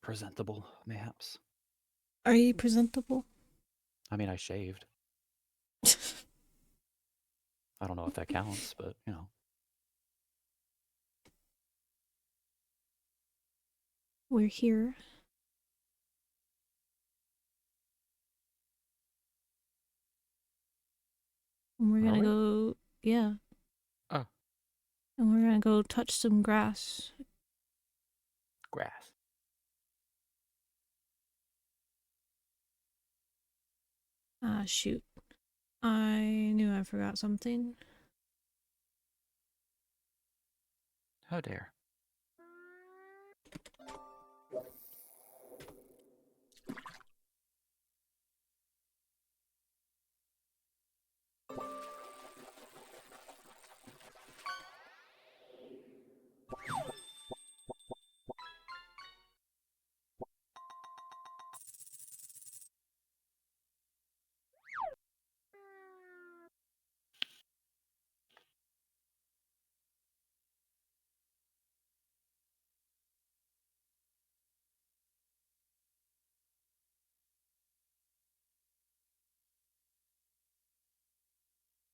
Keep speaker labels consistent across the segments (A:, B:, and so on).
A: Presentable, mayhaps.
B: Are you presentable?
A: I mean, I shaved. I don't know if that counts, but you know.
B: We're here. And we're gonna go, yeah.
A: Oh.
B: And we're gonna go touch some grass.
A: Grass.
B: Ah, shoot. I knew I forgot something.
A: Oh dear.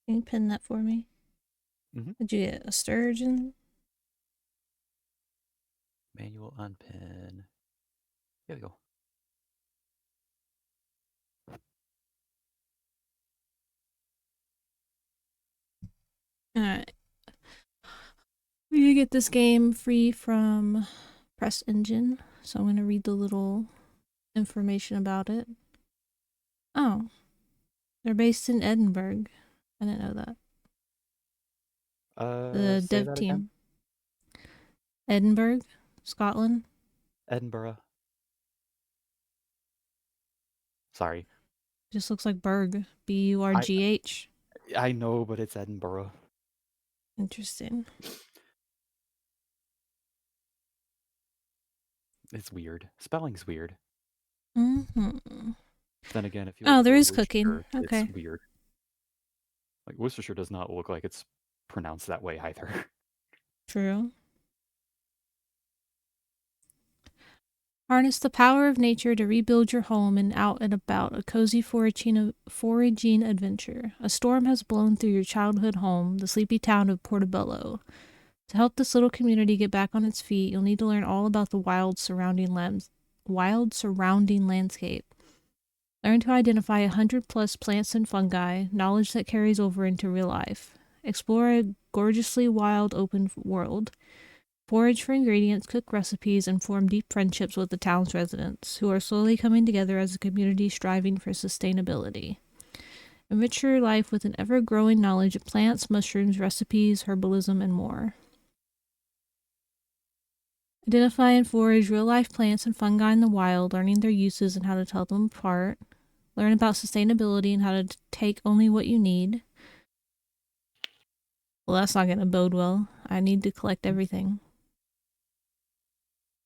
B: Can you pin that for me?
A: Mm-hmm.
B: Did you get a sturgeon?
A: Manual unpin. Here we go.
B: Alright. We get this game free from PressEngine, so I'm gonna read the little information about it. Oh. They're based in Edinburgh. I didn't know that. The
A: Say
B: dev
A: that again.
B: team. Edinburgh, Scotland.
A: Edinburgh. Sorry.
B: Just looks like Berg. B-U-R-G-H.
A: I know, but it's Edinburgh.
B: Interesting.
A: It's weird. Spelling's weird.
B: Mm-hmm.
A: Then again, if you look
B: Oh,
A: at
B: there
A: the
B: is cooking.
A: Worcestershire, it's
B: Okay.
A: weird. Like Worcestershire does not look like it's pronounced that way either.
B: True. Harness the power of nature to rebuild your home and out and about a cozy foraging adventure. A storm has blown through your childhood home, the sleepy town of Portobello. To help this little community get back on its feet, you'll need to learn all about the wild surrounding landscape. Learn to identify 100+ plants and fungi, knowledge that carries over into real life. Explore a gorgeously wild open world. Forage for ingredients, cook recipes, and form deep friendships with the town's residents, who are slowly coming together as a community striving for sustainability. Enrich your life with an ever-growing knowledge of plants, mushrooms, recipes, herbalism, and more. Identify and forage real-life plants and fungi in the wild, learning their uses and how to tell them apart. Learn about sustainability and how to take only what you need. Well, that's not going to bode well. I need to collect everything.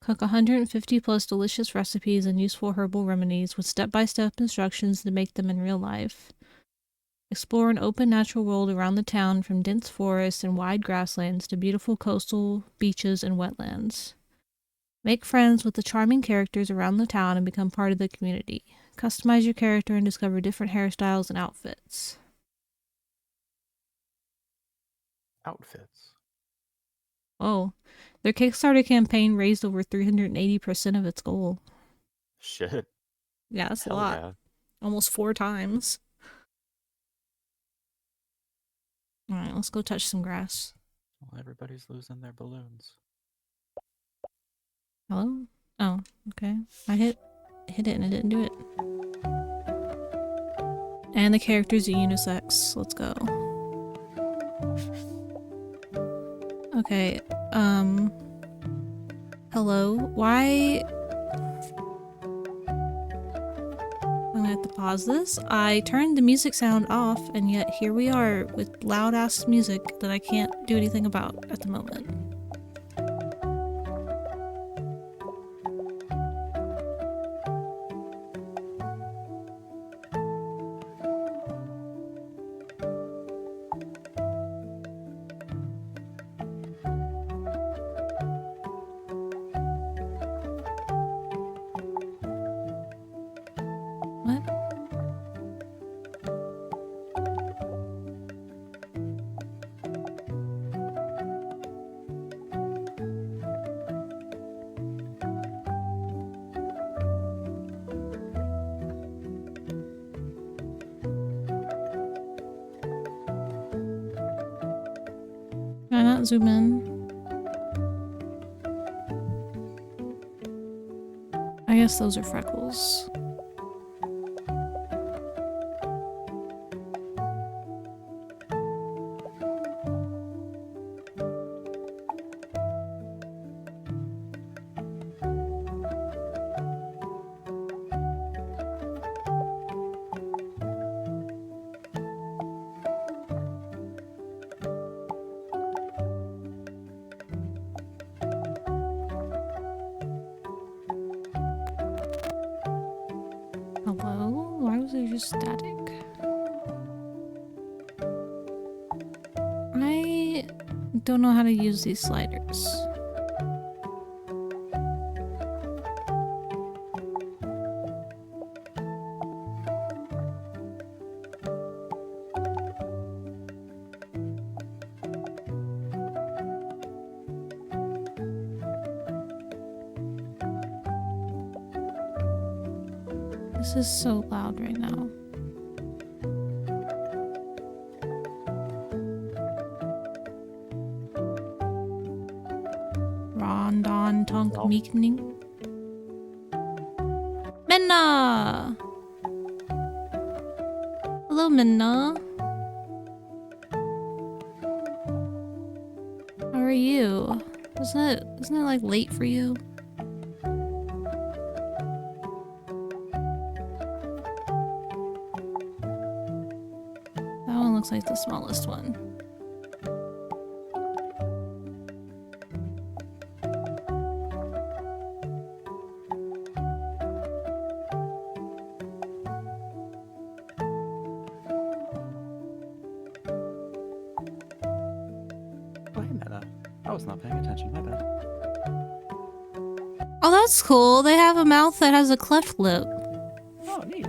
B: Cook 150+ delicious recipes and useful herbal remedies with step-by-step instructions to make them in real life. Explore an open natural world around the town, from dense forests and wide grasslands to beautiful coastal beaches and wetlands. Make friends with the charming characters around the town and become part of the community. Customize your character and discover different hairstyles and outfits.
A: Outfits.
B: Oh, their Kickstarter campaign raised over 380% of its goal.
A: Shit.
B: Yeah, that's a
A: Hell
B: lot.
A: yeah.
B: Almost 4 times. Alright, let's go touch some grass.
A: Well, everybody's losing their balloons.
B: Hello? Oh, okay. I hit it and it didn't do it. And the characters are unisex. Let's go. Okay, hello? Why? I'm gonna have to pause this. I turned the music sound off, and yet here we are with loud-ass music that I can't do anything about at the moment. What? Can I not zoom in? I guess those are freckles. use static. I don't know how to use these sliders. This is so loud right now. Rondon Tonk
A: Well.
B: Meekning. Minna! Hello, Minna. How are you? Isn't it like late for you? That one looks like the smallest one.
A: Oh, hey, Meta. I was not paying attention. My bad.
B: Oh, that's cool. They have a mouth that has a cleft lip.
A: Oh, neat.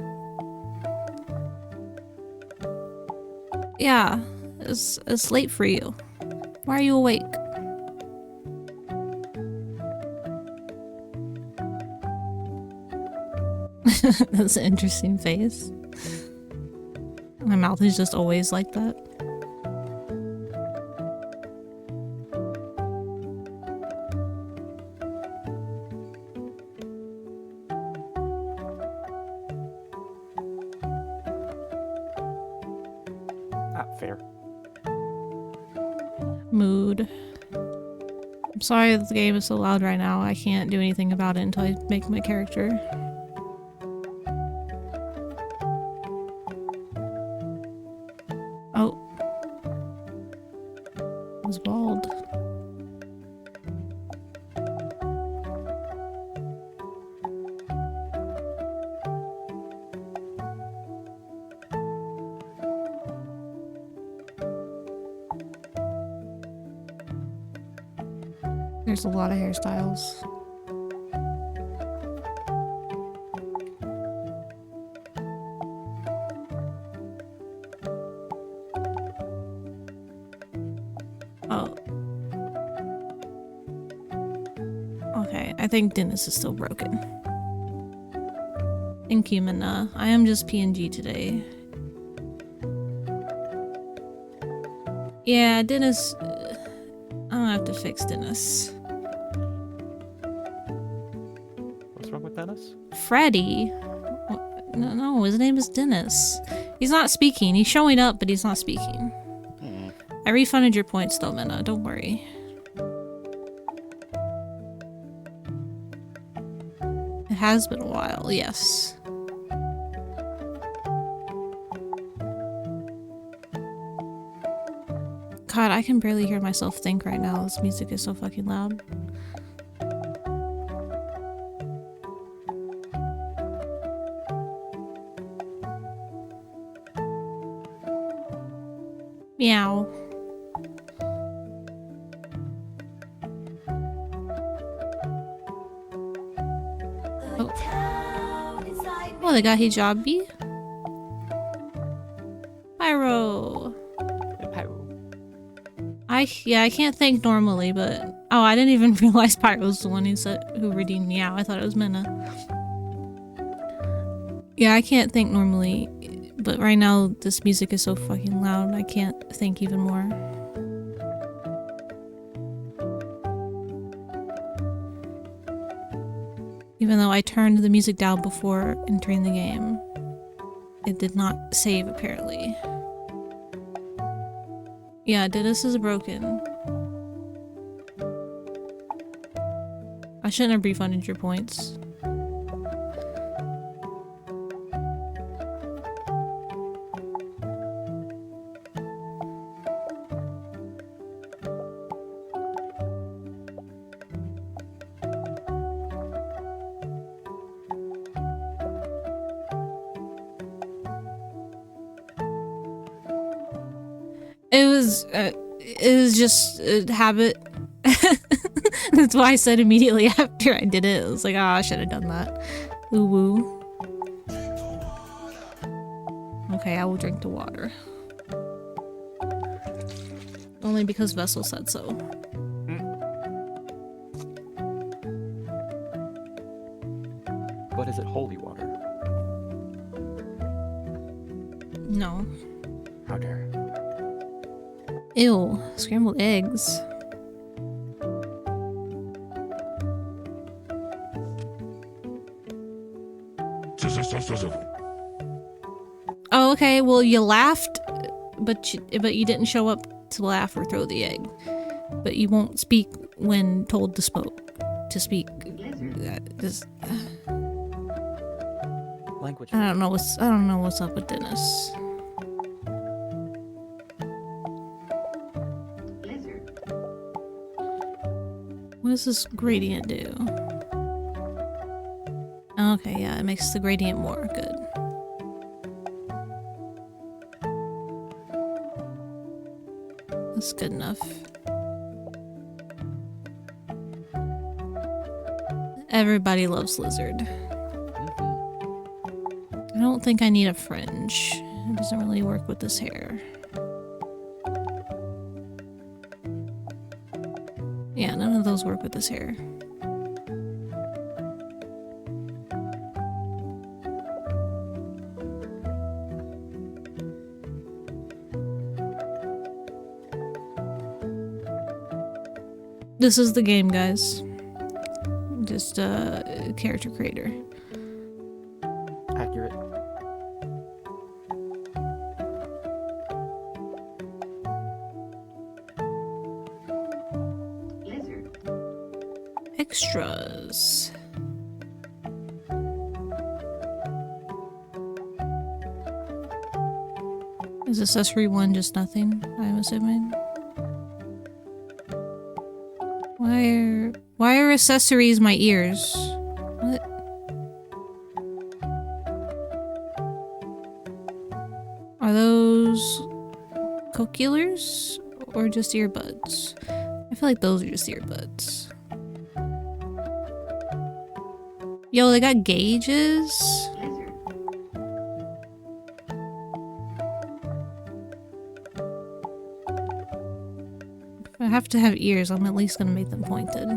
B: Yeah, it's late for you. Why are you awake? That's an interesting face. My mouth is just always like that.
A: Ah, fair.
B: Mood. I'm sorry that the game is so loud right now. I can't do anything about it until I make my character. Oh. I was bald. There's a lot of hairstyles. Oh. Okay, I think Dennis is still broken. Thank you, Minna. I am just PNG today. Yeah, Dennis... I don't have to fix Dennis.
A: What's wrong with Dennis?
B: Freddy? No, his name is Dennis. He's not speaking. He's showing up, but he's not speaking. I refunded your points though, Minna. Don't worry. It has been a while, yes. God, I can barely hear myself think right now. This music is so fucking loud. Meow. Oh, they got hijabi. Pyro. I can't think normally, but oh, I didn't even realize Pyro's the one who redeemed Meow. I thought it was Minna. Yeah, I can't think normally, but right now this music is so fucking loud. I can't think even more. Even though I turned the music down before entering the game, it did not save apparently. Yeah, Dennis is broken. I shouldn't have refunded your points. It was just a habit. That's why I said immediately after I did it. I was like, I should have done that. Ooh woo. Okay, I will drink the water. Only because Vessel said so.
A: But is it holy water?
B: No.
A: How dare.
B: Ew. Scrambled eggs. Oh, okay. Well, you laughed, but you didn't show up to laugh or throw the egg. But you won't speak when told to speak.
A: Language.
B: I don't know what's up with Dennis. What does this gradient do? Okay, yeah, it makes the gradient more good. That's good enough. Everybody loves lizard. I don't think I need a fringe. It doesn't really work with this hair. Yeah, none of those work with this hair. This is the game, guys. Just a character creator.
A: Accurate.
B: Extras. Is accessory 1 just nothing, I'm assuming? Why are accessories my ears? What? Are those cochlears or just earbuds? I feel like those are just earbuds. Yo, they got gauges? If I have to have ears, I'm at least gonna make them pointed.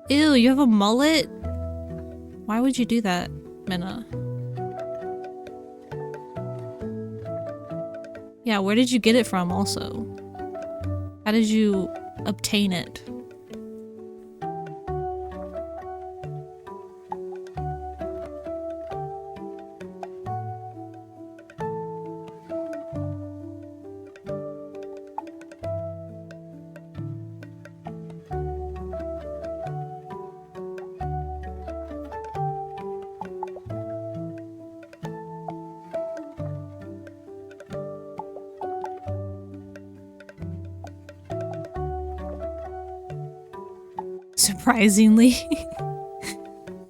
B: Ew, you have a mullet? Why would you do that, Minna? Yeah, where did you get it from also? How did you obtain it? Surprisingly.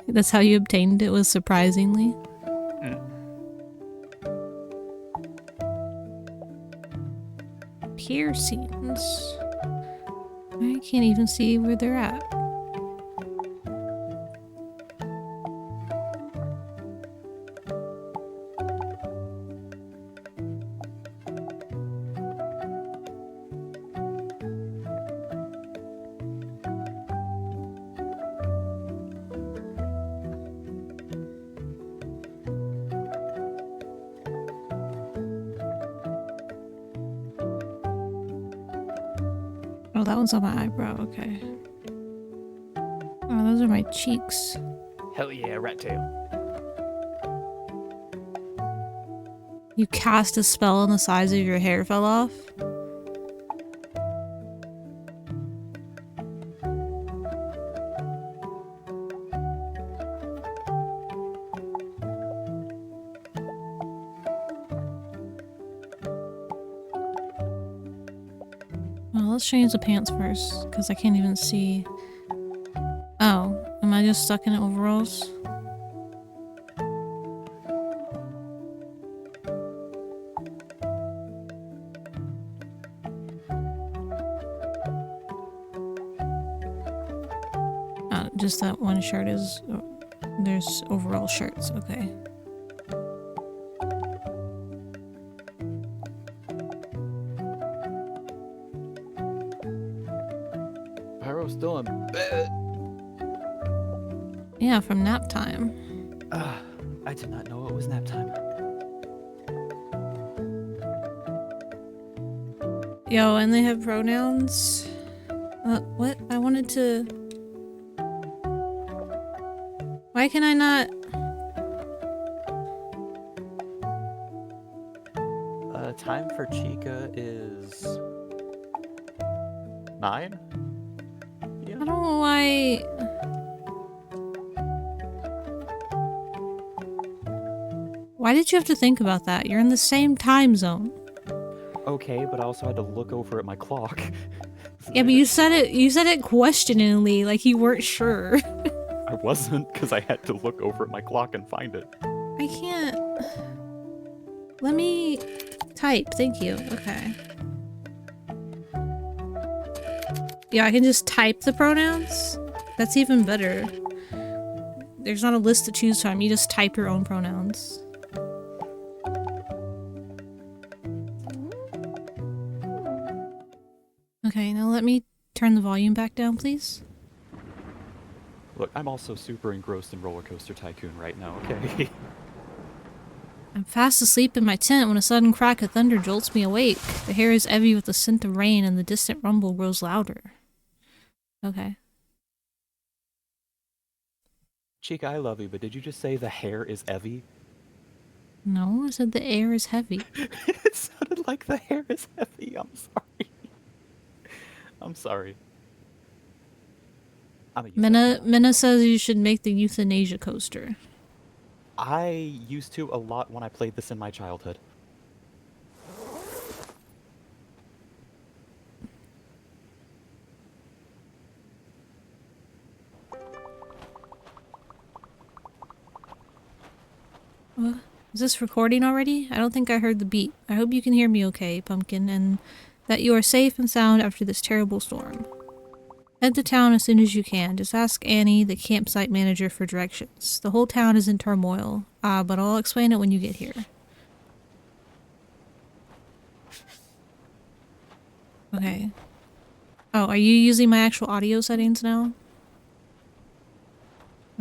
B: That's how you obtained it, was surprisingly. Piercings. I can't even see where they're at. Oh, that one's on my eyebrow, okay. Oh, those are my cheeks.
A: Hell yeah, rat tail.
B: You cast a spell and the size of your hair fell off? Well, let's change the pants first, because I can't even see. Oh, am I just stuck in overalls? just that one shirt is... There's overall shirts, okay.
A: Pyro's still in bed.
B: Yeah, from nap time.
A: I did not know it was nap time.
B: Yo, and they have pronouns? What? I wanted to... Why can I not...
A: Time for Chica is 9? Yeah.
B: I don't know why... Why did you have to think about that? You're in the same time zone.
A: Okay, but I also had to look over at my clock.
B: Yeah, but you said it questioningly, like you weren't sure.
A: I wasn't, because I had to look over at my clock and find it.
B: I can't... Let me type, thank you. Okay. Yeah, I can just type the pronouns? That's even better. There's not a list to choose from, you just type your own pronouns. Okay, now let me turn the volume back down, please.
A: Look, I'm also super engrossed in Roller Coaster Tycoon right now, okay?
B: I'm fast asleep in my tent when a sudden crack of thunder jolts me awake. The hair is heavy with the scent of rain and the distant rumble grows louder. Okay.
A: Chica, I love you, but did you just say the hair is heavy?
B: No, I said the air is heavy.
A: It sounded like the hair is heavy. I'm sorry. I'm sorry.
B: Minna says you should make the euthanasia coaster.
A: I used to a lot when I played this in my childhood.
B: Is this recording already? I don't think I heard the beat. I hope you can hear me okay, Pumpkin, and that you are safe and sound after this terrible storm. Head to town as soon as you can. Just ask Annie, the campsite manager, for directions. The whole town is in turmoil. But I'll explain it when you get here. Okay. Oh, are you using my actual audio settings now?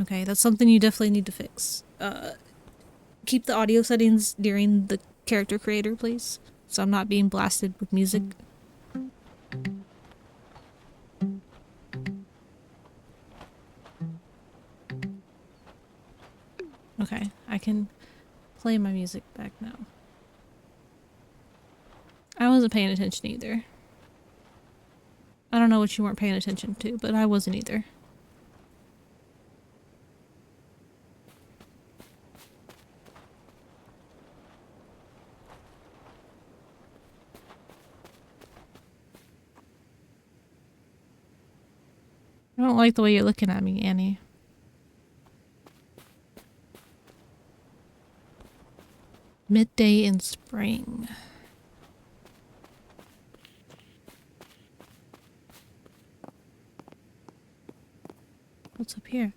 B: Okay, that's something you definitely need to fix. Keep the audio settings during the character creator, please. So I'm not being blasted with music. Okay, I can play my music back now. I wasn't paying attention either. I don't know what you weren't paying attention to, but I wasn't either. I don't like the way you're looking at me, Annie. Midday in spring. What's up here?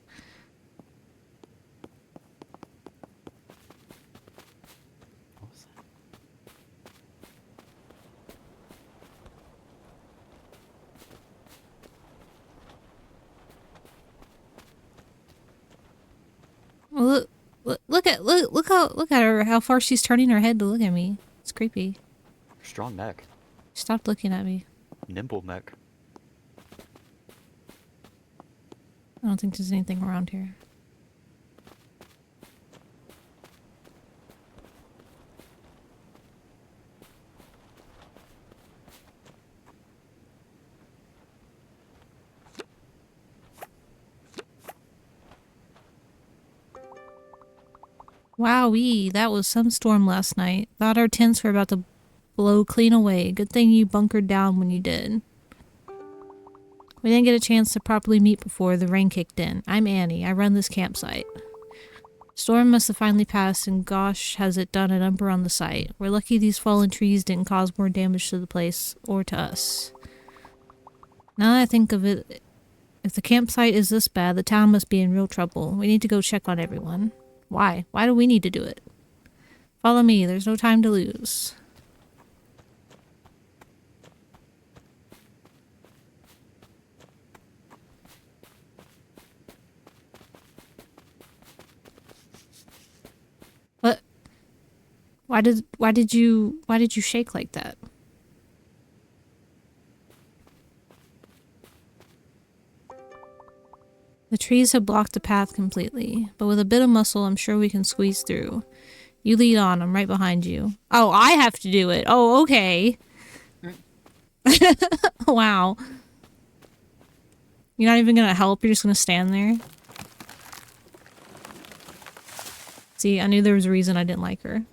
A: What was that?
B: Well, look at her, how far she's turning her head to look at me. It's creepy.
A: Strong neck.
B: Stop looking at me.
A: Nimble neck.
B: I don't think there's anything around here. Wowee, that was some storm last night. Thought our tents were about to blow clean away. Good thing you bunkered down when you did. We didn't get a chance to properly meet before the rain kicked in. I'm Annie. I run this campsite. Storm must have finally passed, and gosh, has it done a number on the site. We're lucky these fallen trees didn't cause more damage to the place, or to us. Now that I think of it, If the campsite is this bad, the town must be in real trouble. We need to go check on everyone. Why? Why do we need to do it? Follow me. There's no time to lose. What? Why did you shake like that? The trees have blocked the path completely, but with a bit of muscle, I'm sure we can squeeze through. You lead on, I'm right behind you. Oh, I have to do it. Oh, okay. Wow. You're not even gonna help, you're just gonna stand there? See, I knew there was a reason I didn't like her.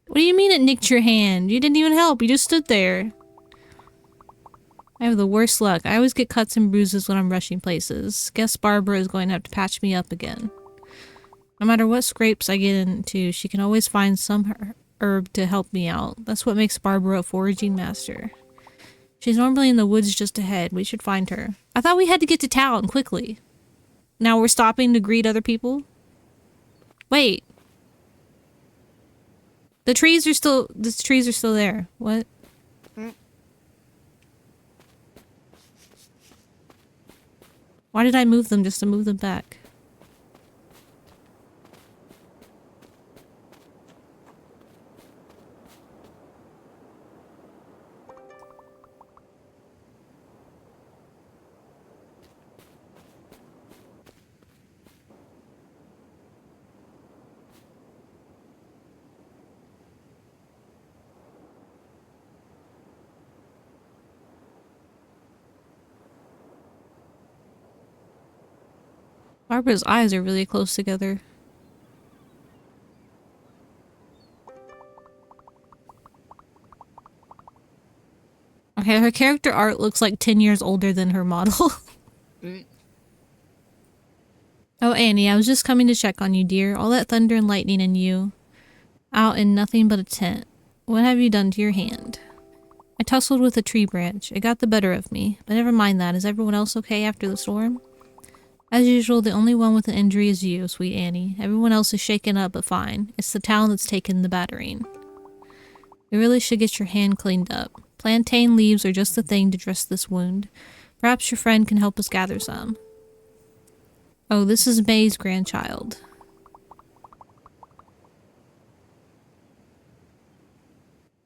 B: What do you mean it nicked your hand? You didn't even help, you just stood there. I have the worst luck. I always get cuts and bruises when I'm rushing places. Guess Barbara is going to have to patch me up again. No matter what scrapes I get into, she can always find some herb to help me out. That's what makes Barbara a foraging master. She's normally in the woods just ahead. We should find her. I thought we had to get to town quickly. Now we're stopping to greet other people? Wait. The trees are still there. What? Why did I move them just to move them back? Barbara's eyes are really close together. Okay, her character art looks like 10 years older than her model. Oh, Annie, I was just coming to check on you, dear. All that thunder and lightning and you out in nothing but a tent. What have you done to your hand? I tussled with a tree branch. It got the better of me. But never mind that. Is everyone else okay after the storm? As usual, the only one with an injury is you, sweet Annie. Everyone else is shaken up but fine. It's the town that's taken the battering. You really should get your hand cleaned up. Plantain leaves are just the thing to dress this wound. Perhaps your friend can help us gather some. Oh, this is May's grandchild.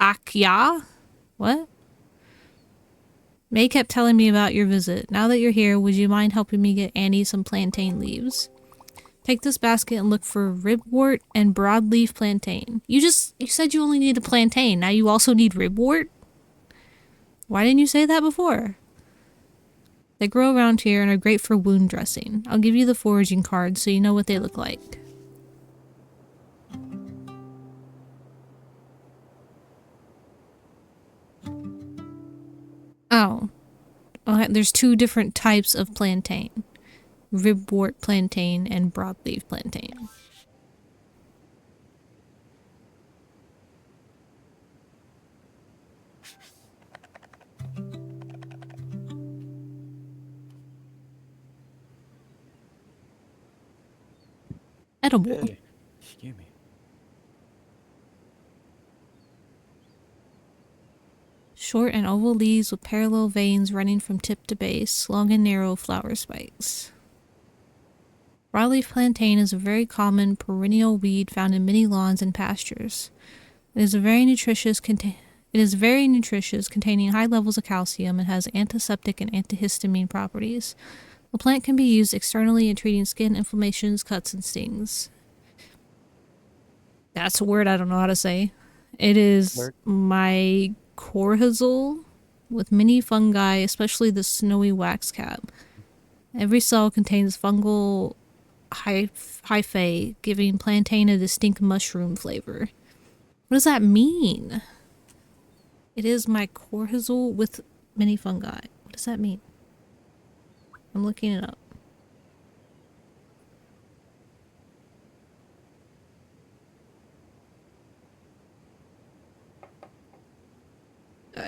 B: Akya? What? May kept telling me about your visit. Now that you're here, would you mind helping me get Annie some plantain leaves? Take this basket and look for ribwort and broadleaf plantain. You said you only need a plantain. Now you also need ribwort? Why didn't you say that before? They grow around here and are great for wound dressing. I'll give you the foraging cards so you know what they look like. Oh. Okay, there's two different types of plantain. Ribwort plantain and broadleaf plantain. Edible.
A: Hey, excuse me.
B: Short and oval leaves with parallel veins running from tip to base, long and narrow flower spikes. Broadleaf plantain is a very common perennial weed found in many lawns and pastures. It is very nutritious, containing high levels of calcium and has antiseptic and antihistamine properties. The plant can be used externally in treating skin inflammations, cuts, and stings. That's a word I don't know how to say. It is mycorrhizal with many fungi, especially the snowy wax cap. Every cell contains fungal hyphae, giving plantain a distinct mushroom flavor. What does that mean? It is mycorrhizal with many fungi. What does that mean? I'm looking it up.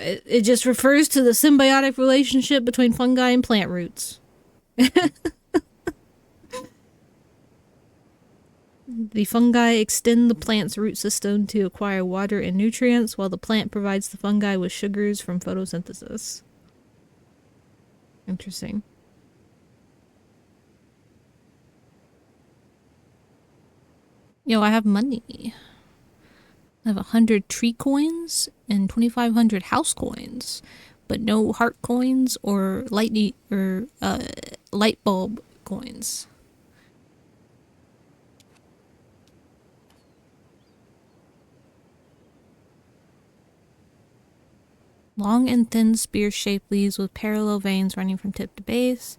B: it just refers to the symbiotic relationship between fungi and plant roots. The fungi extend the plant's root system to acquire water and nutrients, while the plant provides the fungi with sugars from photosynthesis. Interesting. Yo, I have money. I have 100 tree coins and 2,500 house coins, but no heart coins or light bulb coins. Long and thin spear-shaped leaves with parallel veins running from tip to base.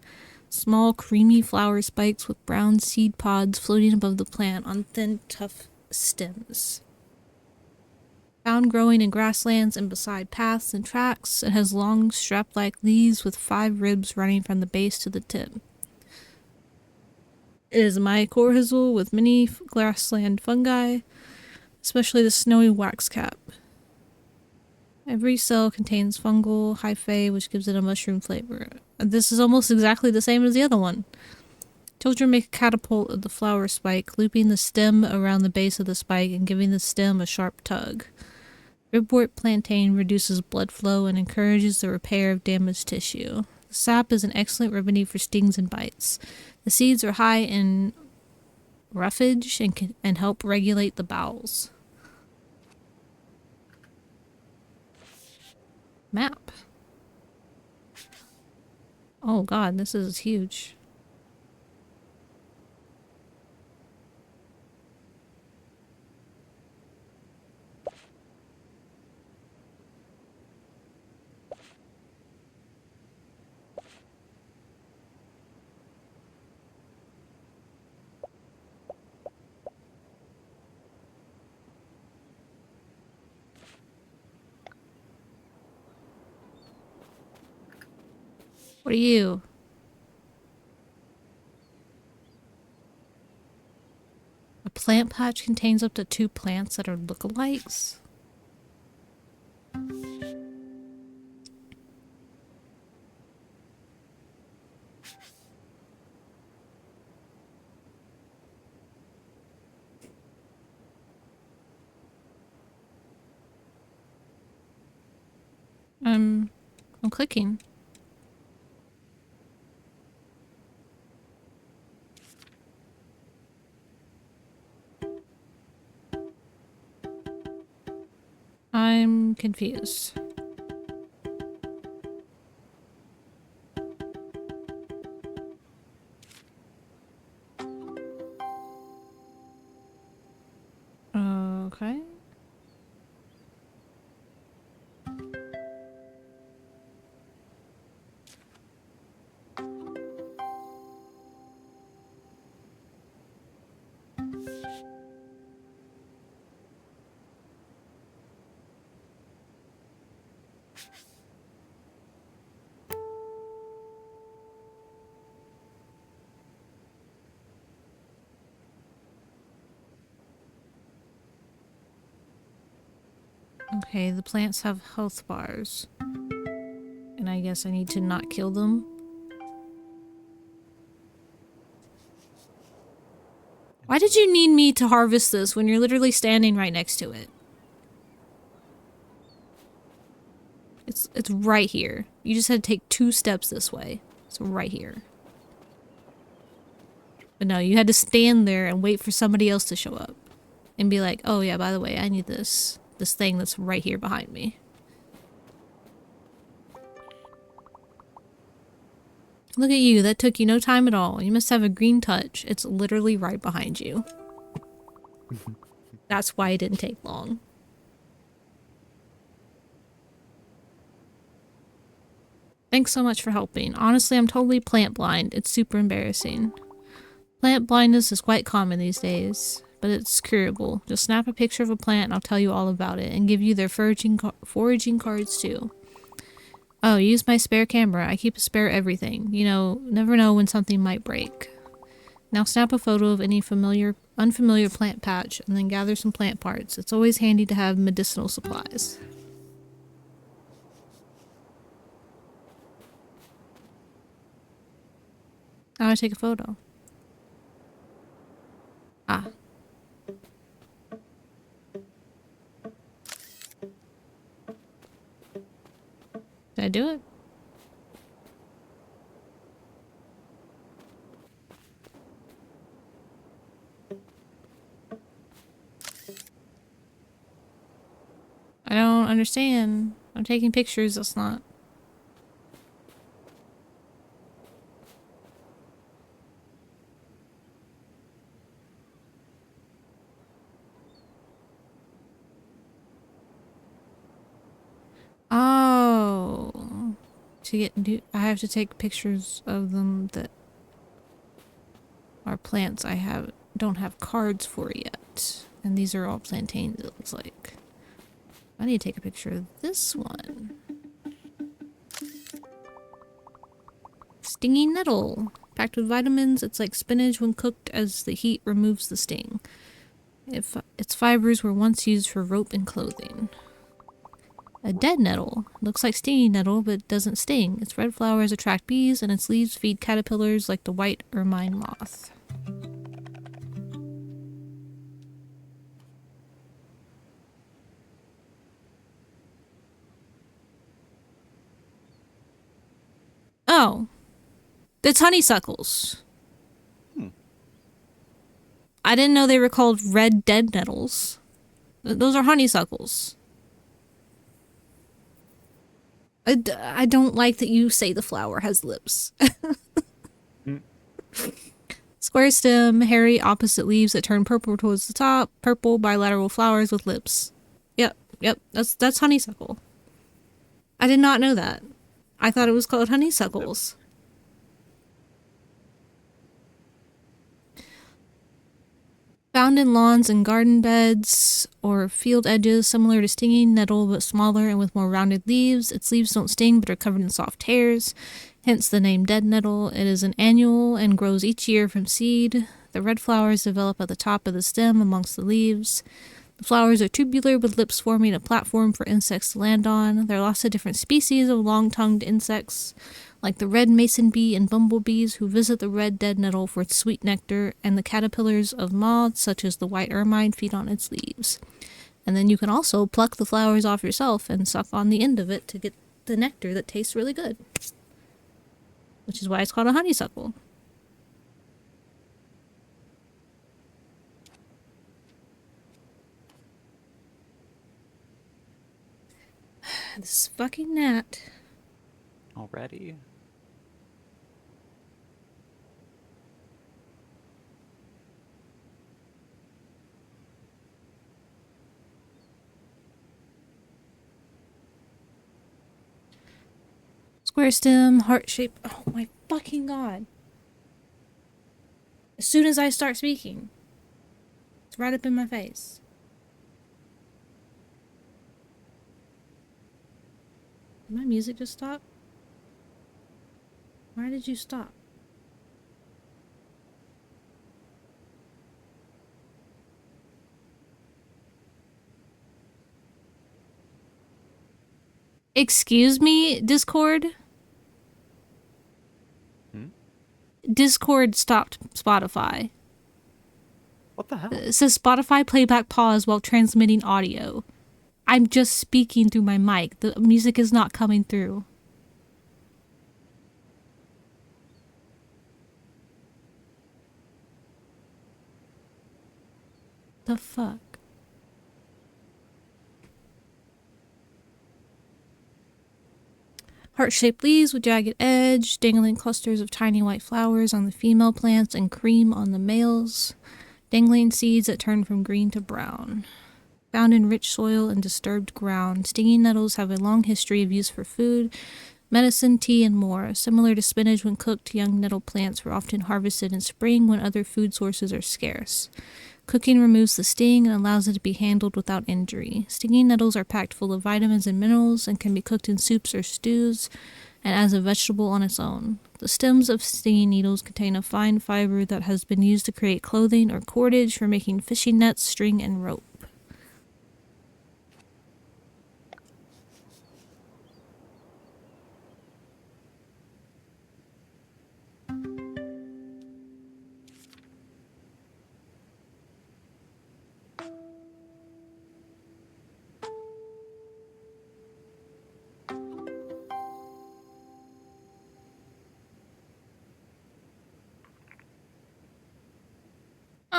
B: Small, creamy flower spikes with brown seed pods floating above the plant on thin, tough stems. Found growing in grasslands and beside paths and tracks, it has long, strap-like leaves with 5 ribs running from the base to the tip. It is a mycorrhizal with many grassland fungi, especially the snowy waxcap. Every cell contains fungal hyphae, which gives it a mushroom flavor. This is almost exactly the same as the other one. Children make a catapult of the flower spike, looping the stem around the base of the spike and giving the stem a sharp tug. Ribwort plantain reduces blood flow and encourages the repair of damaged tissue. The sap is an excellent remedy for stings and bites. The seeds are high in roughage and help regulate the bowels. Map. Oh god, this is huge. What are you? A plant patch contains up to 2 plants that are lookalikes? I'm clicking. I'm confused. Okay. Okay, the plants have health bars. And I guess I need to not kill them. Why did you need me to harvest this when you're literally standing right next to it? It's right here. You just had to take 2 steps this way. It's right here. But no, you had to stand there and wait for somebody else to show up. And be like, oh yeah, by the way, I need this thing that's right here behind me. Look at you, that took you no time at all. You must have a green touch. It's literally right behind you. That's why it didn't take long. Thanks so much for helping. Honestly, I'm totally plant blind. It's super embarrassing. Plant blindness is quite common these days, but it's curable. Just snap a picture of a plant and I'll tell you all about it, and give you their foraging cards too. Oh, use my spare camera. I keep a spare everything. You know, never know when something might break. Now snap a photo of any unfamiliar plant patch and then gather some plant parts. It's always handy to have medicinal supplies. How do I take a photo? Ah. Did I do it? I don't understand. I'm taking pictures, that's not... Oh. To get new... I have to take pictures of them that are plants I don't have cards for yet. And these are all plantains, it looks like. I need to take a picture of this one. Stinging nettle. Packed with vitamins, it's like spinach when cooked as the heat removes the sting. If its fibers were once used for rope and clothing. A dead nettle. Looks like stinging nettle, but doesn't sting. Its red flowers attract bees, and its leaves feed caterpillars like the white ermine moth. Oh. It's honeysuckles. I didn't know they were called red dead nettles. Those are honeysuckles. I don't like that you say the flower has lips. Square stem, hairy opposite leaves that turn purple towards the top, purple bilateral flowers with lips. Yep, that's honeysuckle. I did not know that. I thought it was called honeysuckles. Found in lawns and garden beds or field edges, similar to stinging nettle but smaller and with more rounded leaves. Its leaves don't sting but are covered in soft hairs, hence the name dead nettle. It is an annual and grows each year from seed. The red flowers develop at the top of the stem amongst the leaves. The flowers are tubular with lips forming a platform for insects to land on. There are lots of different species of long-tongued insects, like the red mason bee and bumblebees who visit the red dead nettle for its sweet nectar, and the caterpillars of moths such as the white ermine feed on its leaves. And then you can also pluck the flowers off yourself and suck on the end of it to get the nectar that tastes really good. Which is why it's called a honeysuckle. This fucking gnat.
A: Already?
B: Square stem, heart shape. Oh my fucking god. As soon as I start speaking, it's right up in my face. Did my music just stop? Why did you stop? Excuse me, Discord? Discord stopped Spotify.
A: What the hell?
B: It says Spotify playback pause while transmitting audio. I'm just speaking through my mic. The music is not coming through. The fuck? Heart-shaped leaves with jagged edge, dangling clusters of tiny white flowers on the female plants and cream on the males. Dangling seeds that turn from green to brown. Found in rich soil and disturbed ground, stinging nettles have a long history of use for food, medicine, tea, and more. Similar to spinach when cooked, young nettle plants were often harvested in spring when other food sources are scarce. Cooking removes the sting and allows it to be handled without injury. Stinging nettles are packed full of vitamins and minerals and can be cooked in soups or stews and as a vegetable on its own. The stems of stinging needles contain a fine fiber that has been used to create clothing or cordage for making fishing nets, string, and rope.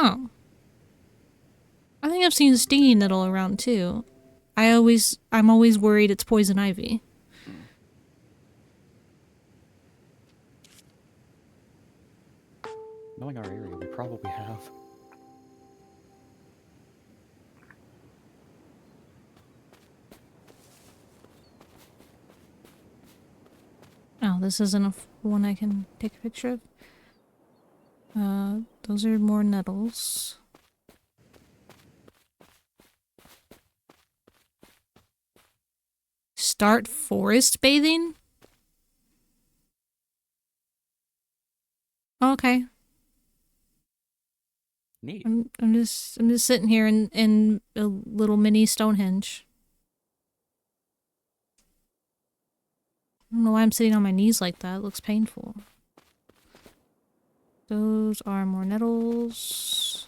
B: Oh. I think I've seen stinging nettle around too. I'm always worried it's poison ivy.
A: Knowing our area, we probably have.
B: Oh, this isn't a one I can take a picture of. Those are more nettles. Start forest bathing? Oh, okay.
A: Neat.
B: I'm just sitting here in a little mini Stonehenge. I don't know why I'm sitting on my knees like that. It looks painful. Those are more nettles.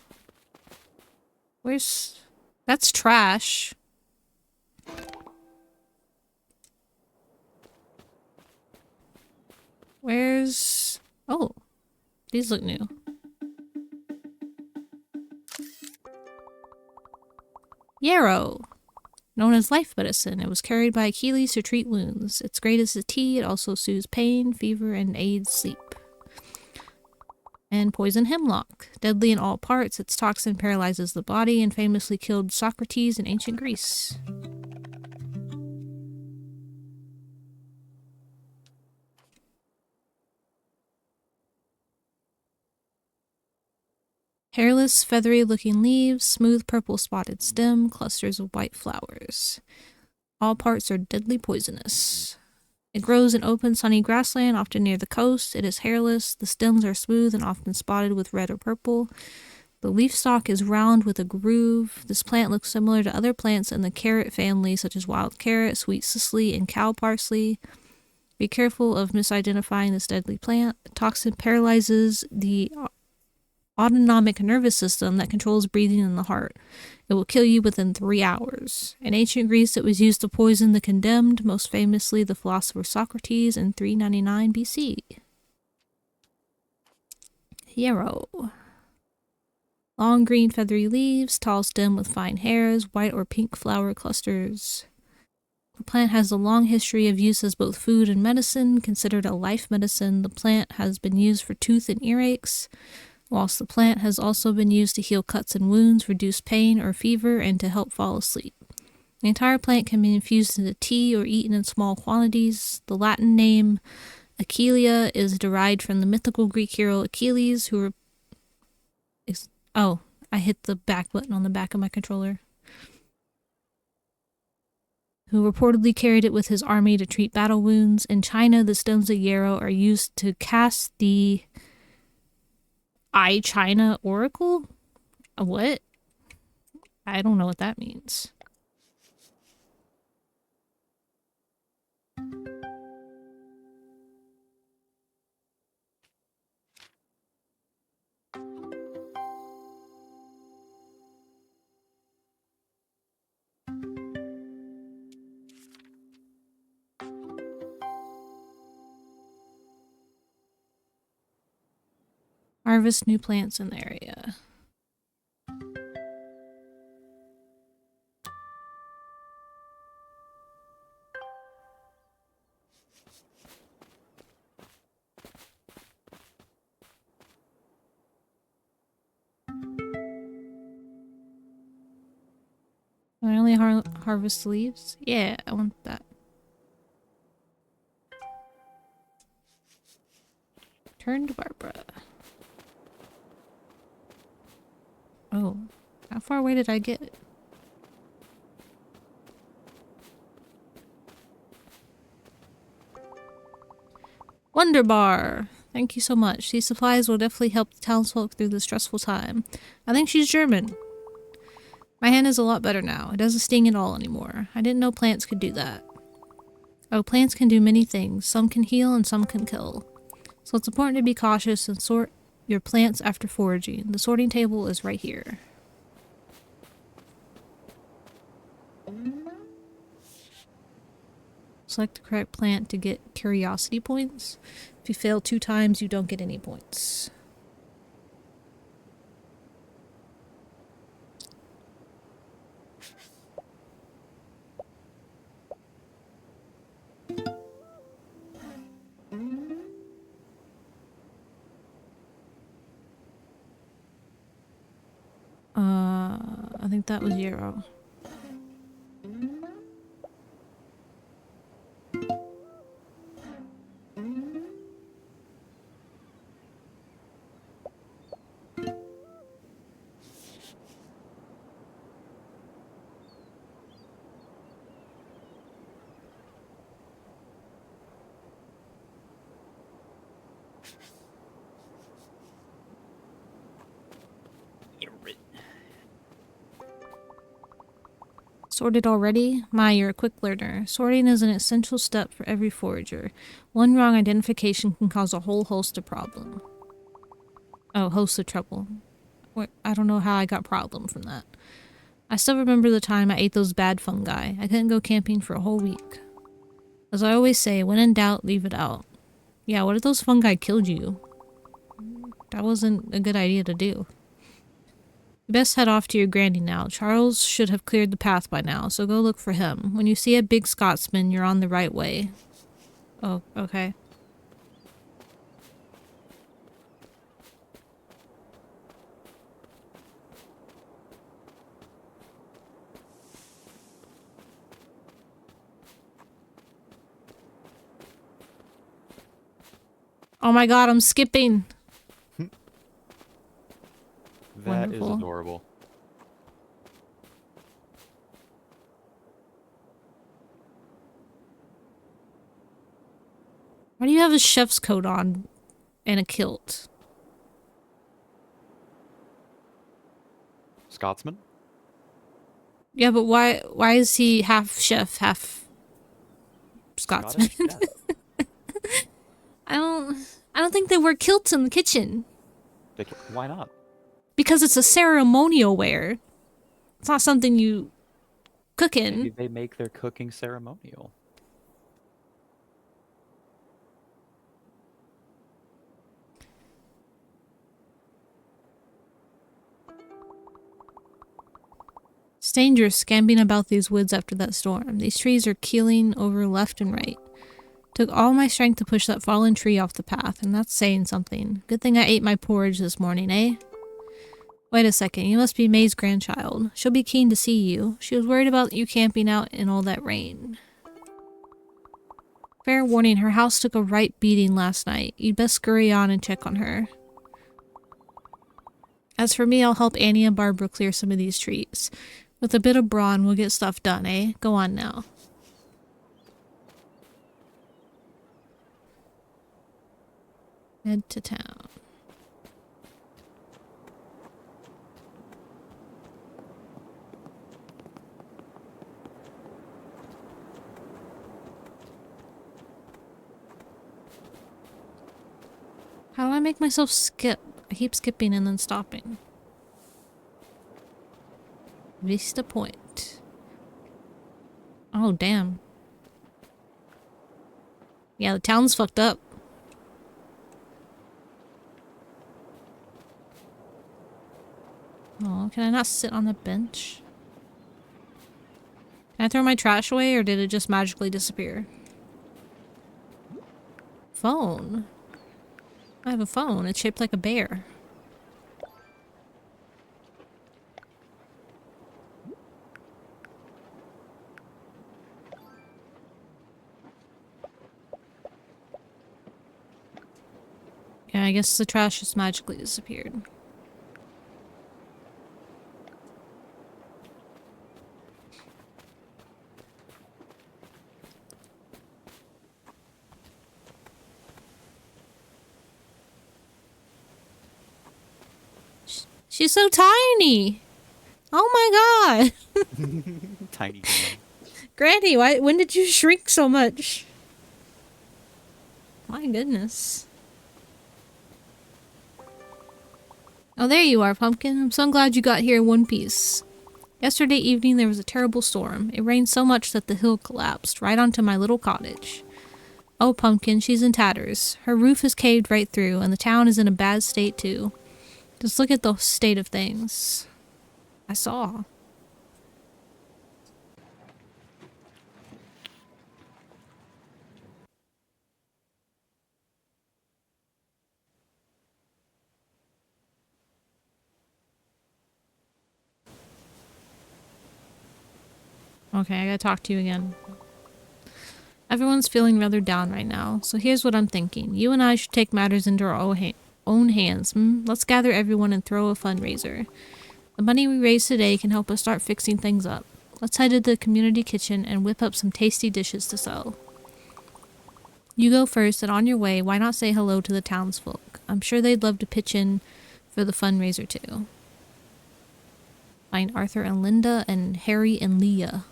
B: Where's... That's trash. Where's... Oh. These look new. Yarrow. Known as life medicine, it was carried by Achilles to treat wounds. It's great as a tea. It also soothes pain, fever, and aids sleep. And poison hemlock. Deadly in all parts, its toxin paralyzes the body and famously killed Socrates in ancient Greece. Hairless, feathery-looking leaves, smooth purple spotted stem, clusters of white flowers. All parts are deadly poisonous. It grows in open, sunny grassland, often near the coast. It is hairless. The stems are smooth and often spotted with red or purple. The leaf stalk is round with a groove. This plant looks similar to other plants in the carrot family, such as wild carrot, sweet cicely, and cow parsley. Be careful of misidentifying this deadly plant. The toxin paralyzes the autonomic nervous system that controls breathing and the heart. It will kill you within 3 hours. In ancient Greece, it was used to poison the condemned, most famously the philosopher Socrates in 399 BC. Yarrow. Long green feathery leaves, tall stem with fine hairs, white or pink flower clusters. The plant has a long history of use as both food and medicine. Considered a life medicine, the plant has been used for tooth and earaches, whilst the plant has also been used to heal cuts and wounds, reduce pain or fever, and to help fall asleep. The entire plant can be infused into tea or eaten in small quantities. The Latin name Achillea is derived from the mythical Greek hero Achilles, Oh, I hit the back button on the back of my controller. Who reportedly carried it with his army to treat battle wounds. In China, the stems of yarrow are used to cast the I China Oracle? What? I don't know what that means. Harvest new plants in the area. Can I only harvest leaves? Yeah, I want that. Turn to Barbara. Oh, how far away did I get? Wonder Bar! Thank you so much. These supplies will definitely help the townsfolk through this stressful time. I think she's German. My hand is a lot better now. It doesn't sting at all anymore. I didn't know plants could do that. Oh, plants can do many things. Some can heal and some can kill. So it's important to be cautious and sort your plants after foraging. The sorting table is right here. Select the correct plant to get curiosity points. If you fail 2 times, you don't get any points. think that was Euro. Sorted already? My, you're a quick learner. Sorting is an essential step for every forager. One wrong identification can cause a whole host of problem. Oh, host of trouble. I don't know how I got problem from that. I still remember the time I ate those bad fungi. I couldn't go camping for a whole week. As I always say, when in doubt, leave it out. Yeah, what if those fungi killed you? That wasn't a good idea to do. You best head off to your granny now. Charles should have cleared the path by now, so go look for him. When you see a big Scotsman, you're on the right way. Oh, okay. Oh my god, I'm skipping!
A: That is
B: Wonderful.
A: adorable.
B: Why do you have a chef's coat on and a kilt?
A: Scotsman?
B: Yeah, but why is he half chef, half Scotsman?
A: Scottish chef.
B: I don't think they wear kilts in the kitchen.
A: Why not?
B: Because it's a ceremonial wear. It's not something you cook in.
A: Maybe they make their cooking ceremonial.
B: It's dangerous camping about these woods after that storm. These trees are keeling over left and right. Took all my strength to push that fallen tree off the path, and that's saying something. Good thing I ate my porridge this morning, eh? Wait a second, you must be May's grandchild. She'll be keen to see you. She was worried about you camping out in all that rain. Fair warning, her house took a right beating last night. You'd best scurry on and check on her. As for me, I'll help Annie and Barbara clear some of these trees. With a bit of brawn, we'll get stuff done, eh? Go on now. Head to town. How do I make myself skip? I keep skipping and then stopping. Vista Point. Oh, damn. Yeah, the town's fucked up. Oh, can I not sit on the bench? Can I throw my trash away or did it just magically disappear? Phone. I have a phone. It's shaped like a bear. Yeah, I guess the trash just magically disappeared. She's so tiny! Oh my god!
A: Tiny hand.
B: Granny, when did you shrink so much? My goodness. Oh, there you are, Pumpkin. I'm so glad you got here in one piece. Yesterday evening there was a terrible storm. It rained so much that the hill collapsed right onto my little cottage. Oh, Pumpkin, she's in tatters. Her roof is caved right through, and the town is in a bad state too. Just look at the state of things. I saw. Okay, I gotta talk to you again. Everyone's feeling rather down right now, so here's what I'm thinking. You and I should take matters into our own hands. Let's gather everyone and throw a fundraiser. The money we raise today can help us start fixing things up. Let's head to the community kitchen and whip up some tasty dishes to sell. You go first, and on your way, why not say hello to the townsfolk? I'm sure they'd love to pitch in for the fundraiser too. Find Arthur and Linda and Harry and Leah.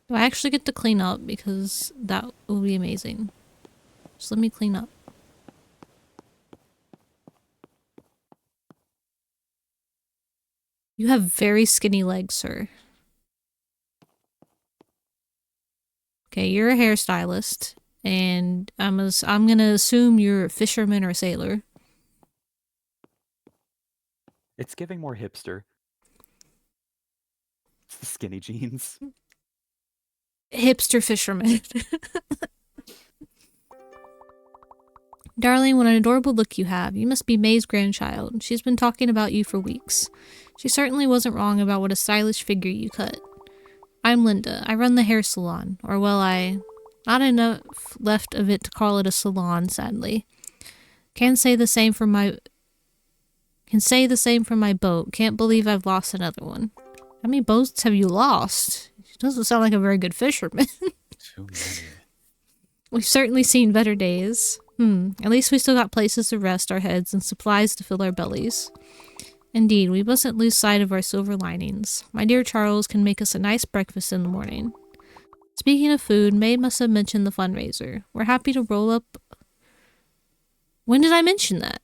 B: Do I actually get to clean up? Because that will be amazing. Just let me clean up. You have very skinny legs, sir. Okay, you're a hairstylist, and I'm gonna assume you're a fisherman or a sailor.
A: It's giving more hipster. It's the skinny jeans.
B: Hipster fisherman. Darling, what an adorable look you have. You must be May's grandchild. She's been talking about you for weeks. She certainly wasn't wrong about what a stylish figure you cut. I'm Linda. I run the hair salon. Or, well, not enough left of it to call it a salon, sadly. Can say the same for my boat. Can't believe I've lost another one. How many boats have you lost? She doesn't sound like a very good fisherman.
A: Too many.
B: We've certainly seen better days. At least we still got places to rest our heads and supplies to fill our bellies. Indeed, we mustn't lose sight of our silver linings. My dear Charles can make us a nice breakfast in the morning. Speaking of food, May must have mentioned the fundraiser. We're happy to roll up... When did I mention that?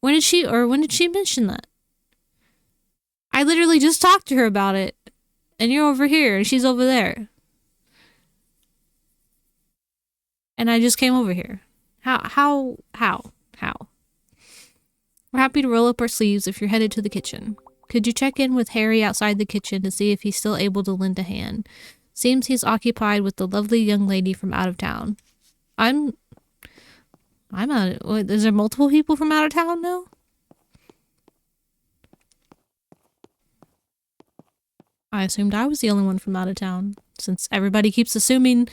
B: When did she mention that? I literally just talked to her about it. And you're over here, and she's over there. And I just came over here. How? We're happy to roll up our sleeves if you're headed to the kitchen. Could you check in with Harry outside the kitchen to see if he's still able to lend a hand? Seems he's occupied with the lovely young lady from out of town. I'm out. Wait, is there multiple people from out of town now? I assumed I was the only one from out of town, since everybody keeps assuming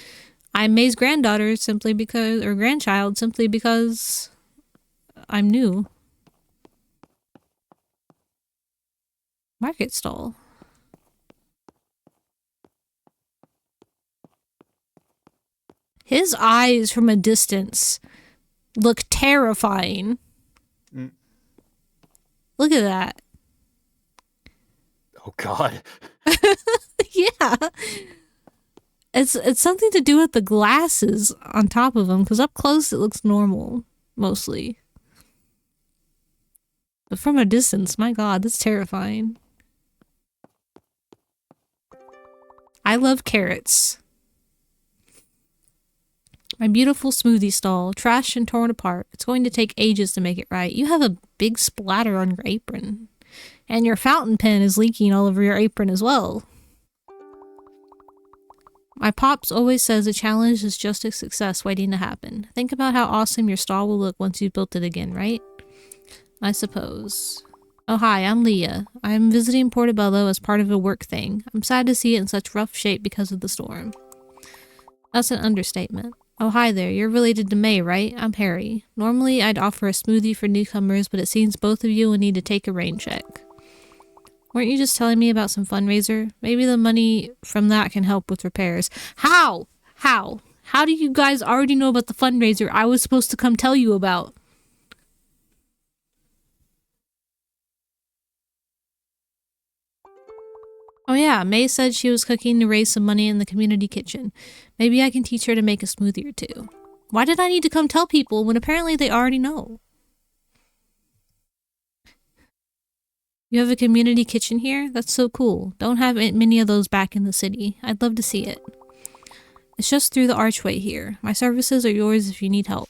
B: I'm May's grandchild simply because I'm new. Market stall. His eyes from a distance look terrifying. Look at that.
A: Oh God.
B: Yeah. It's something to do with the glasses on top of him, because up close it looks normal, mostly. But from a distance, my God, that's terrifying. I love carrots. My beautiful smoothie stall, trashed and torn apart. It's going to take ages to make it right. You have a big splatter on your apron. And your fountain pen is leaking all over your apron as well. My pops always says a challenge is just a success waiting to happen. Think about how awesome your stall will look once you've built it again, right? I suppose. Oh hi, I'm Leah. I'm visiting Portobello as part of a work thing. I'm sad to see it in such rough shape because of the storm. That's an understatement. Oh hi there, you're related to May, right? I'm Harry. Normally I'd offer a smoothie for newcomers, but it seems both of you will need to take a rain check. Weren't you just telling me about some fundraiser? Maybe the money from that can help with repairs. How? How? How do you guys already know about the fundraiser I was supposed to come tell you about? Oh yeah, May said she was cooking to raise some money in the community kitchen. Maybe I can teach her to make a smoothie or two. Why did I need to come tell people when apparently they already know? You have a community kitchen here? That's so cool. Don't have many of those back in the city. I'd love to see it. It's just through the archway here. My services are yours if you need help.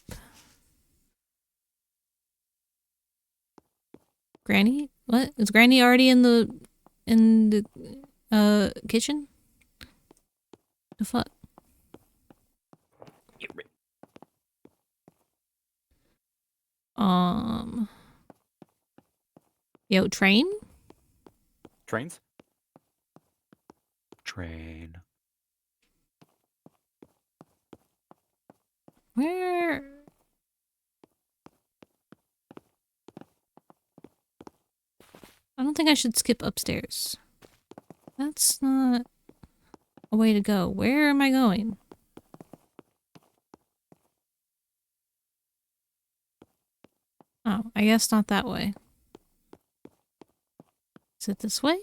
B: Granny? What? Is Granny already in the kitchen? The fuck?
A: Get rid-
B: Yo, train?
A: Trains? Train.
B: Where? I don't think I should skip upstairs. That's not a way to go. Where am I going? Oh, I guess not that way. Is it this way?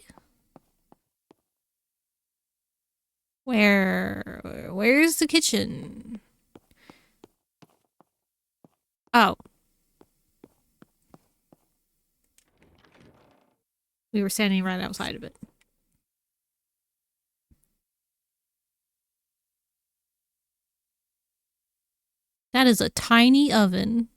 B: Where's the kitchen? Oh. We were standing right outside of it. That is a tiny oven.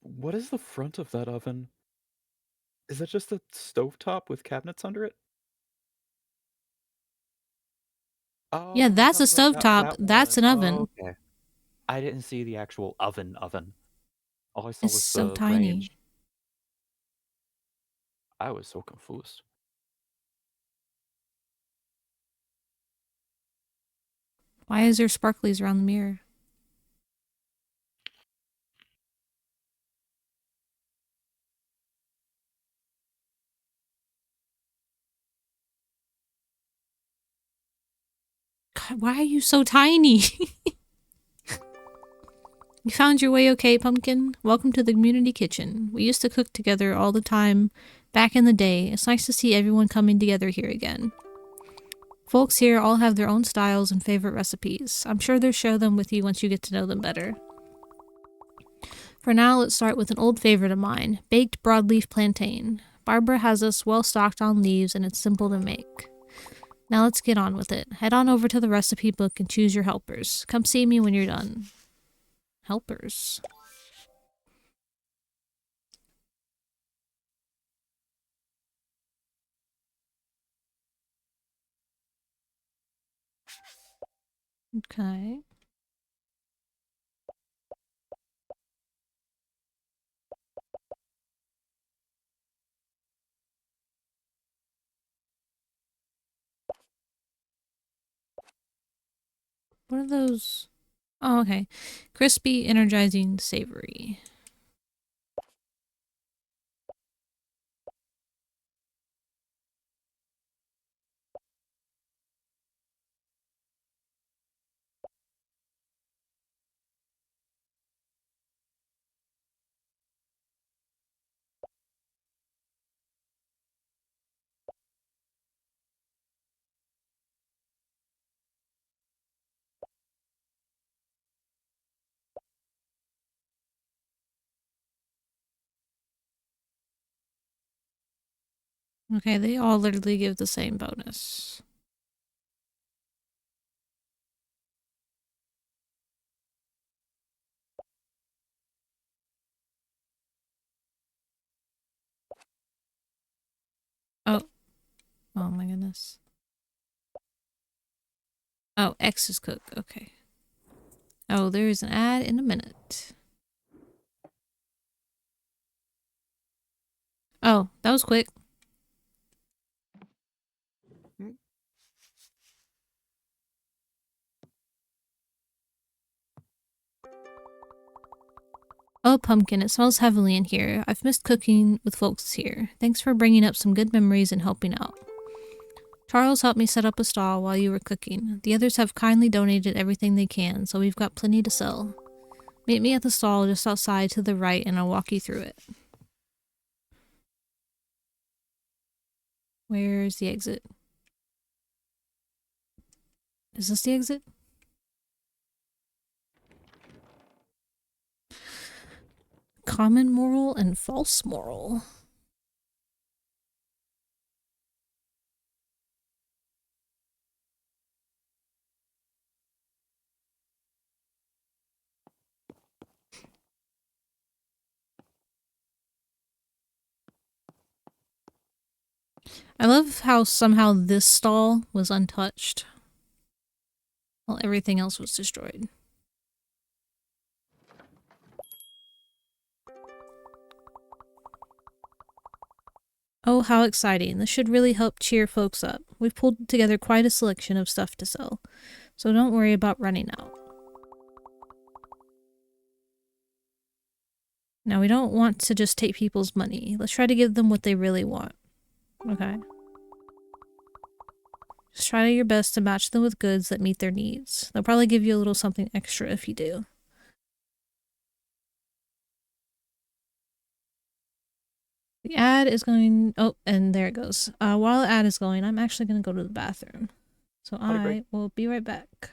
A: What is the front of that oven? Is that just a stovetop with cabinets under it?
B: Yeah,
A: Oh, you're
B: that's a
A: talking about
B: stovetop.
A: that
B: That's
A: one.
B: an
A: Oh,
B: oven.
A: okay. I didn't see the actual oven. All I saw
B: It's
A: was
B: so
A: the
B: tiny.
A: range. I was so confused.
B: Why is there sparklies around the mirror? God, why are you so tiny? You found your way okay, Pumpkin? Welcome to the community kitchen. We used to cook together all the time back in the day. It's nice to see everyone coming together here again. Folks here all have their own styles and favorite recipes. I'm sure they'll share them with you once you get to know them better. For now, let's start with an old favorite of mine, baked broadleaf plantain. Barbara has us well stocked on leaves and it's simple to make. Now let's get on with it. Head on over to the recipe book and choose your helpers. Come see me when you're done. Helpers. Okay. What are those? Oh, okay. Crispy, energizing, savory. Okay, they all literally give the same bonus. Oh. Oh my goodness. Oh, X is cook. Okay. Oh, there is an ad in a minute. Oh, that was quick.
A: Hmm.
B: Oh, Pumpkin, it smells heavily in here. I've missed cooking with folks here. Thanks for bringing up some good memories and helping out. Charles helped me set up a stall while you were cooking. The others have kindly donated everything they can, so we've got plenty to sell. Meet me at the stall just outside to the right and I'll walk you through it. Where's the exit? Is this the exit? Common moral and false moral. I love how somehow this stall was untouched while everything else was destroyed. Oh, how exciting. This should really help cheer folks up. We've pulled together quite a selection of stuff to sell, so don't worry about running out. Now, we don't want to just take people's money. Let's try to give them what they really want. Okay. Just try your best to match them with goods that meet their needs. They'll probably give you a little something extra if you do. The ad is going... Oh, and there it goes. While the ad is going, I'm actually going to go to the bathroom. So I will be right back.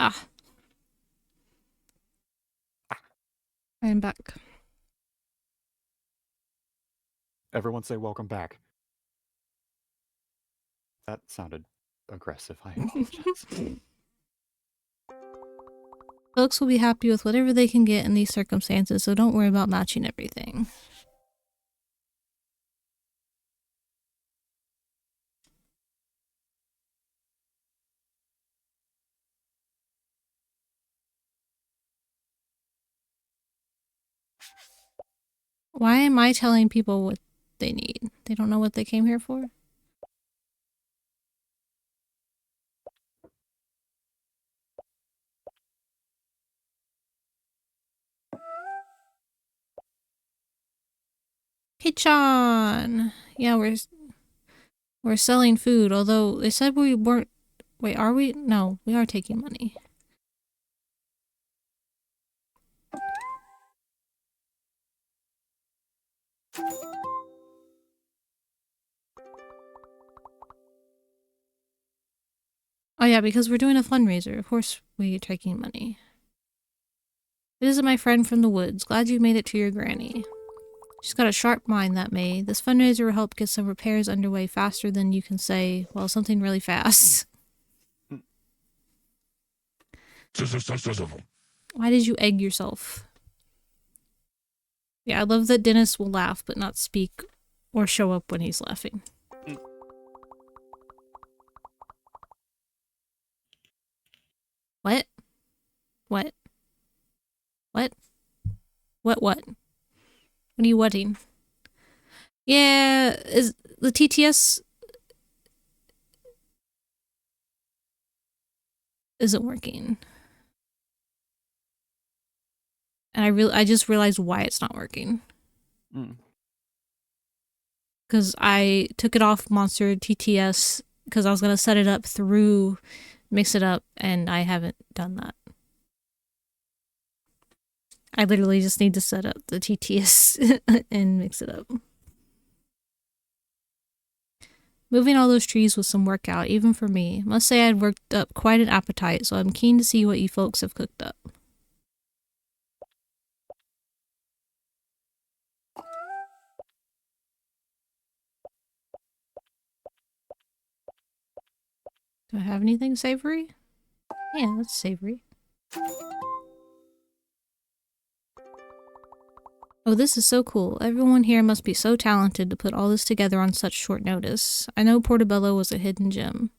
B: Ah, I'm back.
A: Everyone say welcome back. That sounded aggressive. I apologize.
B: Folks will be happy with whatever they can get in these circumstances, so don't worry about matching everything. Why am I telling people what they need? They don't know what they came here for? Hey, Chan! Yeah, we're selling food, although they said we weren't... Wait, are we? No, we are taking money. Oh yeah, because we're doing a fundraiser. Of course we're taking money. Visit my friend from the woods. Glad you made it to your granny. She's got a sharp mind, that May. This fundraiser will help get some repairs underway faster than you can say, well, something really fast. Why did you egg yourself? Yeah, I love that Dennis will laugh but not speak or show up when he's laughing. What? What? What? What? What? What are you whatting? Yeah, is the TTS isn't working. And I just realized why it's not working. Because I took it off Monster TTS because I was going to set it up through Mix It Up, and I haven't done that. I literally just need to set up the TTS and mix it up. Moving all those trees was some workout, even for me. Must say I'd worked up quite an appetite, so I'm keen to see what you folks have cooked up. Do I have anything savory? Yeah, that's savory. Oh, this is so cool. Everyone here must be so talented to put all this together on such short notice. I know Portobello was a hidden gem.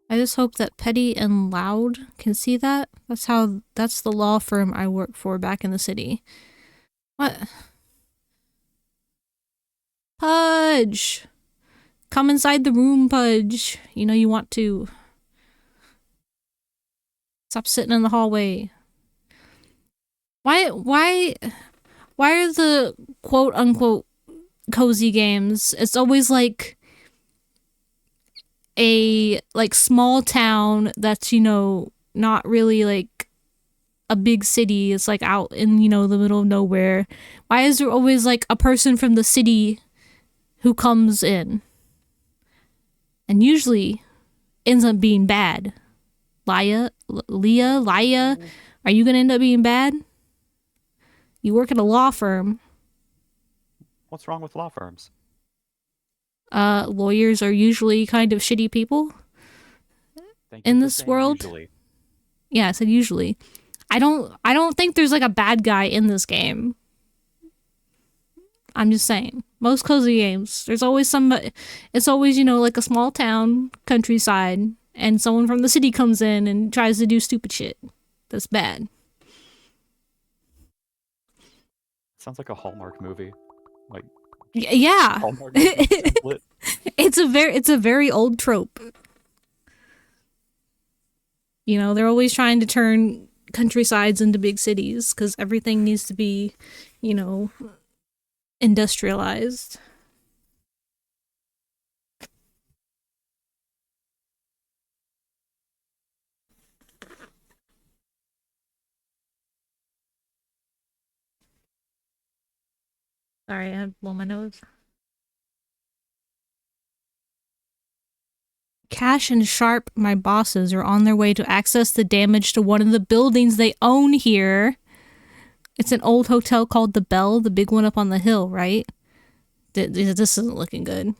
B: I just hope that Petty and Loud can see that. That's the law firm I work for back in the city. What? Pudge! Come inside the room, Pudge. You know you want to. Stop sitting in the hallway. Why are the quote unquote cozy games, it's always like a small town that's, you know, not really like a big city. It's like out in, you know, the middle of nowhere. Why is there always like a person from the city who comes in and usually ends up being bad? Leah, are you gonna end up being bad? You work at a law firm.
A: What's wrong with law firms?
B: Lawyers are usually kind of shitty people in this world.
A: Usually.
B: Yeah, I said usually. I don't think there's like a bad guy in this game. I'm just saying. Most cozy games, there's always somebody. It's always, you know, like a small town, countryside, and someone from the city comes in and tries to do stupid shit. That's bad.
A: Sounds like a Hallmark movie. Like,
B: yeah.
A: Hallmark movie template.
B: It's a very old trope. You know, they're always trying to turn countrysides into big cities because everything needs to be, you know, industrialized. Sorry, I had to blow my nose. Cash and Sharp, my bosses, are on their way to access the damage to one of the buildings they own here. It's an old hotel called The Bell, the big one up on the hill, right? This isn't looking good.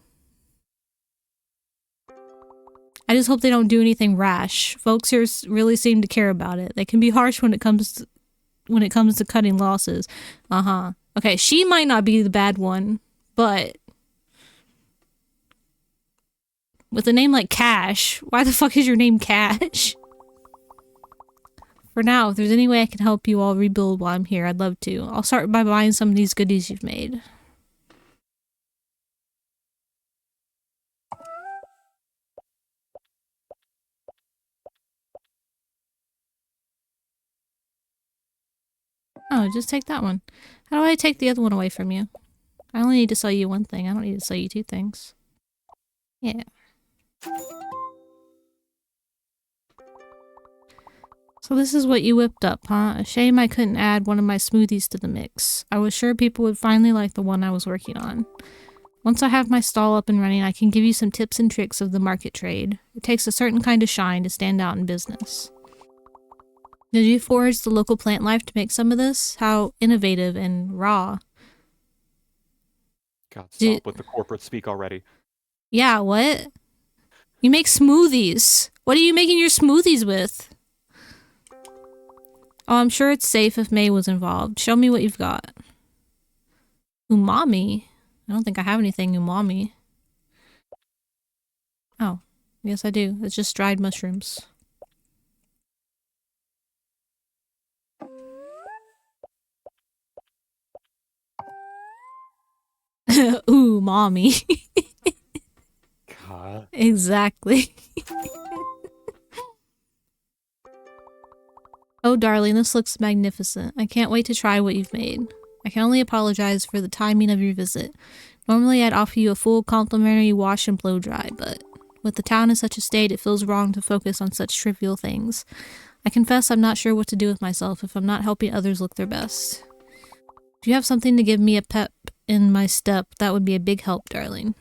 B: I just hope they don't do anything rash. Folks here really seem to care about it. They can be harsh when it comes to cutting losses. Okay, she might not be the bad one, but with a name like Cash, why the fuck is your name Cash? For now, if there's any way I can help you all rebuild while I'm here, I'd love to. I'll start by buying some of these goodies you've made. Oh, just take that one. How do I take the other one away from you? I only need to sell you one thing. I don't need to sell you two things. Yeah. So this is what you whipped up, huh? A shame I couldn't add one of my smoothies to the mix. I was sure people would finally like the one I was working on. Once I have my stall up and running, I can give you some tips and tricks of the market trade. It takes a certain kind of shine to stand out in business. Did you forage the local plant life to make some of this? How innovative and raw.
A: God, stop with the corporate speak already.
B: Yeah, what? You make smoothies. What are you making your smoothies with? Oh, I'm sure it's safe if May was involved. Show me what you've got. Umami? I don't think I have anything umami. Oh, yes I do. It's just dried mushrooms. Ooh, mommy.
A: God.
B: Exactly. Oh, darling, this looks magnificent. I can't wait to try what you've made. I can only apologize for the timing of your visit. Normally, I'd offer you a full complimentary wash and blow dry, but with the town in such a state, it feels wrong to focus on such trivial things. I confess I'm not sure what to do with myself if I'm not helping others look their best. If you have something to give me a pep in my step, that would be a big help, darling.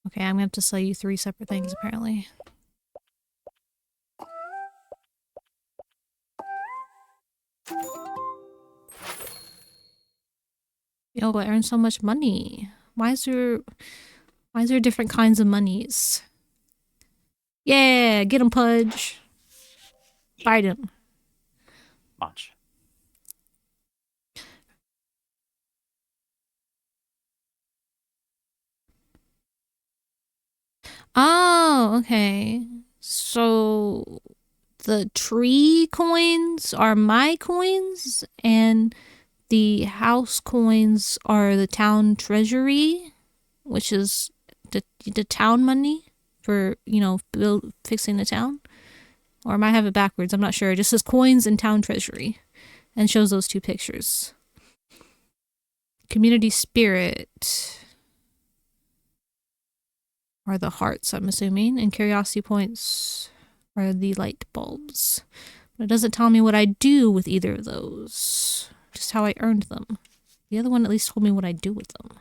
B: Okay, I'm gonna have to sell you 3 separate things, apparently. Yo, I earned so much money. Why is there different kinds of monies? Yeah, get him, Pudge. Bite him.
A: Munch.
B: Oh, okay. So the tree coins are my coins and the house coins are the town treasury, which is the town money for, you know, fixing the town. Or I might have it backwards, I'm not sure. It just says coins and town treasury and shows those 2 pictures. Community spirit are the hearts, I'm assuming, and curiosity points are the light bulbs. But it doesn't tell me what I do with either of those, just how I earned them. The other one at least told me what I do with them.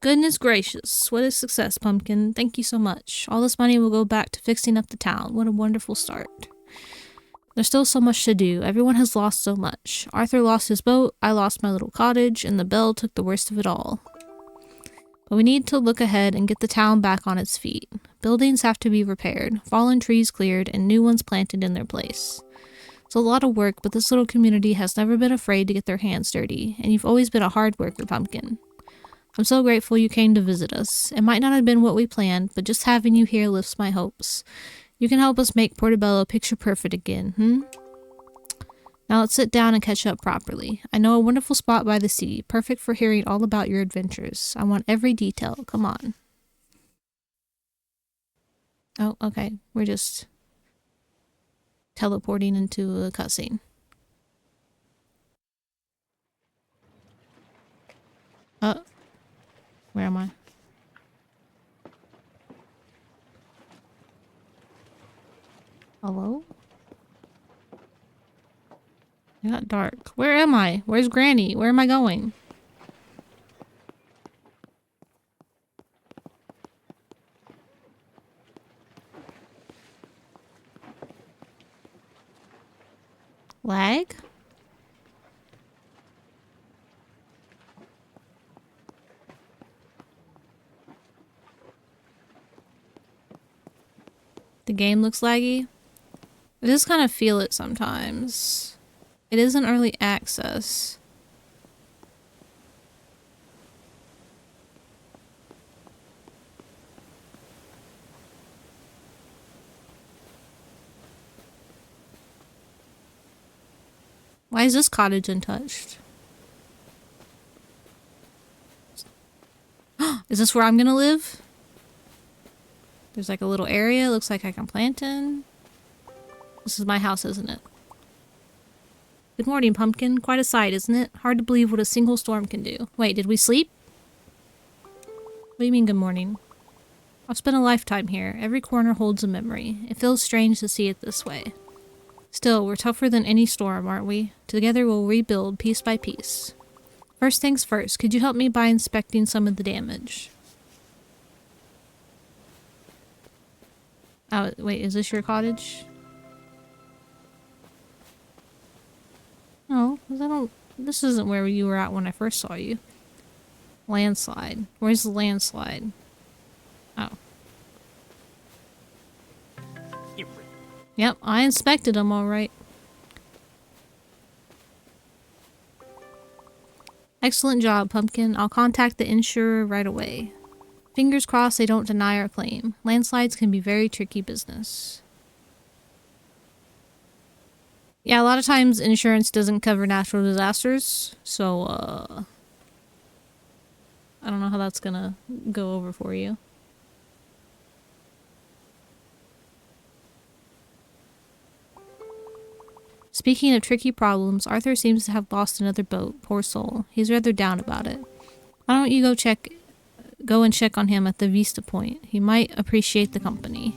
B: Goodness gracious, what a success, Pumpkin. Thank you so much. All this money will go back to fixing up the town. What a wonderful start. There's still so much to do. Everyone has lost so much. Arthur lost his boat, I lost my little cottage, and the bell took the worst of it all. But we need to look ahead and get the town back on its feet. Buildings have to be repaired, fallen trees cleared, and new ones planted in their place. It's a lot of work, but this little community has never been afraid to get their hands dirty, and you've always been a hard worker, Pumpkin. I'm so grateful you came to visit us. It might not have been what we planned, but just having you here lifts my hopes. You can help us make Portobello picture perfect again, Now let's sit down and catch up properly. I know a wonderful spot by the sea, perfect for hearing all about your adventures. I want every detail. Come on. Oh, okay. We're just teleporting into a cutscene. Where am I? Hello? It got dark. Where am I? Where's Granny? Where am I going? Lag? The game looks laggy. I just kind of feel it sometimes. It isn't early access. Why is this cottage untouched? Is this where I'm gonna live? There's like a little area. Looks like I can plant in. This is my house, isn't it? Good morning, Pumpkin. Quite a sight, isn't it? Hard to believe what a single storm can do. Wait, did we sleep? What do you mean, good morning? I've spent a lifetime here. Every corner holds a memory. It feels strange to see it this way. Still, we're tougher than any storm, aren't we? Together we'll rebuild piece by piece. First things first, could you help me by inspecting some of the damage? Oh, wait, is this your cottage? No, 'cause I don't... This isn't where you were at when I first saw you. Landslide. Where's the landslide? Oh. Yep, I inspected them all right. Excellent job, Pumpkin. I'll contact the insurer right away. Fingers crossed they don't deny our claim. Landslides can be very tricky business. Yeah, a lot of times insurance doesn't cover natural disasters, so, I don't know how that's gonna go over for you. Speaking of tricky problems, Arthur seems to have lost another boat. Poor soul. He's rather down about it. Why don't you go and check on him at the Vista Point? He might appreciate the company.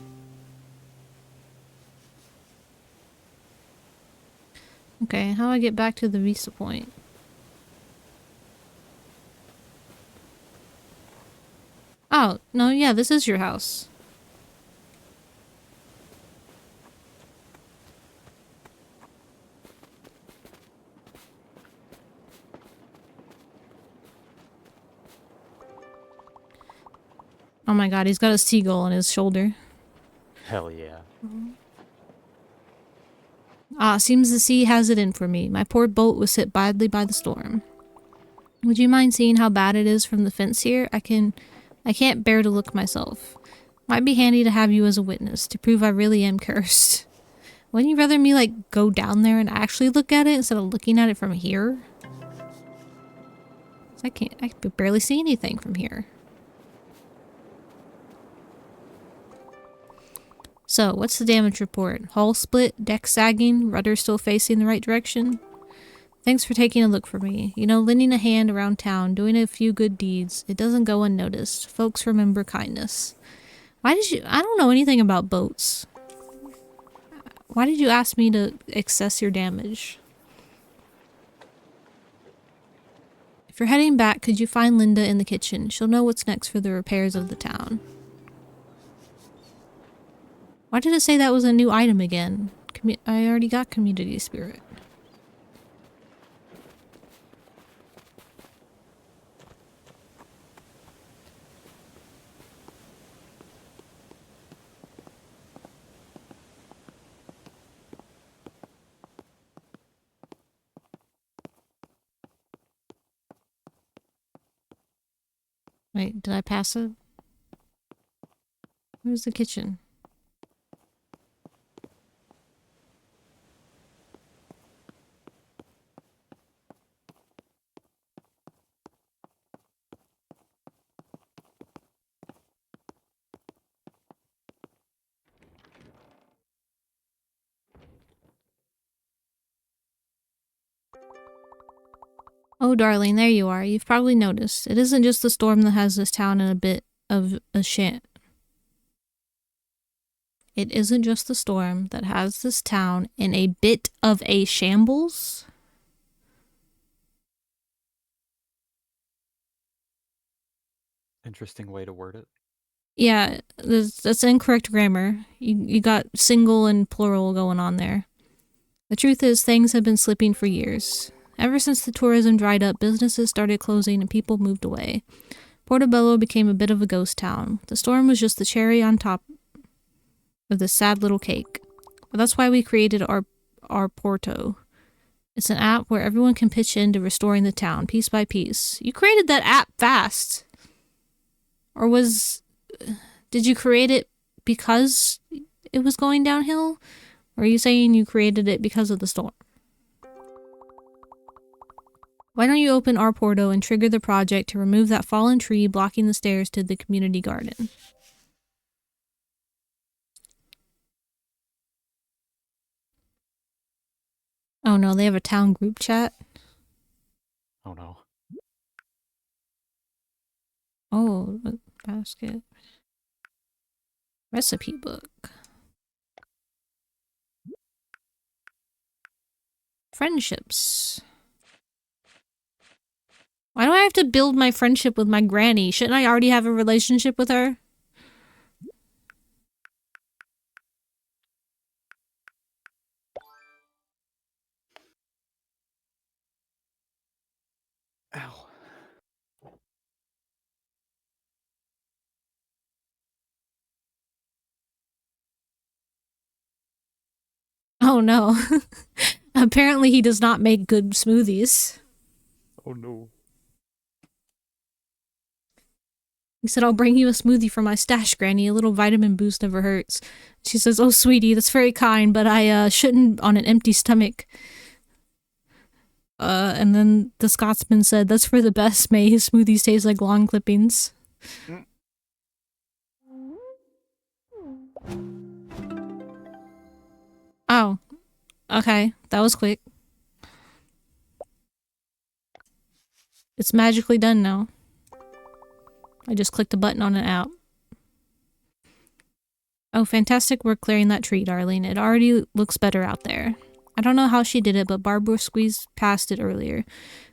B: Okay, how do I get back to the Vista Point? Oh, no, yeah, this is your house. Oh my god, he's got a seagull on his shoulder.
A: Hell yeah.
B: Ah, seems the sea has it in for me. My poor boat was hit badly by the storm. Would you mind seeing how bad it is from the fence here? I can't bear to look myself. Might be handy to have you as a witness, to prove I really am cursed. Wouldn't you rather me, like, go down there and actually look at it instead of looking at it from here? I can barely see anything from here. So, what's the damage report? Hull split, deck sagging, rudder still facing the right direction? Thanks for taking a look for me. You know, lending a hand around town, doing a few good deeds, it doesn't go unnoticed. Folks remember kindness. Why did you... I don't know anything about boats. Why did you ask me to assess your damage? If you're heading back, could you find Linda in the kitchen? She'll know what's next for the repairs of the town. Why did it say that was a new item again? I already got community spirit. Wait, did I pass it? Where's the kitchen? Oh, darling, there you are. You've probably noticed. It isn't just the storm that has this town in a bit of a It isn't just the storm that has this town in a bit of a shambles.
A: Interesting way to word it.
B: Yeah, that's incorrect grammar. You got single and plural going on there. The truth is, things have been slipping for years. Ever since the tourism dried up, businesses started closing and people moved away. Portobello became a bit of a ghost town. The storm was just the cherry on top of this sad little cake. But that's why we created our Porto. It's an app where everyone can pitch in to restoring the town, piece by piece. You created that app fast. Or did you create it because it was going downhill? Or are you saying you created it because of the storm? Why don't you open our Porto and trigger the project to remove that fallen tree blocking the stairs to the community garden? Oh no, they have a town group chat?
A: Oh no.
B: Oh, basket. Recipe book. Friendships. Why do I have to build my friendship with my granny? Shouldn't I already have a relationship with her?
A: Ow.
B: Oh no. Apparently he does not make good smoothies.
A: Oh no.
B: He said, I'll bring you a smoothie from my stash, Granny. A little vitamin boost never hurts. She says, oh, sweetie, that's very kind, but I shouldn't on an empty stomach. And then the Scotsman said, that's for the best. May his smoothies taste like lawn clippings.
A: Mm.
B: Oh. Okay. That was quick. It's magically done now. I just clicked a button on an app. Oh, fantastic work clearing that tree, darling. It already looks better out there. I don't know how she did it, but Barbara squeezed past it earlier.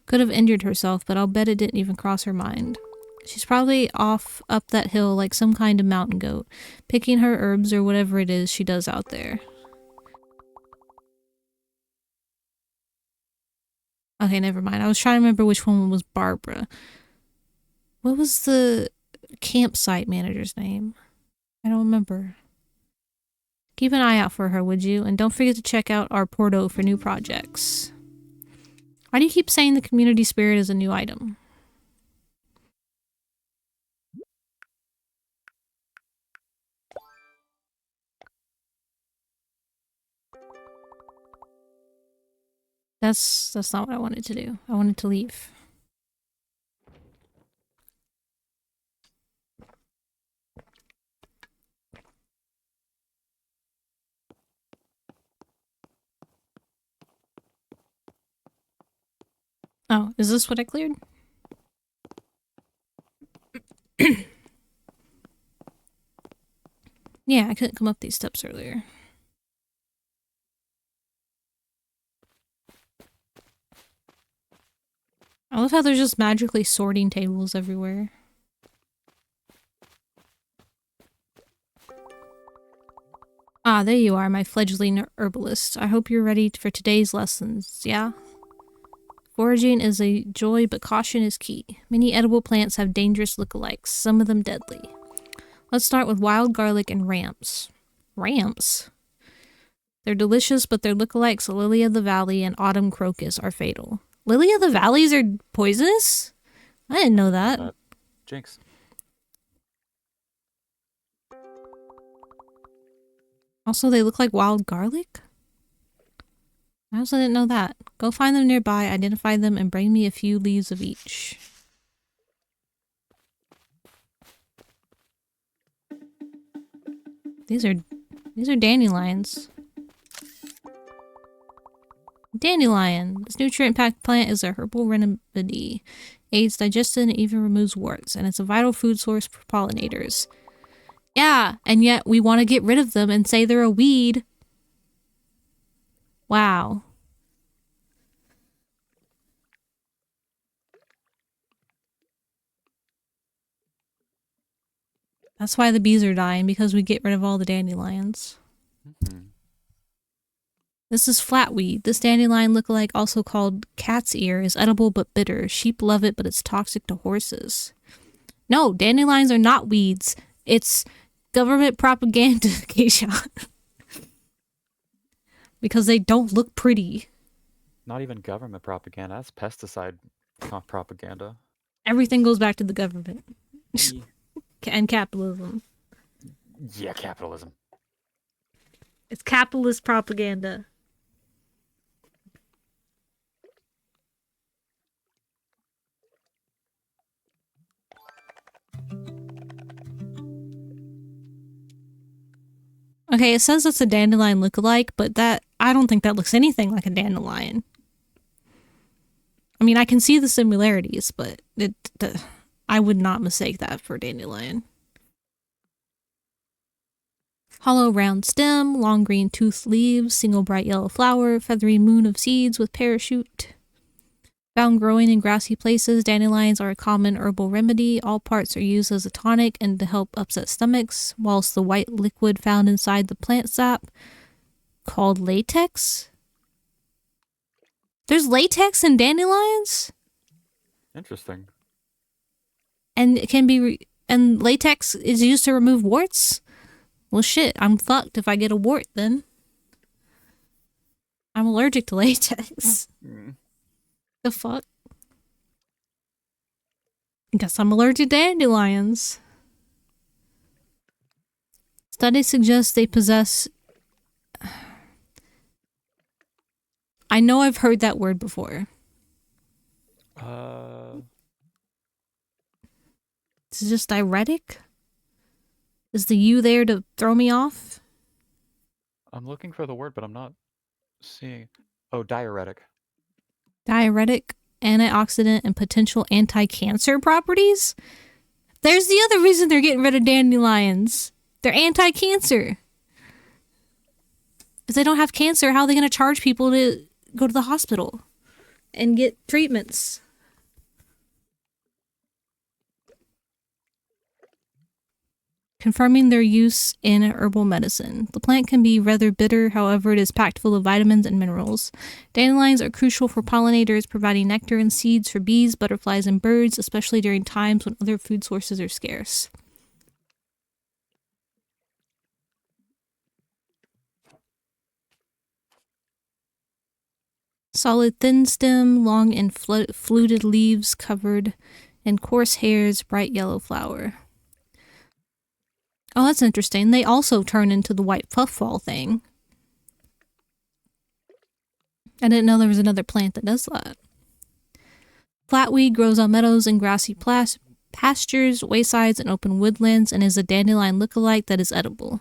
B: Could have injured herself, but I'll bet it didn't even cross her mind. She's probably off up that hill like some kind of mountain goat, picking her herbs or whatever it is she does out there. Okay, never mind. I was trying to remember which one was Barbara. What was the campsite manager's name? I don't remember. Keep an eye out for her, would you? And don't forget to check out our Porto for new projects. Why do you keep saying the community spirit is a new item? That's not what I wanted to do. I wanted to leave. Oh, is this what I cleared? Yeah, I couldn't come up these steps earlier. I love how there's just magically sorting tables everywhere. Ah, there you are, my fledgling herbalist. I hope you're ready for today's lessons, yeah? Foraging is a joy, but caution is key. Many edible plants have dangerous lookalikes, some of them deadly. Let's start with wild garlic and ramps. Ramps? They're delicious, but their lookalikes, lily of the valley and autumn crocus, are fatal. Lily of the valleys are poisonous? I didn't know that.
A: Jinx.
B: Also, they look like wild garlic? I also didn't know that. Go find them nearby, identify them, and bring me a few leaves of each. These are dandelions. Dandelion. This nutrient-packed plant is a herbal remedy. Aids digestion and even removes warts, and it's a vital food source for pollinators. Yeah, and yet we want to get rid of them and say they're a weed. Wow. That's why the bees are dying, because we get rid of all the dandelions.
A: Mm-hmm.
B: This is flatweed. This dandelion lookalike, also called cat's ear, is edible but bitter. Sheep love it, but it's toxic to horses. No, dandelions are not weeds. It's government propaganda, Keisha. Because they don't look pretty.
A: Not even government propaganda. That's pesticide propaganda.
B: Everything goes back to the government.
A: Yeah.
B: And capitalism.
A: Yeah, capitalism.
B: It's capitalist propaganda. Okay, it says it's a dandelion lookalike, but I don't think that looks anything like a dandelion. I mean, I can see the similarities, but I would not mistake that for a dandelion. Hollow round stem, long green toothed leaves, single bright yellow flower, feathery moon of seeds with parachute. Found growing in grassy places, dandelions are a common herbal remedy. All parts are used as a tonic and to help upset stomachs, whilst the white liquid found inside the plant sap, called latex. There's latex in dandelions?
A: Interesting.
B: And it can be and latex is used to remove warts? Well, shit, I'm fucked if I get a wart then. I'm allergic to latex. The fuck? Guess I'm allergic to dandelions. Studies suggest they possess... I know I've heard that word before. Is it just diuretic? Is the U there to throw me off?
A: I'm looking for the word, but I'm not seeing. Oh, diuretic.
B: Diuretic, antioxidant, and potential anti-cancer properties? There's the other reason they're getting rid of dandelions. They're anti-cancer. If they don't have cancer, how are they going to charge people to go to the hospital and get treatments? Confirming their use in herbal medicine. The plant can be rather bitter, however, it is packed full of vitamins and minerals. Dandelions are crucial for pollinators, providing nectar and seeds for bees, butterflies, and birds, especially during times when other food sources are scarce. Solid thin stem, long and fluted leaves covered in coarse hairs, bright yellow flower. Oh, that's interesting. They also turn into the white puffball thing. I didn't know there was another plant that does that. Flatweed grows on meadows and grassy pastures, waysides, and open woodlands, and is a dandelion lookalike that is edible.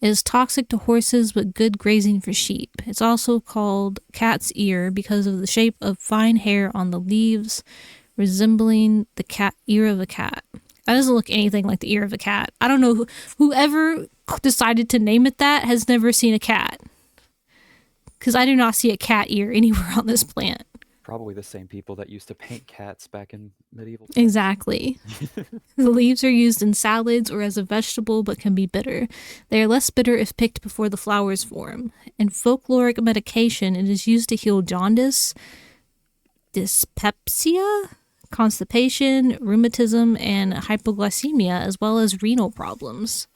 B: It is toxic to horses, but good grazing for sheep. It's also called cat's ear because of the shape of fine hair on the leaves, resembling the ear of a cat. That doesn't look anything like the ear of a cat. I don't know whoever decided to name it that has never seen a cat. Because I do not see a cat ear anywhere on this plant.
A: Probably the same people that used to paint cats back in medieval times.
B: Exactly. The leaves are used in salads or as a vegetable, but can be bitter. They are less bitter if picked before the flowers form. In folkloric medication, it is used to heal jaundice, dyspepsia, constipation, rheumatism, and hypoglycemia, as well as renal problems.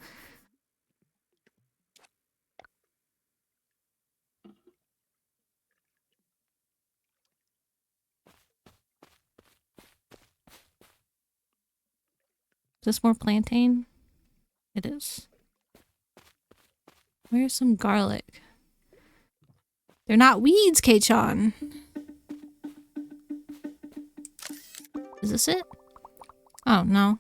B: Is this more plantain? It is. Where's some garlic? They're not weeds, K-chan. Is this it? Oh, no.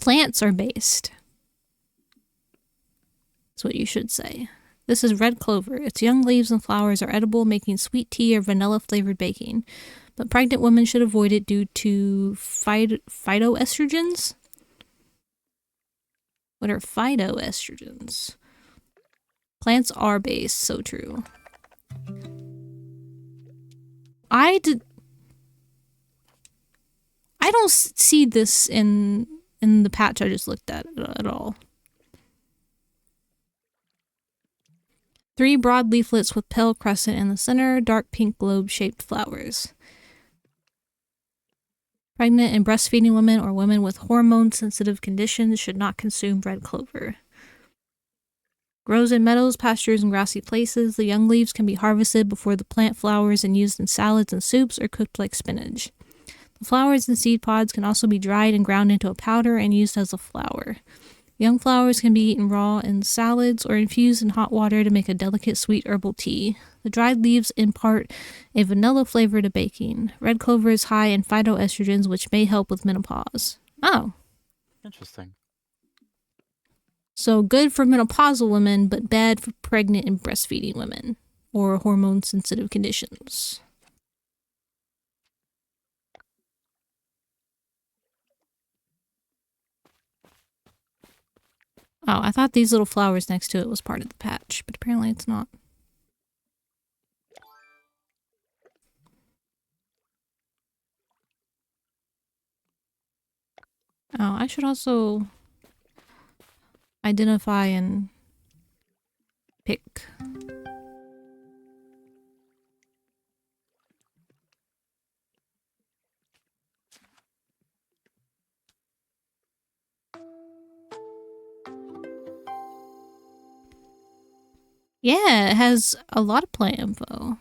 B: Plants are based. That's what you should say. This is red clover. Its young leaves and flowers are edible, making sweet tea or vanilla-flavored baking. but pregnant women should avoid it due to phytoestrogens. What are phytoestrogens? Plants are based, so true. I don't see this in the patch I just looked at all. 3 broad leaflets with pale crescent in the center, dark pink globe-shaped flowers. Pregnant and breastfeeding women or women with hormone-sensitive conditions should not consume red clover. Grows in meadows, pastures, and grassy places. The young leaves can be harvested before the plant flowers and used in salads and soups or cooked like spinach. The flowers and seed pods can also be dried and ground into a powder and used as a flour. Young flowers can be eaten raw in salads or infused in hot water to make a delicate sweet herbal tea. The dried leaves impart a vanilla flavor to baking. Red clover is high in phytoestrogens, which may help with menopause. Oh.
A: Interesting.
B: So good for menopausal women, but bad for pregnant and breastfeeding women or hormone-sensitive conditions. Oh, I thought these little flowers next to it was part of the patch, but apparently it's not. Oh, I should also identify and pick. Yeah, it has a lot of plant info.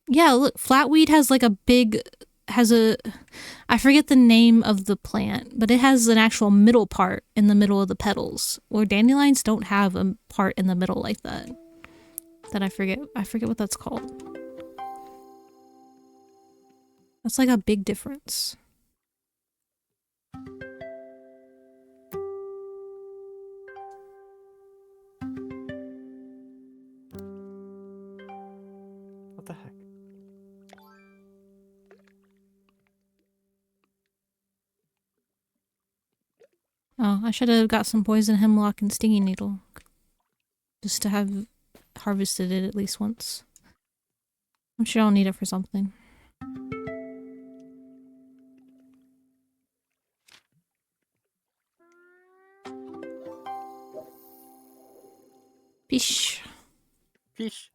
B: Yeah, look, flatweed has like a big, I forget the name of the plant, but it has an actual middle part in the middle of the petals, where dandelions don't have a part in the middle like that. That I forget what that's called. That's like a big difference.
A: What the heck?
B: Oh, I should have got some poison hemlock and stinging needle. Just to have harvested it at least once. I'm sure I'll need it for something. Fish.
A: Fish.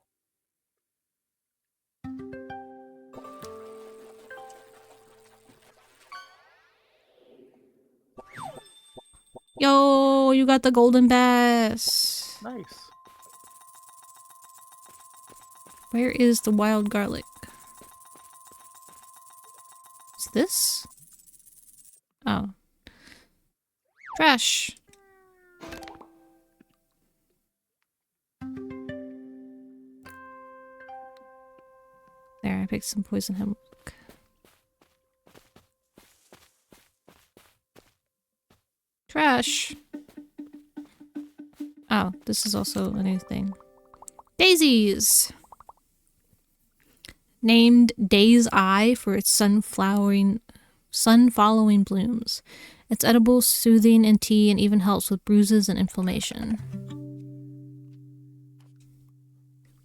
B: Yo, you got the golden bass.
A: Nice.
B: Where is the wild garlic? Is this? Oh. Trash. There, I picked some poison hemlock. Trash. Oh, this is also a new thing. Daisies! Named Day's Eye for its sun-following blooms. It's edible, soothing in tea, and even helps with bruises and inflammation.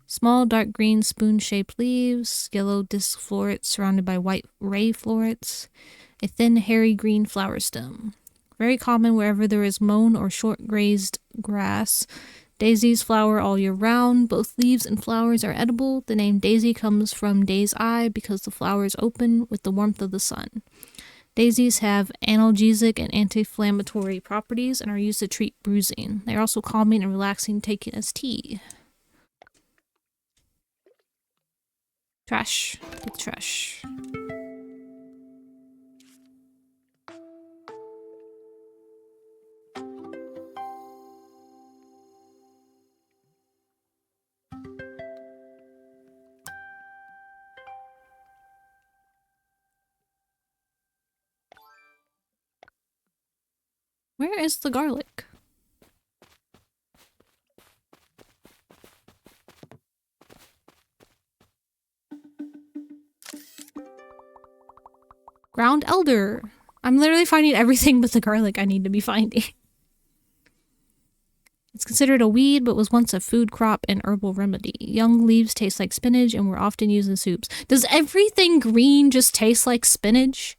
B: Small, dark green, spoon-shaped leaves, yellow disc florets surrounded by white ray florets, a thin, hairy green flower stem. Very common wherever there is mown or short-grazed grass. Daisies flower all year round. Both leaves and flowers are edible. The name daisy comes from day's eye because the flowers open with the warmth of the sun. Daisies have analgesic and anti-inflammatory properties and are used to treat bruising. They are also calming and relaxing, taken as tea. Trash. Get the trash. Where is the garlic? Ground elder. I'm literally finding everything but the garlic I need to be finding. It's considered a weed, but was once a food crop and herbal remedy. Young leaves taste like spinach and were often used in soups. Does everything green just taste like spinach?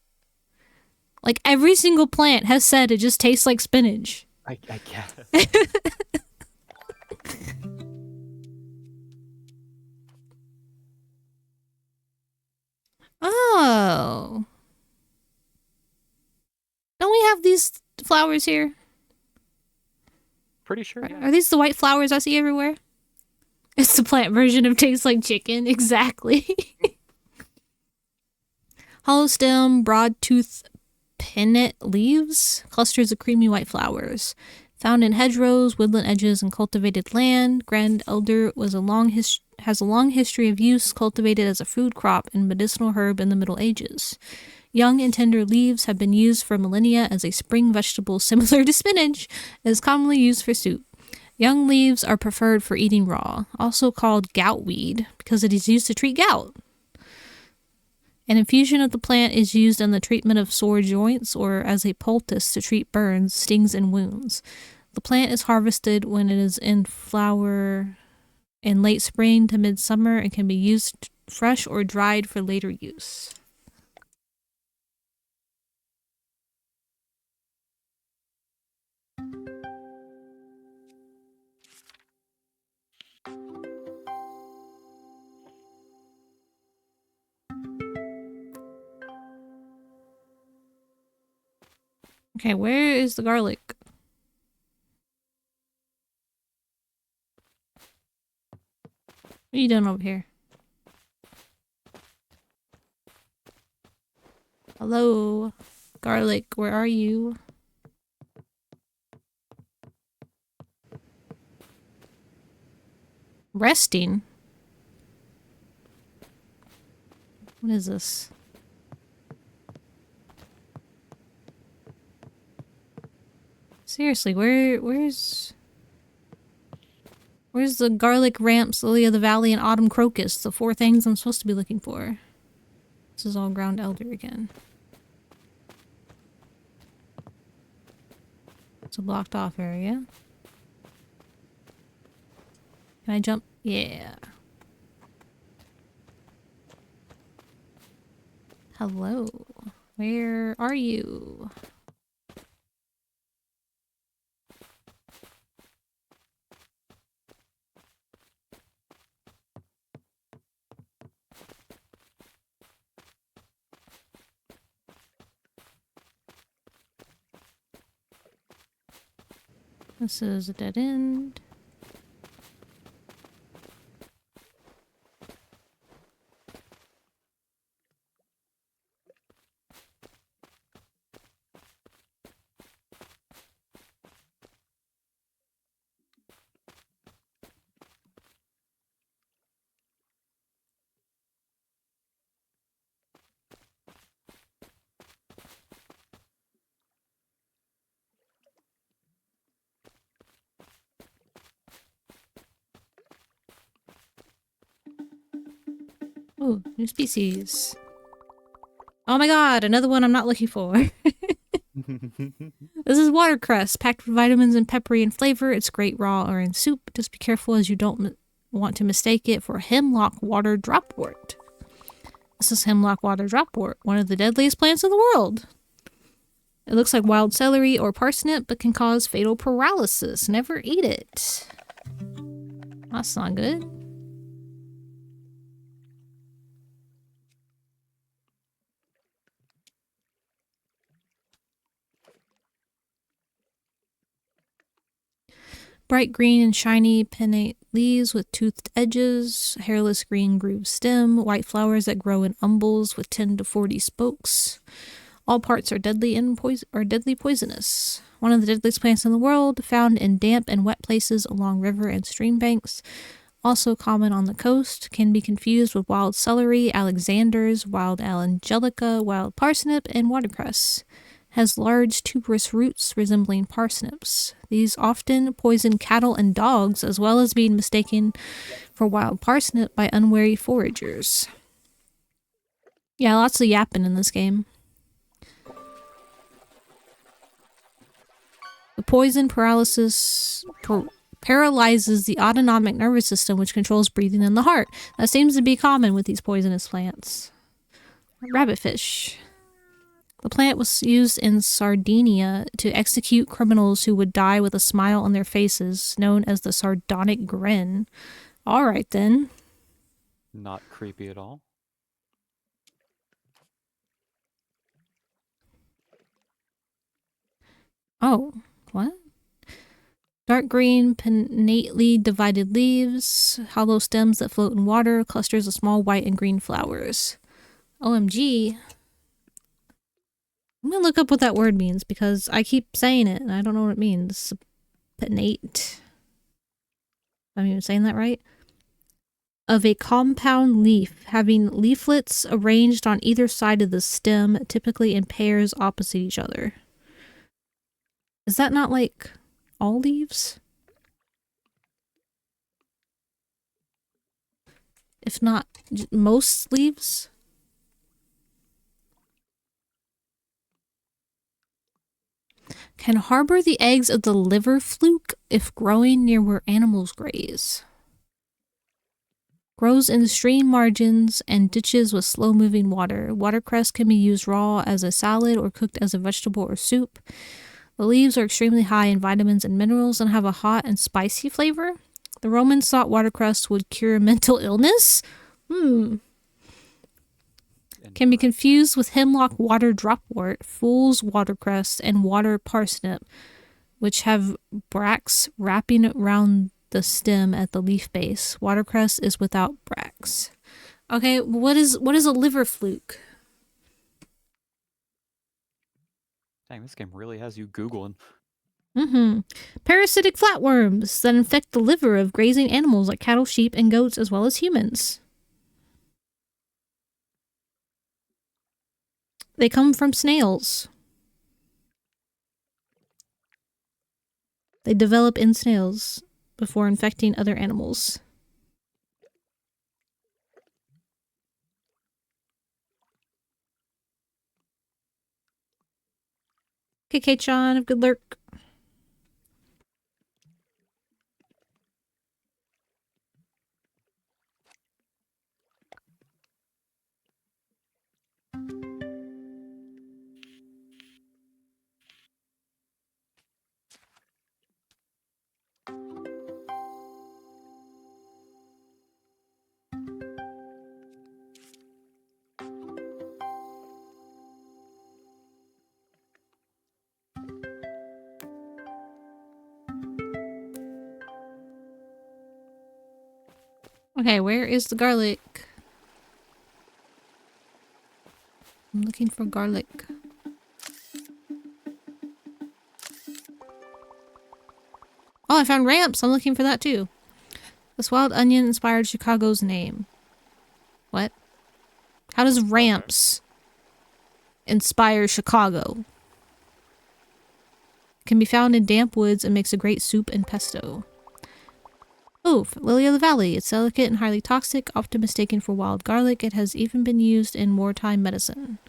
B: Like, every single plant has said it just tastes like spinach.
A: I guess.
B: Oh. Don't we have these flowers here?
A: Pretty sure, yeah.
B: Are these the white flowers I see everywhere? It's the plant version of tastes like chicken. Exactly. Hollow stem, broad tooth, pinnet leaves, clusters of creamy white flowers. Found in hedgerows, woodland edges, and cultivated land, grand elder has a long history of use, cultivated as a food crop and medicinal herb in the Middle Ages. Young and tender leaves have been used for millennia as a spring vegetable similar to spinach, and is commonly used for soup. Young leaves are preferred for eating raw, also called gout weed because it is used to treat gout. An infusion of the plant is used in the treatment of sore joints or as a poultice to treat burns, stings, and wounds. The plant is harvested when it is in flower in late spring to midsummer and can be used fresh or dried for later use. Okay, where is the garlic? What are you doing over here? Hello? Garlic, where are you? Resting? What is this? Seriously, where's the garlic ramps, lily of the valley, and autumn crocus? The 4 things I'm supposed to be looking for. This is all ground elder again. It's a blocked off area. Can I jump? Yeah. Hello. Where are you? This is a dead end. Oh, new species. Oh my god, another one I'm not looking for. This is watercress, packed with vitamins and peppery in flavor. It's great raw or in soup. Just be careful as you don't want to mistake it for hemlock water dropwort. This is hemlock water dropwort, one of the deadliest plants in the world. It looks like wild celery or parsnip, but can cause fatal paralysis. Never eat it. That's not good. Bright green and shiny pinnate leaves with toothed edges, hairless green grooved stem, white flowers that grow in umbels with 10 to 40 spokes. All parts are deadly poisonous. One of the deadliest plants in the world, found in damp and wet places along river and stream banks. Also common on the coast, can be confused with wild celery, alexanders, wild angelica, wild parsnip, and watercress. Has large tuberous roots resembling parsnips. These often poison cattle and dogs, as well as being mistaken for wild parsnip by unwary foragers. Yeah, lots of yapping in this game. poison paralyzes the autonomic nervous system, which controls breathing and the heart. That seems to be common with these poisonous plants. Rabbitfish. The plant was used in Sardinia to execute criminals who would die with a smile on their faces, known as the sardonic grin. All right, then.
A: Not creepy at all.
B: Oh, what? Dark green, pinnately divided leaves, hollow stems that float in water, clusters of small white and green flowers. OMG. I'm gonna look up what that word means because I keep saying it and I don't know what it means. Pinnate. I'm even saying that right? Of a compound leaf, having leaflets arranged on either side of the stem, typically in pairs opposite each other. Is that not like all leaves? If not most leaves? Can harbor the eggs of the liver fluke if growing near where animals graze. Grows in stream margins and ditches with slow-moving water. Watercress can be used raw as a salad or cooked as a vegetable or soup. The leaves are extremely high in vitamins and minerals and have a hot and spicy flavor. The Romans thought watercress would cure mental illness. Can be confused with hemlock water dropwort, fool's watercress, and water parsnip, which have bracts wrapping around the stem at the leaf base. Watercress is without bracts. Okay, what is a liver fluke?
A: Dang, this game really has you Googling.
B: Parasitic flatworms that infect the liver of grazing animals like cattle, sheep, and goats, as well as humans. They come from snails. They develop in snails before infecting other animals. Okay, Kate-chan, have a good lurk. Okay, where is the garlic? I'm looking for garlic. Oh, I found ramps. I'm looking for that too. This wild onion inspired Chicago's name. What? How does ramps inspire Chicago? Can be found in damp woods and makes a great soup and pesto. Oh, lily of the valley. It's delicate and highly toxic, often mistaken for wild garlic. It has even been used in wartime medicine.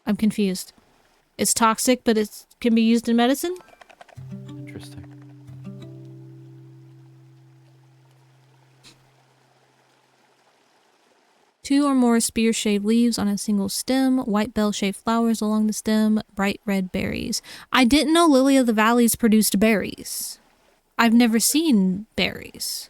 B: I'm confused. It's toxic, but it can be used in medicine?
A: Interesting.
B: Two or more spear-shaped leaves on a single stem, white bell-shaped flowers along the stem, bright red berries. I didn't know lily of the valleys produced berries. I've never seen berries.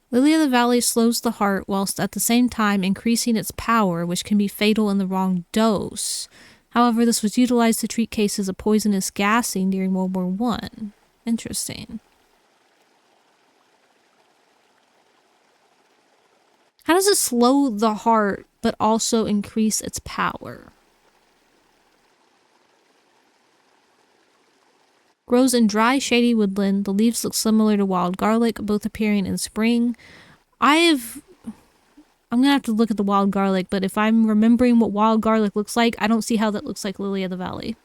B: Lily of the Valley slows the heart whilst at the same time increasing its power, which can be fatal in the wrong dose. However, this was utilized to treat cases of poisonous gassing during World War I. Interesting. How does it slow the heart but also increase its power? Grows in dry, shady woodland. The leaves look similar to wild garlic, both appearing in spring. I'm gonna have to look at the wild garlic, but if I'm remembering what wild garlic looks like, I don't see how that looks like lily of the valley.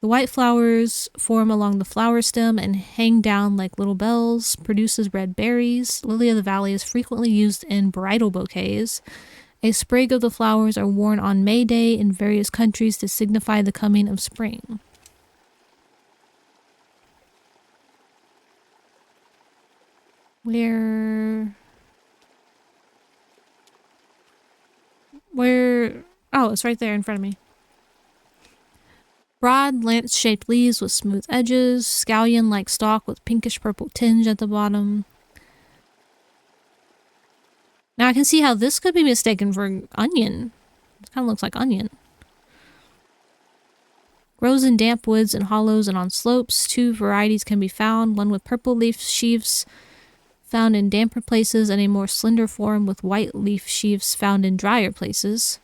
B: The white flowers form along the flower stem and hang down like little bells, produces red berries. Lily of the valley is frequently used in bridal bouquets, A sprig of the flowers are worn on May Day in various countries to signify the coming of spring. Where... Oh, it's right there in front of me. Broad, lance-shaped leaves with smooth edges, scallion-like stalk with pinkish-purple tinge at the bottom. Now I can see how this could be mistaken for onion. It kind of looks like onion. Grows in damp woods and hollows and on slopes. 2 varieties can be found, one with purple leaf sheaths found in damper places and a more slender form with white leaf sheaths found in drier places.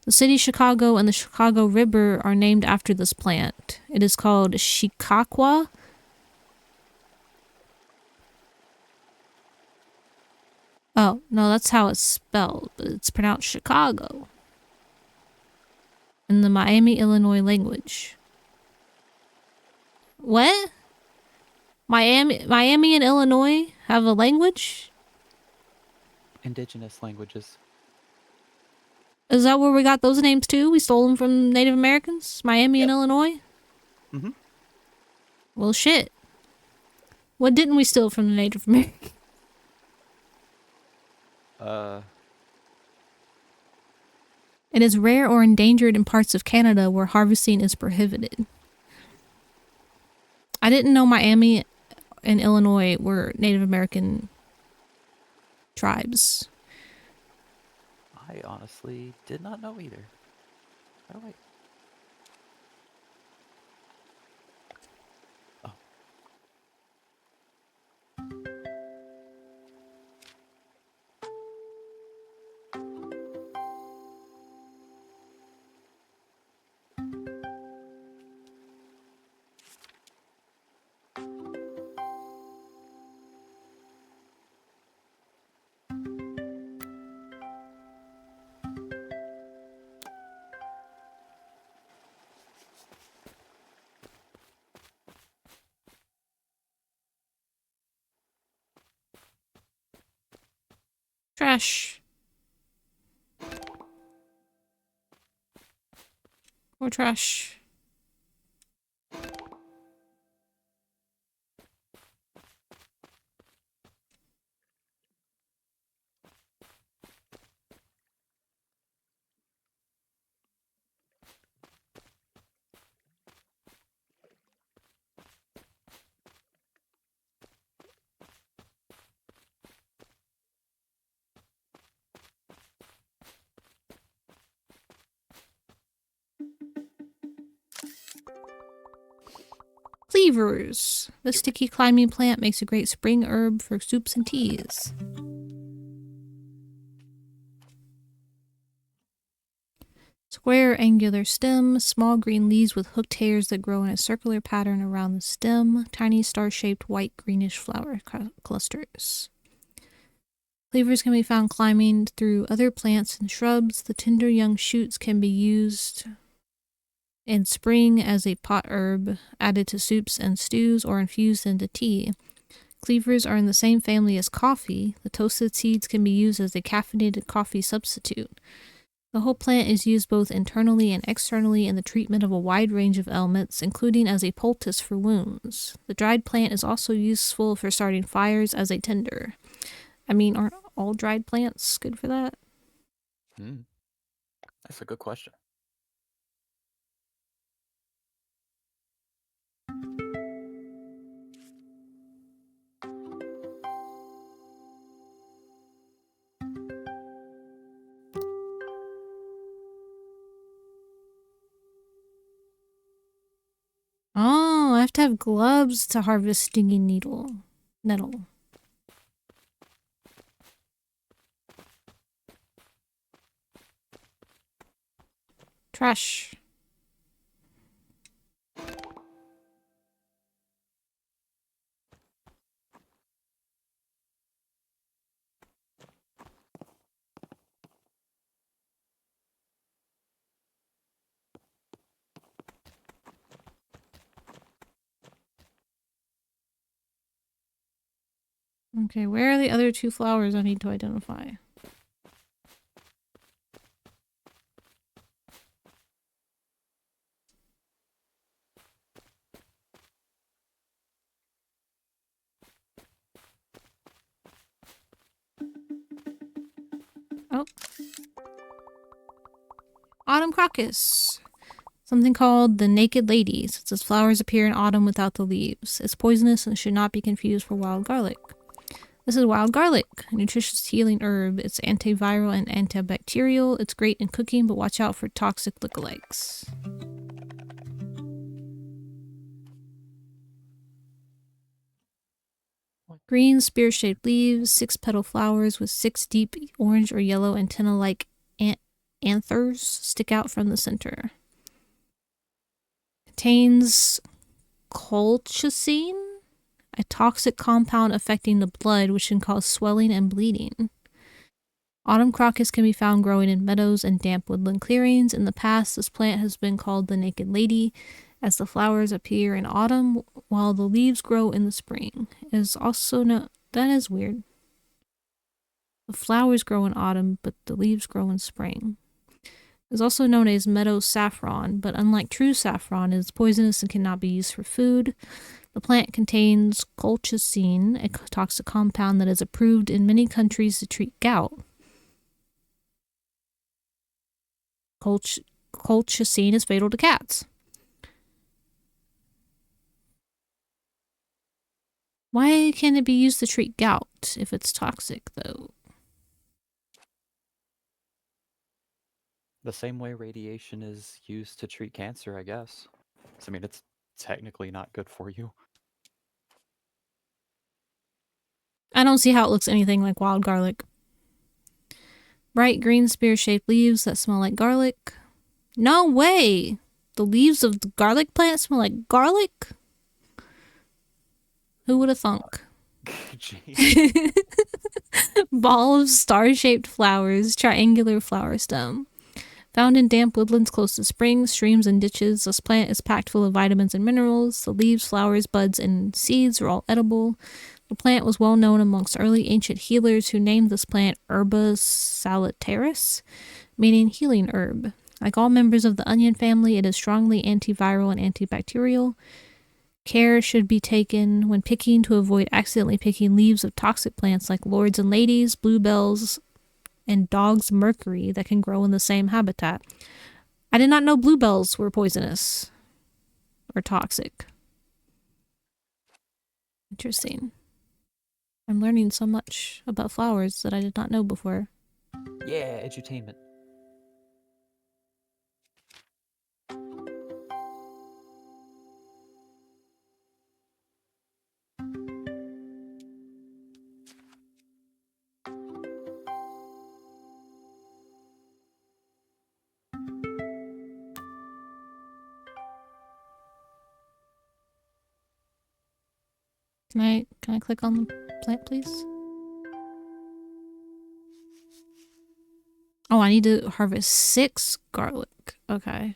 B: The city Chicago and the Chicago River are named after this plant. It is called Chickaqua. Oh, no, that's how it's spelled, but it's pronounced Chicago in the Miami, Illinois language. What? Miami and Illinois have a language?
A: Indigenous languages.
B: Is that where we got those names too? We stole them from Native Americans? Miami and Illinois?
A: Mm-hmm.
B: Well, shit. What didn't we steal from the Native Americans? It is rare or endangered in parts of Canada where harvesting is prohibited. I didn't know Miami and Illinois were Native American tribes.
A: I honestly did not know either. Oh, wait. Oh.
B: Trash. More trash. Cleavers. The sticky climbing plant makes a great spring herb for soups and teas. Square angular stem, small green leaves with hooked hairs that grow in a circular pattern around the stem, tiny star-shaped white greenish flower clusters. Cleavers can be found climbing through other plants and shrubs. The tender young shoots can be used in spring as a pot herb, added to soups and stews, or infused into tea. Cleavers are in the same family as coffee. The toasted seeds can be used as a caffeinated coffee substitute. The whole plant is used both internally and externally in the treatment of a wide range of ailments, including as a poultice for wounds. The dried plant is also useful for starting fires as a tinder. I mean, aren't all dried plants good for that?
A: That's a good question.
B: Oh, I have to have gloves to harvest stinging nettle. Trash. Okay, where are the other 2 flowers I need to identify? Autumn crocus. Something called the naked lady, since its flowers appear in autumn without the leaves. It's poisonous and should not be confused for wild garlic. This is wild garlic, a nutritious healing herb. It's antiviral and antibacterial. It's great in cooking, but watch out for toxic lookalikes. Green spear-shaped leaves, 6-petal flowers with 6 deep orange or yellow antenna-like anthers stick out from the center. Contains colchicine, a toxic compound affecting the blood which can cause swelling and bleeding. Autumn crocus can be found growing in meadows and damp woodland clearings. In the past, this plant has been called the naked lady, as the flowers appear in autumn while the leaves grow in the spring. It is also known... That is weird. The flowers grow in autumn, but the leaves grow in spring. It is also known as meadow saffron, but unlike true saffron, it is poisonous and cannot be used for food. The plant contains colchicine, a toxic compound that is approved in many countries to treat gout. Colchicine is fatal to cats. Why can't it be used to treat gout if it's toxic, though?
A: The same way radiation is used to treat cancer, I guess. I mean, it's technically not good for you.
B: I don't see how it looks anything like wild garlic. Bright green spear-shaped leaves that smell like garlic. No way! The leaves of the garlic plant smell like garlic? Who would have thunk? Ball of star-shaped flowers, triangular flower stem. Found in damp woodlands close to springs, streams, and ditches, this plant is packed full of vitamins and minerals. The leaves, flowers, buds, and seeds are all edible. The plant was well known amongst early ancient healers who named this plant Herba salutaris, meaning healing herb. Like all members of the onion family, it is strongly antiviral and antibacterial. Care should be taken when picking to avoid accidentally picking leaves of toxic plants like lords and ladies, bluebells, and dog's mercury that can grow in the same habitat. I did not know bluebells were poisonous or toxic. Interesting. I'm learning so much about flowers that I did not know before.
A: Yeah, edutainment.
B: Can I click on the plant, please? Oh, I need to harvest 6 garlic. Okay.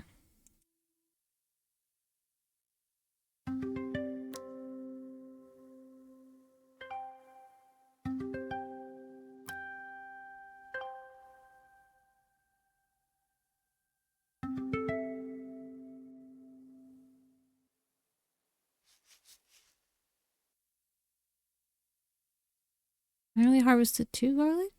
B: I only harvested 2 garlic?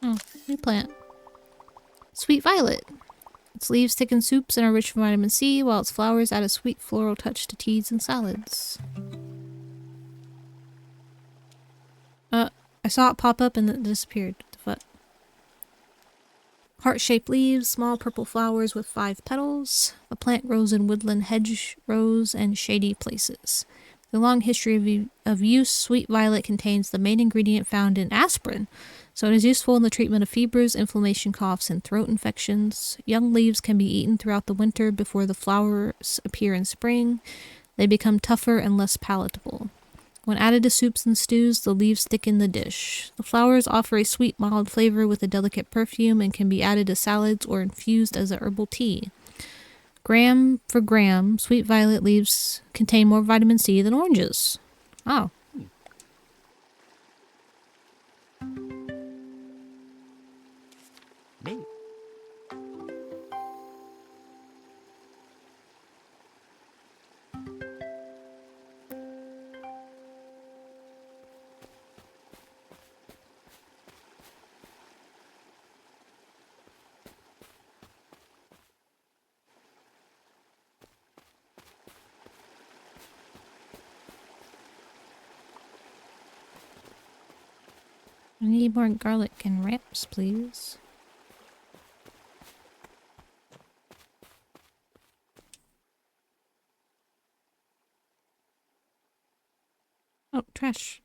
B: Oh, new plant. Sweet violet. Its leaves thicken soups and are rich in vitamin C, while its flowers add a sweet floral touch to teas and salads. I saw it pop up and then it disappeared. What the fuck? Heart-shaped leaves, small purple flowers with 5 petals. The plant grows in woodland hedgerows and shady places. The long history of use, sweet violet contains the main ingredient found in aspirin, so it is useful in the treatment of fevers, inflammation, coughs, and throat infections. Young leaves can be eaten throughout the winter before the flowers appear in spring. They become tougher and less palatable. When added to soups and stews, the leaves thicken the dish. The flowers offer a sweet, mild flavor with a delicate perfume and can be added to salads or infused as a herbal tea. Gram for gram, sweet violet leaves contain more vitamin C than oranges. Oh.
A: Neat.
B: I need more garlic and ramps, please. Oh, trash.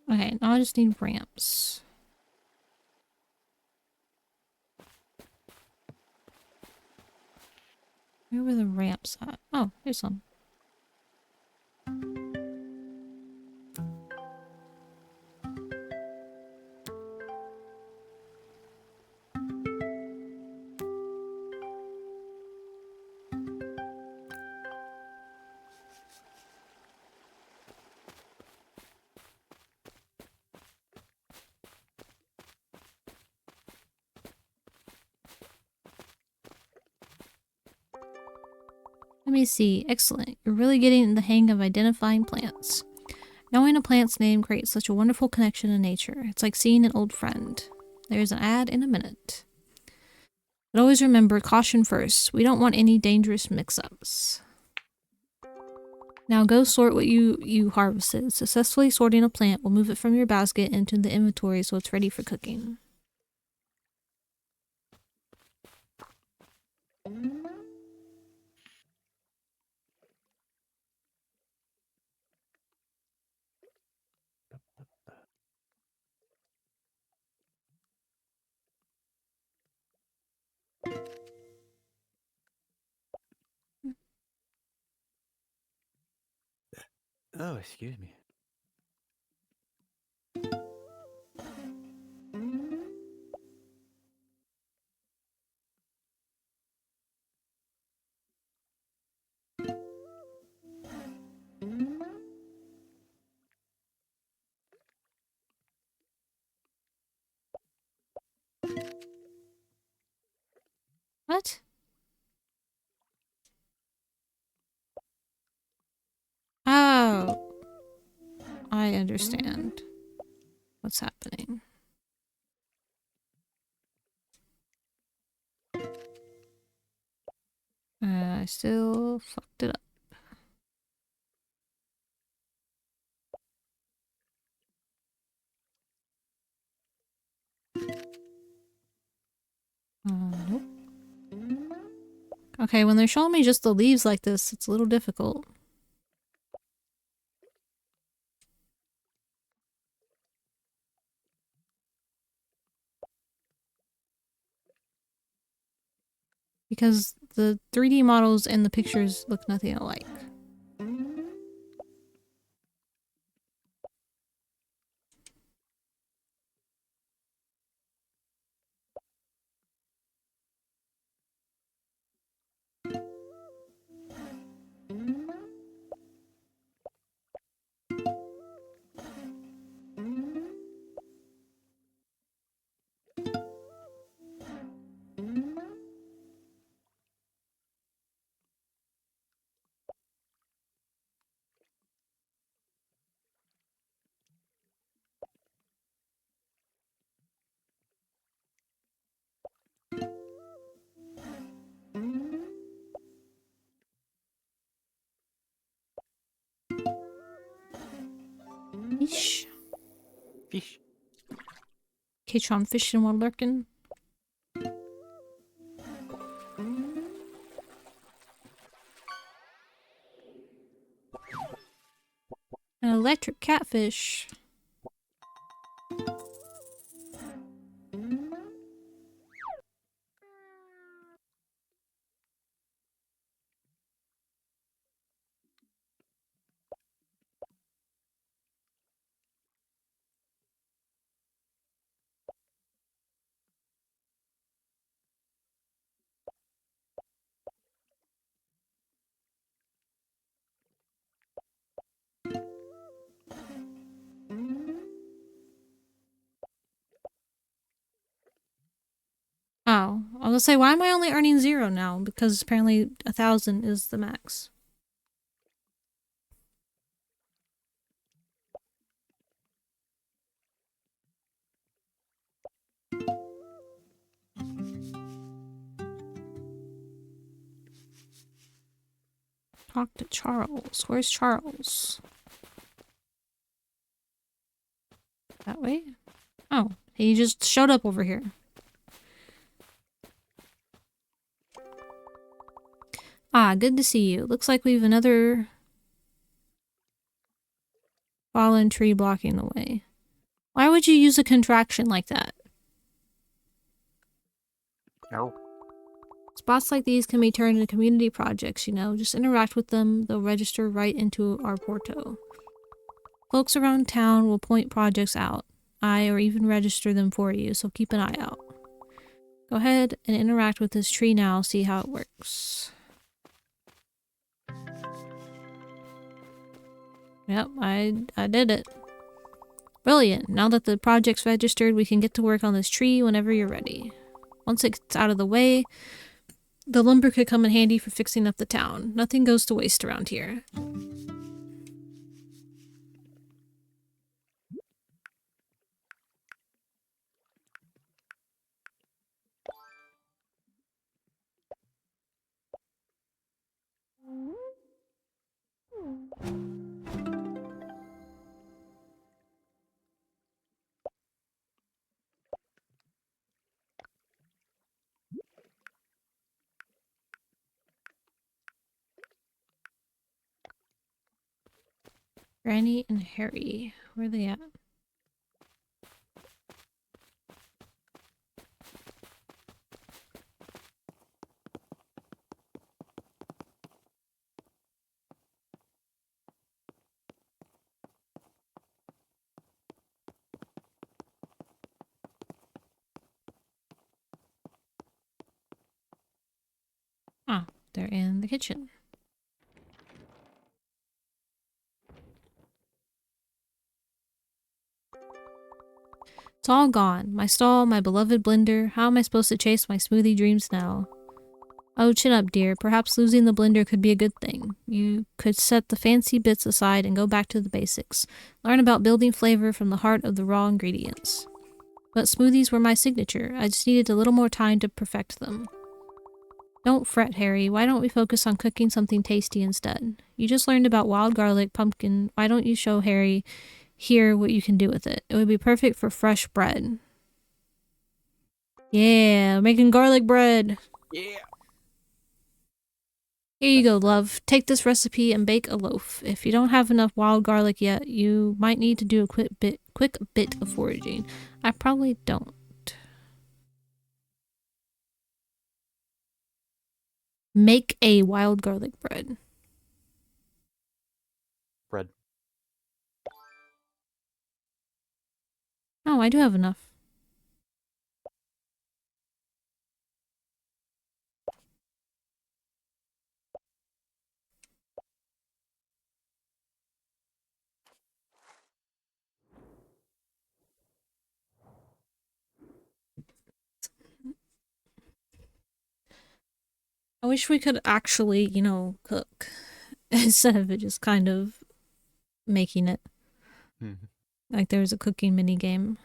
B: Okay, now I just need ramps. Where were the ramps at? Oh, here's some. Let me see. Excellent. You're really getting the hang of identifying plants. Knowing a plant's name creates such a wonderful connection to nature. It's like seeing an old friend. There's an ad in a minute. But always remember, caution first. We don't want any dangerous mix-ups. Now go sort what you harvested. Successfully sorting a plant will move it from your basket into the inventory so it's ready for cooking.
A: Oh, excuse me.
B: What? Oh, I understand what's happening. I still fucked it up. Nope. Okay, when they're showing me just the leaves like this, it's a little difficult. Because the 3D models and the pictures look nothing alike. Fish.
A: Fish.
B: Catch on fishing while lurking. An electric catfish. Wow. I was gonna say, why am I only earning 0 now? Because apparently 1,000 is the max. Talk to Charles. Where's Charles? That way? Oh, he just showed up over here. Ah, good to see you. Looks like we've another fallen tree blocking the way. Why would you use a contraction like that?
A: No.
B: Spots like these can be turned into community projects, you know. Just interact with them. They'll register right into our portal. Folks around town will point projects out. Or even register them for you, so keep an eye out. Go ahead and interact with this tree now, see how it works. Yep, I did it. Brilliant. Now that the project's registered, we can get to work on this tree whenever you're ready. Once it's out of the way, the lumber could come in handy for fixing up the town. Nothing goes to waste around here. Granny and Harry. Where are they at? Ah, they're in the kitchen. It's all gone. My stall, my beloved blender. How am I supposed to chase my smoothie dreams now? Oh, chin up, dear. Perhaps losing the blender could be a good thing. You could set the fancy bits aside and go back to the basics. Learn about building flavor from the heart of the raw ingredients. But smoothies were my signature. I just needed a little more time to perfect them. Don't fret, Harry. Why don't we focus on cooking something tasty instead? You just learned about wild garlic, pumpkin. Why don't you show Harry here what you can do with it? It would be perfect for fresh bread. Yeah, making garlic bread.
A: Yeah.
B: Here you go,
A: Best bread.
B: love. Take this recipe and bake a loaf. If you don't have enough wild garlic yet, you might need to do a quick bit of foraging. I probably don't. Make a wild garlic bread.
A: Bread.
B: Oh, I do have enough. I wish we could actually, you know, cook instead of it just kind of making it.
A: Mm-hmm.
B: Like there's a cooking mini game.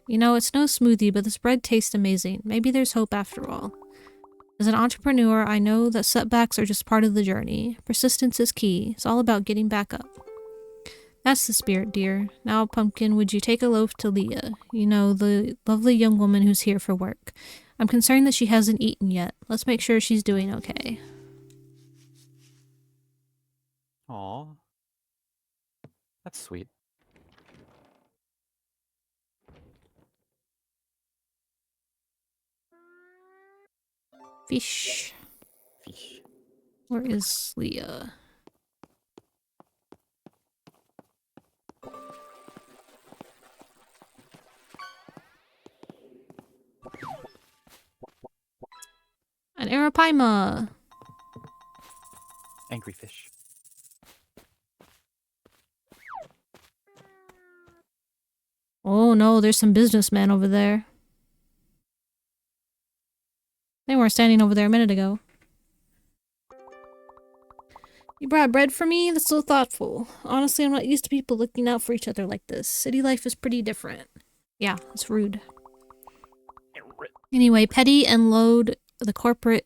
B: You know, it's no smoothie, but this bread tastes amazing. Maybe there's hope after all. As an entrepreneur, I know that setbacks are just part of the journey. Persistence is key. It's all about getting back up. That's the spirit, dear. Now, Pumpkin, would you take a loaf to Leah? You know, the lovely young woman who's here for work. I'm concerned that she hasn't eaten yet. Let's make sure she's doing okay.
A: Aw. That's sweet.
B: Fish.
A: Fish.
B: Where is Leah? An Arapaima!
A: Angry fish.
B: Oh no, there's some businessmen over there. They weren't standing over there a minute ago. You brought bread for me? That's so thoughtful. Honestly, I'm not used to people looking out for each other like this. City life is pretty different. Yeah, it's rude. Anyway, Petty and Load, the corporate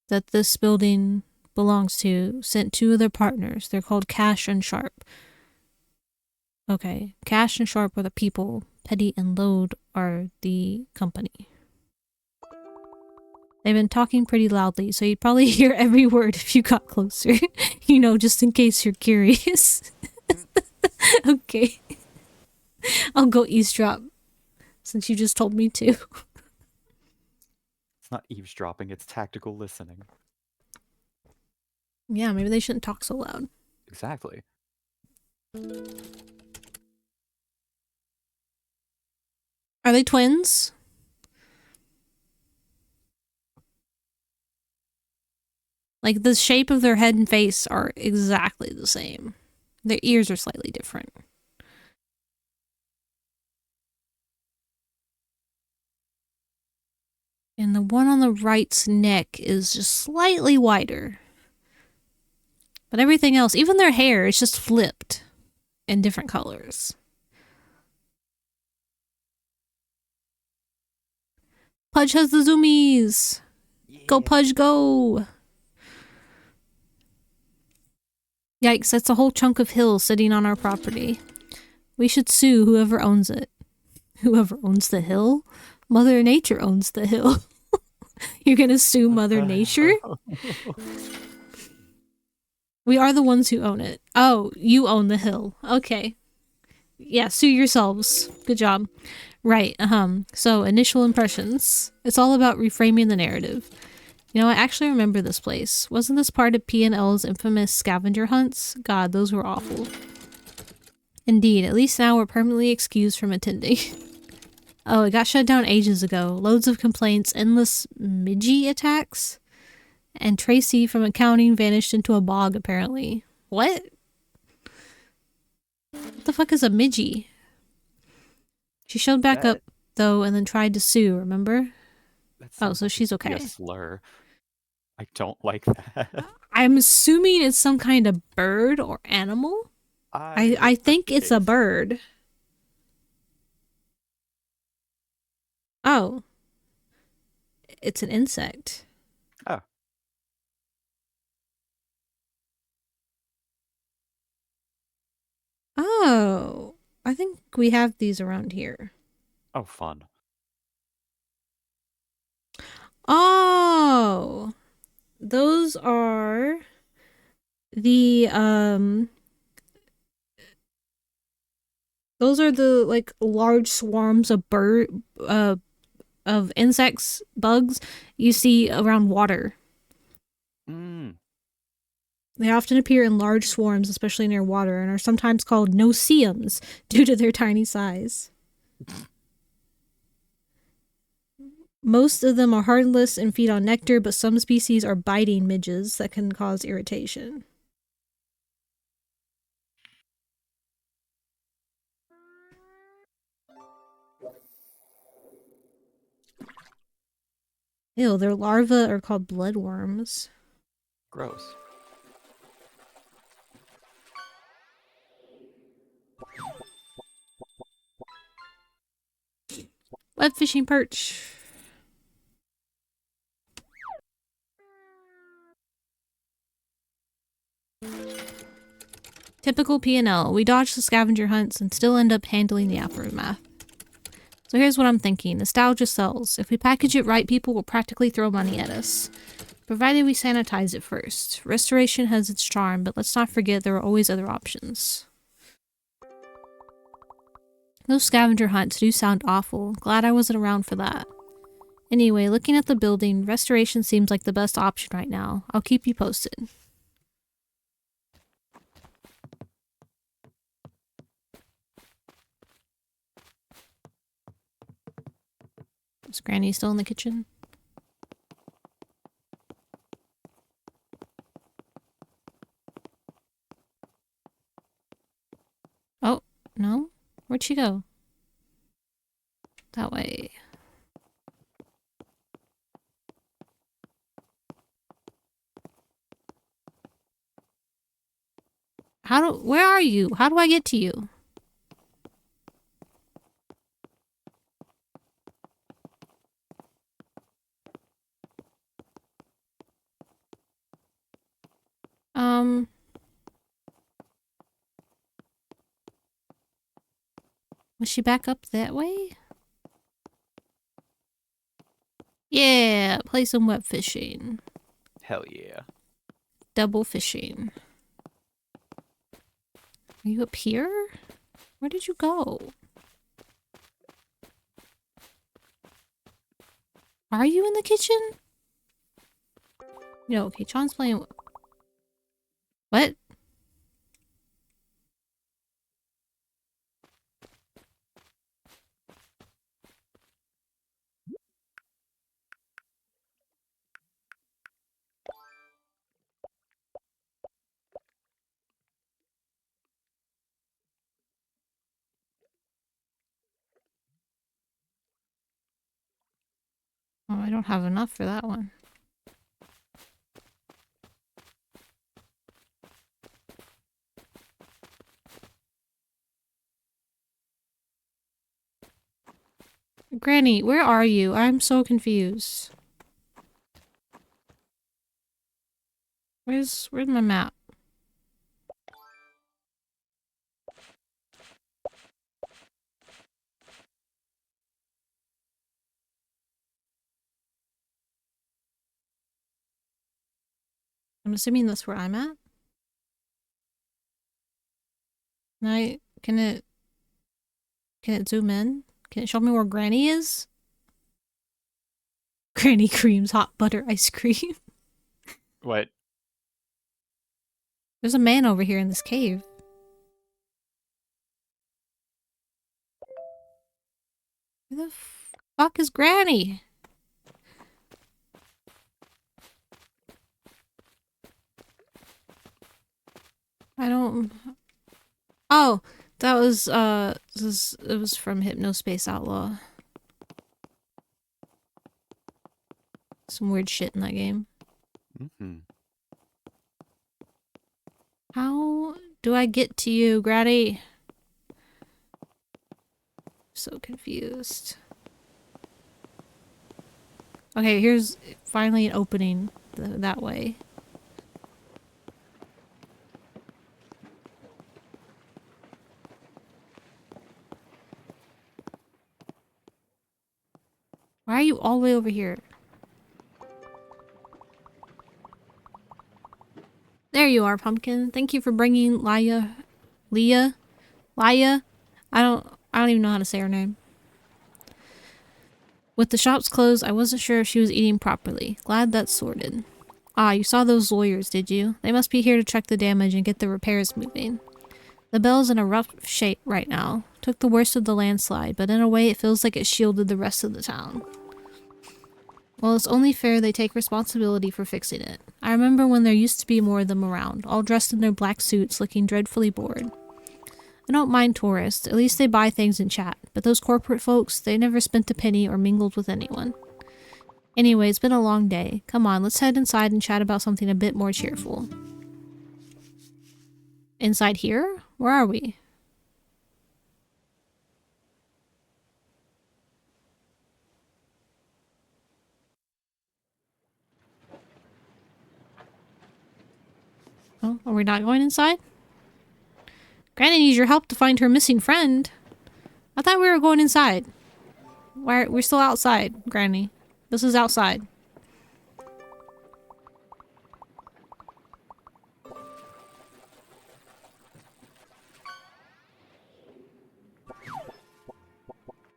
B: that this building belongs to, sent 2 of their partners. They're called Cash and Sharp. Okay, Cash and Sharp are the people. Petty and Load are the company. They've been talking pretty loudly, so you'd probably hear every word if you got closer. You know, just in case you're curious. Okay. I'll go eavesdrop, since you just told me to.
A: It's not eavesdropping, it's tactical listening.
B: Yeah, maybe they shouldn't talk so loud.
A: Exactly.
B: Are they twins? Like, the shape of their head and face are exactly the same. Their ears are slightly different. And the one on the right's neck is just slightly wider. But everything else, even their hair, is just flipped in different colors. Pudge has the zoomies!
A: Yeah.
B: Go Pudge, go! Yikes, that's a whole chunk of hill sitting on our property. We should sue whoever owns it. Whoever owns the hill? Mother Nature owns the hill. You're gonna sue Mother Nature? We are the ones who own it. Oh, you own the hill. Okay. Yeah, sue yourselves. Good job. Right, So, initial impressions. It's all about reframing the narrative. You know, I actually remember this place. Wasn't this part of P&L's infamous scavenger hunts? God, those were awful. Indeed, at least now we're permanently excused from attending. Oh, it got shut down ages ago. Loads of complaints, endless midgie attacks. And Tracy from accounting vanished into a bog, apparently. What? What the fuck is a midgie? She showed back up, though, and then tried to sue, remember? Oh, so she's okay.
A: A slur. I don't like that.
B: I'm assuming it's some kind of bird or animal. I think it's a bird. Oh. It's an insect.
A: Oh.
B: Oh. I think we have these around here.
A: Oh, fun.
B: Oh. Those are the those are the like large swarms of of insects, bugs you see around water. They often appear in large swarms, especially near water, and are sometimes called no-see-ums due to their tiny size. Most of them are harmless and feed on nectar, but some species are biting midges that can cause irritation. Ew, their larvae are called bloodworms.
A: Gross.
B: Web fishing perch. Typical P&L. We dodge the scavenger hunts and still end up handling the aftermath. So here's what I'm thinking. Nostalgia sells. If we package it right, people will practically throw money at us. Provided we sanitize it first. Restoration has its charm, but let's not forget there are always other options. Those scavenger hunts do sound awful. Glad I wasn't around for that. Anyway, looking at the building, restoration seems like the best option right now. I'll keep you posted. Is Granny still in the kitchen? Oh, no? Where'd she go? That way. Where are you? How do I get to you? Was she back up that way? Yeah, play some web fishing.
A: Hell yeah.
B: Double fishing. Are you up here? Where did you go? Are you in the kitchen? No, okay, John's playing... What? Oh, I don't have enough for that one. Granny, where are you? I'm so confused. Where's my map? I'm assuming that's where I'm at. Can it zoom in? Can it show me where Granny is? Granny Cream's hot butter ice cream.
A: What?
B: There's a man over here in this cave. Where the fuck is Granny? I don't... Oh, that was, it was from Hypnospace Outlaw. Some weird shit in that game.
A: Mm-hmm.
B: How do I get to you, Granny? So confused. Okay, here's finally an opening that way. Why are you all the way over here? There you are, Pumpkin. Thank you for bringing Leah. I don't even know how to say her name. With the shops closed, I wasn't sure if she was eating properly. Glad that's sorted. Ah, you saw those lawyers, did you? They must be here to check the damage and get the repairs moving. The bell's in a rough shape right now. Took the worst of the landslide, but in a way it feels like it shielded the rest of the town. Well, it's only fair they take responsibility for fixing it. I remember when there used to be more of them around, all dressed in their black suits, looking dreadfully bored. I don't mind tourists, at least they buy things and chat, but those corporate folks, they never spent a penny or mingled with anyone. Anyway, it's been a long day. Come on, let's head inside and chat about something a bit more cheerful. Inside here? Where are we? Oh, are we not going inside? Granny needs your help to find her missing friend. I thought we were going inside. We're still outside, Granny. This is outside.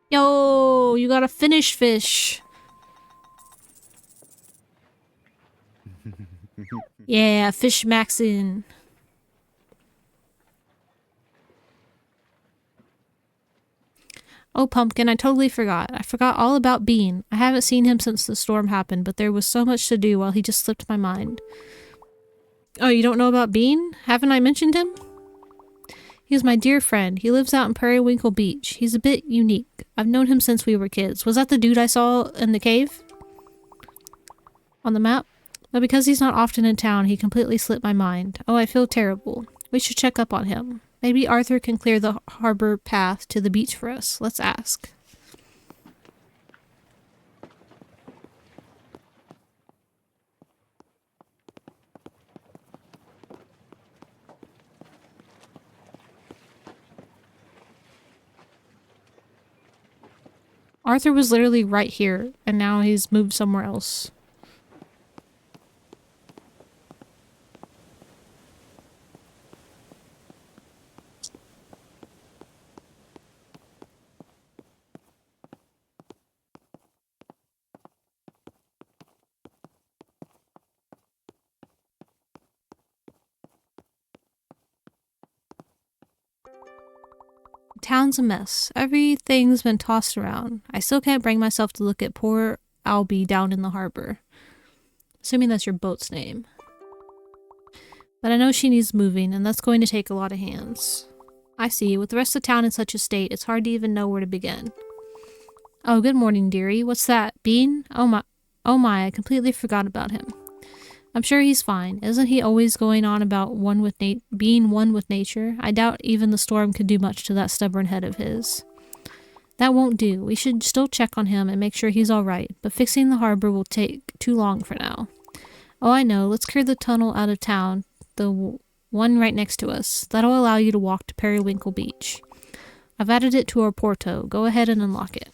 B: Yo, you got a finish fish. Yeah, fish maxin'. Oh, Pumpkin, I totally forgot. I forgot all about Bean. I haven't seen him since the storm happened, but there was so much to do while he just slipped my mind. Oh, you don't know about Bean? Haven't I mentioned him? He's my dear friend. He lives out in Periwinkle Beach. He's a bit unique. I've known him since we were kids. Was that the dude I saw in the cave? On the map? But because he's not often in town, he completely slipped my mind. Oh, I feel terrible. We should check up on him. Maybe Arthur can clear the harbor path to the beach for us. Let's ask. Arthur was literally right here, and now he's moved somewhere else. Town's a mess. Everything's been tossed around. I still can't bring myself to look at poor Albie down in the harbor. Assuming that's your boat's name. But I know she needs moving, and that's going to take a lot of hands. I see. With the rest of town in such a state, it's hard to even know where to begin. Oh, good morning, dearie. What's that? Bean? Oh my, I completely forgot about him. I'm sure he's fine. Isn't he always going on about being one with nature? I doubt even the storm could do much to that stubborn head of his. That won't do. We should still check on him and make sure he's alright, but fixing the harbor will take too long for now. Oh, I know. Let's clear the tunnel out of town, the one right next to us. That'll allow you to walk to Periwinkle Beach. I've added it to our porto. Go ahead and unlock it.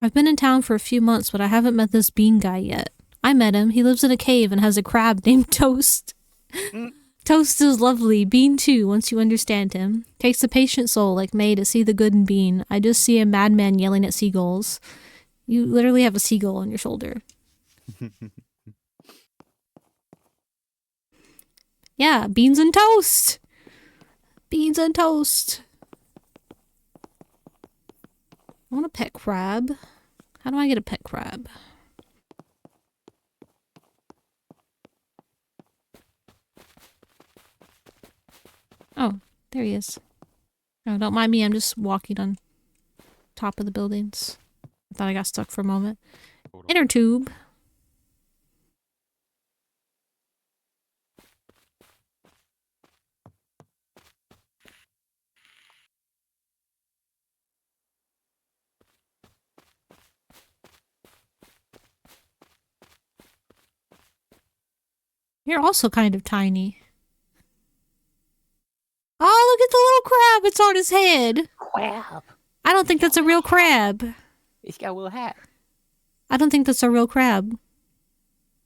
B: I've been in town for a few months, but I haven't met this bean guy yet. I met him. He lives in a cave and has a crab named Toast. Toast is lovely. Bean too, once you understand him. Takes a patient soul like May to see the good in Bean. I just see a madman yelling at seagulls. You literally have a seagull on your shoulder. Yeah, beans and toast! Beans and toast! I want a pet crab. How do I get a pet crab? Oh, there he is. Oh, don't mind me, I'm just walking on top of the buildings. I thought I got stuck for a moment. Inner tube. You're also kind of tiny. Oh, look at the little crab. It's on his head.
A: Crab.
B: I don't think that's a real crab.
A: He's got a little hat.
B: I don't think that's a real crab.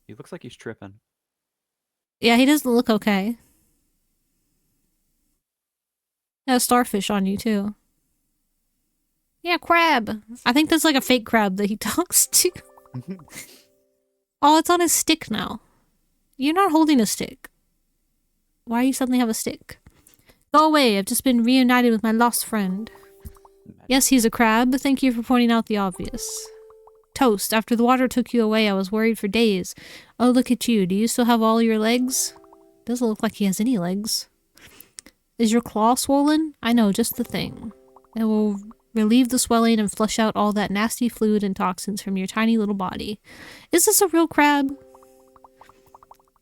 A: He looks like he's tripping.
B: Yeah, he doesn't look okay. Got a starfish on you, too. Yeah, crab. I think that's like a fake crab that he talks to. Oh, it's on his stick now. You're not holding a stick. Why do you suddenly have a stick? Go away, I've just been reunited with my lost friend. Yes, he's a crab. Thank you for pointing out the obvious. Toast, after the water took you away, I was worried for days. Oh, look at you. Do you still have all your legs? Doesn't look like he has any legs. Is your claw swollen? I know, just the thing. It will relieve the swelling and flush out all that nasty fluid and toxins from your tiny little body. Is this a real crab?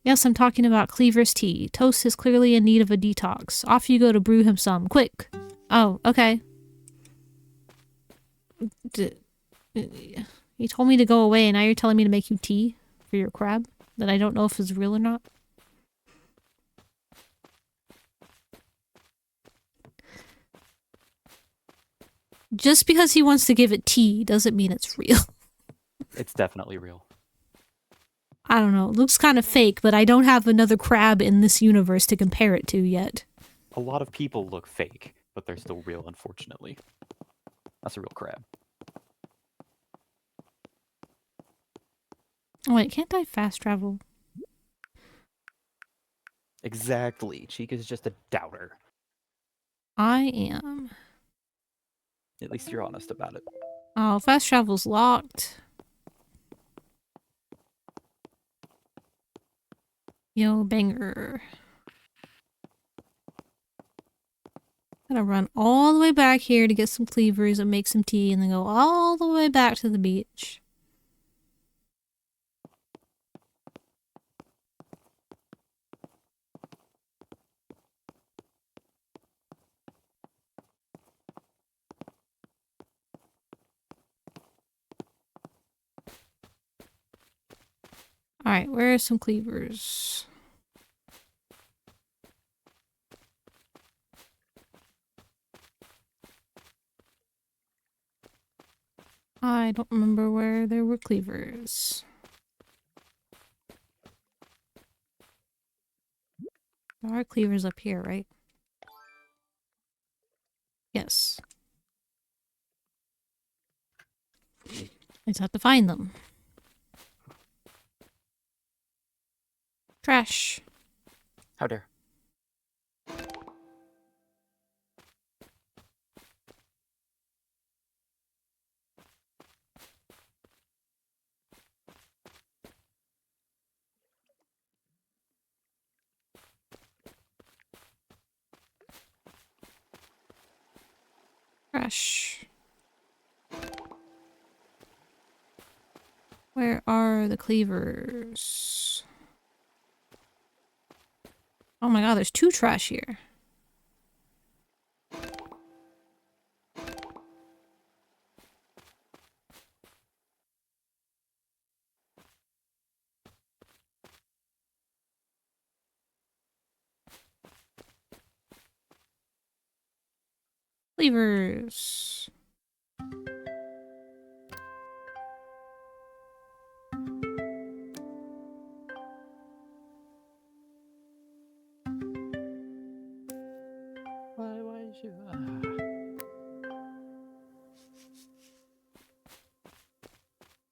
B: Yes, I'm talking about Cleaver's tea. Toast is clearly in need of a detox. Off you go to brew him some. Quick! Oh, okay. You told me to go away and now you're telling me to make you tea for your crab that I don't know if is real or not? Just because he wants to give it tea doesn't mean it's real.
A: It's definitely real.
B: I don't know. It looks kind of fake, but I don't have another crab in this universe to compare it to yet.
A: A lot of people look fake, but they're still real, unfortunately. That's a real crab.
B: Oh wait, can't I fast travel?
A: Exactly. Chica's just a doubter.
B: I am.
A: At least you're honest about it.
B: Oh, fast travel's locked. Yo, banger. Gotta run all the way back here to get some cleavers and make some tea and then go all the way back to the beach. Alright, where are some cleavers? I don't remember where there were cleavers. There are cleavers up here, right? Yes. I just have to find them. Trash.
A: How dare.
B: Trash. Where are the cleavers? Oh my god, there's 2 trash here. Cleavers.
A: Why is you?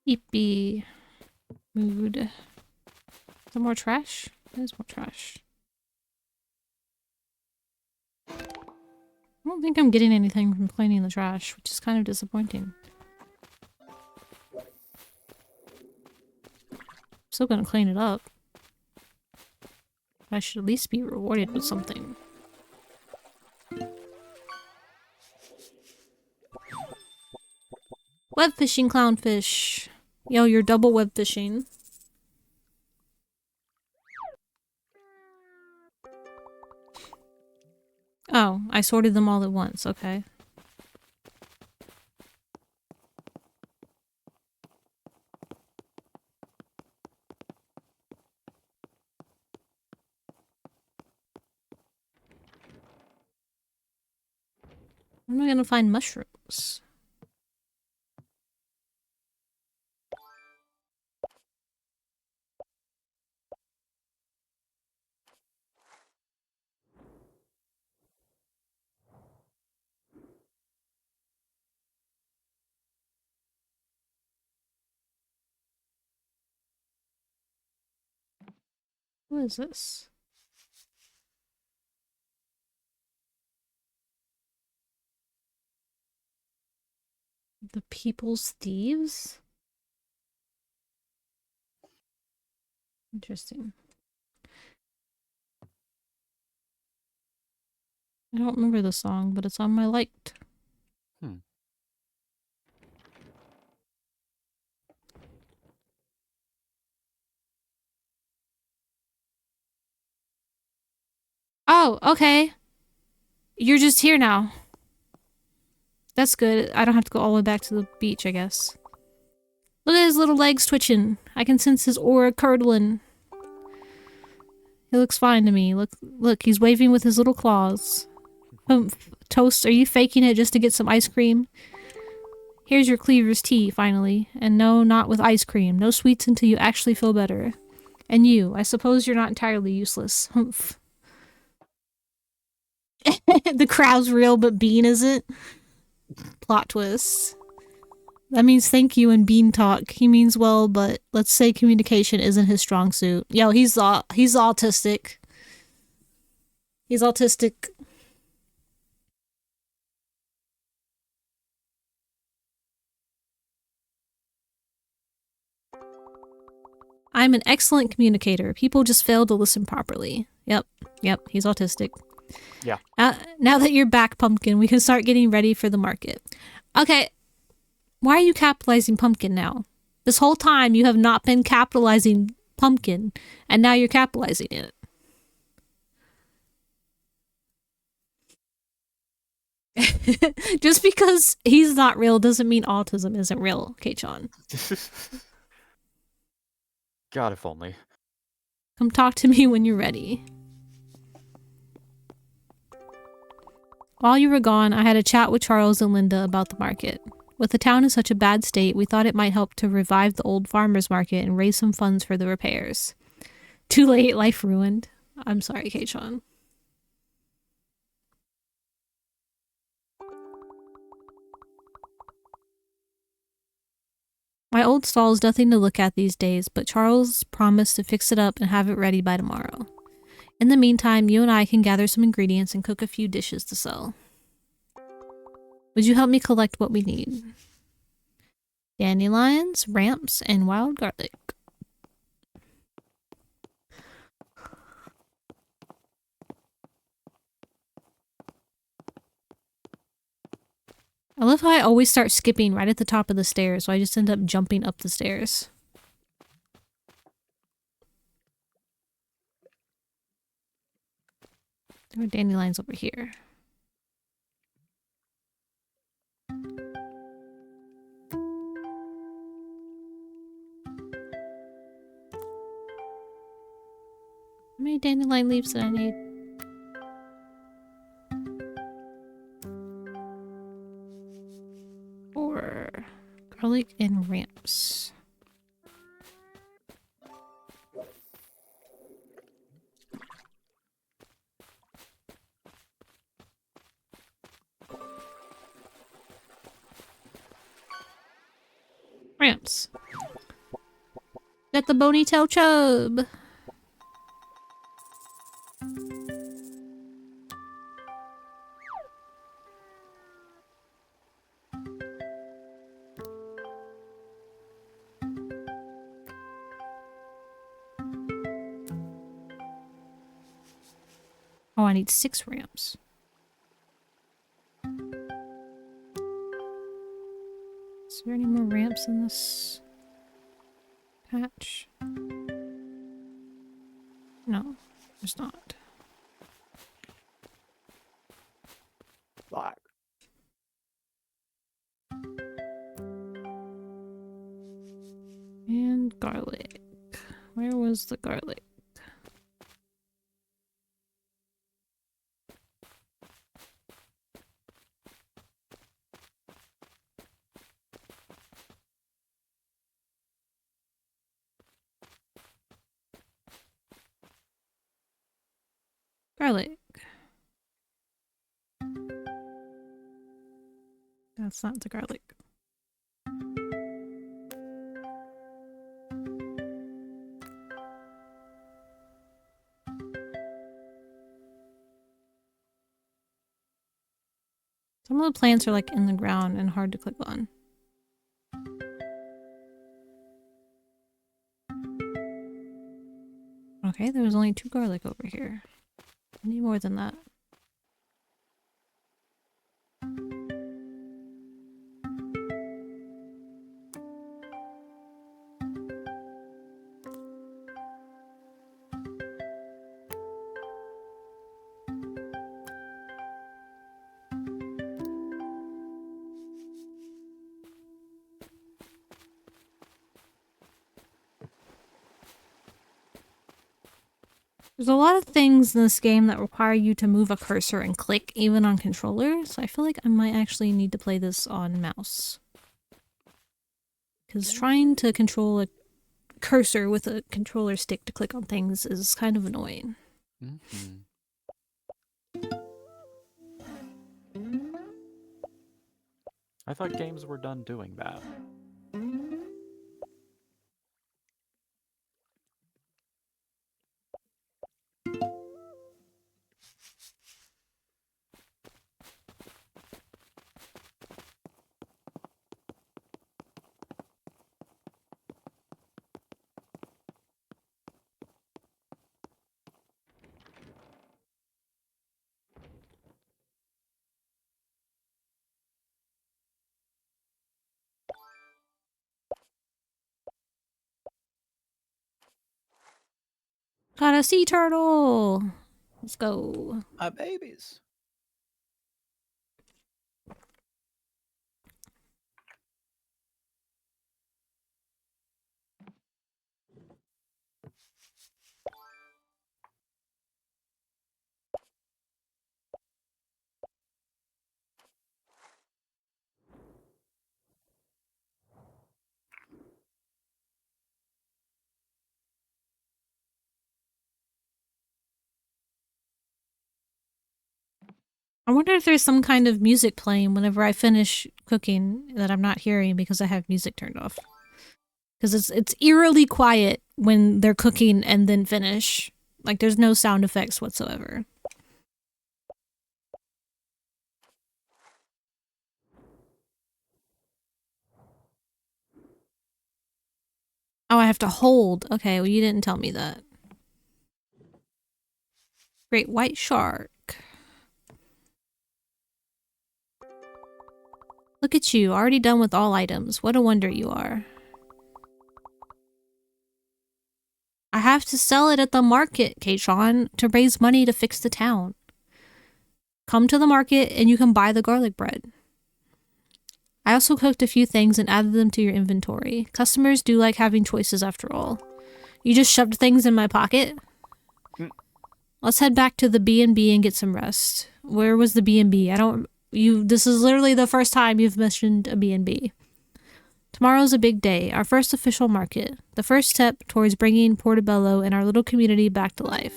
B: Eepy. Mood. Is there more trash? There's more trash. I don't think I'm getting anything from cleaning the trash, which is kind of disappointing. Still gonna clean it up. I should at least be rewarded with something. Web fishing clownfish. Yo, you're double web fishing. Oh, I sorted them all at once. Okay. Where am I gonna find mushrooms? What is this? The People's Thieves? Interesting. I don't remember the song, but it's on my liked. Oh, okay. You're just here now. That's good. I don't have to go all the way back to the beach, I guess. Look at his little legs twitching. I can sense his aura curdling. He looks fine to me. Look, he's waving with his little claws. Toast, are you faking it just to get some ice cream? Here's your Cleaver's tea, finally. And no, not with ice cream. No sweets until you actually feel better. And you, I suppose you're not entirely useless. Humph. The crowd's real, but Bean isn't. Plot twist. That means thank you in Bean talk. He means well, but let's say communication isn't his strong suit. Yo, he's autistic. He's autistic. I'm an excellent communicator. People just fail to listen properly. Yep, he's autistic.
A: Yeah.
B: Now that you're back, Pumpkin, we can start getting ready for the market. Okay, why are you capitalizing Pumpkin now? This whole time you have not been capitalizing Pumpkin, and now you're capitalizing it. Just because he's not real doesn't mean autism isn't real, K-chan.
A: God, if only.
B: Come talk to me when you're ready. While you were gone, I had a chat with Charles and Linda about the market. With the town in such a bad state, we thought it might help to revive the old farmers market and raise some funds for the repairs. Too late, life ruined. I'm sorry, K-chan. My old stall is nothing to look at these days, but Charles promised to fix it up and have it ready by tomorrow. In the meantime, you and I can gather some ingredients and cook a few dishes to sell. Would you help me collect what we need? Dandelions, ramps, and wild garlic. I love how I always start skipping right at the top of the stairs, so I just end up jumping up the stairs. There are dandelions over here. How many dandelion leaves did I need? 4. Garlic and ramps. Ramps. Get the bony tail chub. Oh, I need 6 ramps. Is there any more ramps in this patch? No, there's not.
A: Black.
B: And garlic. Where was the garlic? Garlic. That's not the garlic. Some of the plants are like in the ground and hard to click on. Okay, there was only 2 garlic over here. I need more than that. There's a lot of things in this game that require you to move a cursor and click even on controller, so I feel like I might actually need to play this on mouse. Because trying to control a cursor with a controller stick to click on things is kind of annoying.
A: Mm-hmm. I thought games were done doing that.
B: Got a sea turtle. Let's go.
A: My babies.
B: I wonder if there's some kind of music playing whenever I finish cooking that I'm not hearing because I have music turned off. Because it's eerily quiet when they're cooking and then finish. Like, there's no sound effects whatsoever. Oh, I have to hold. Okay, well, you didn't tell me that. Great white shark. Look at you, already done with all items. What a wonder you are. I have to sell it at the market, Keishan, to raise money to fix the town. Come to the market and you can buy the garlic bread. I also cooked a few things and added them to your inventory. Customers do like having choices after all. You just shoved things in my pocket? Let's head back to the B&B and get some rest. Where was the B&B? This is literally the first time you've mentioned a B&B. Tomorrow's a big day, our first official market. The first step towards bringing Portobello and our little community back to life.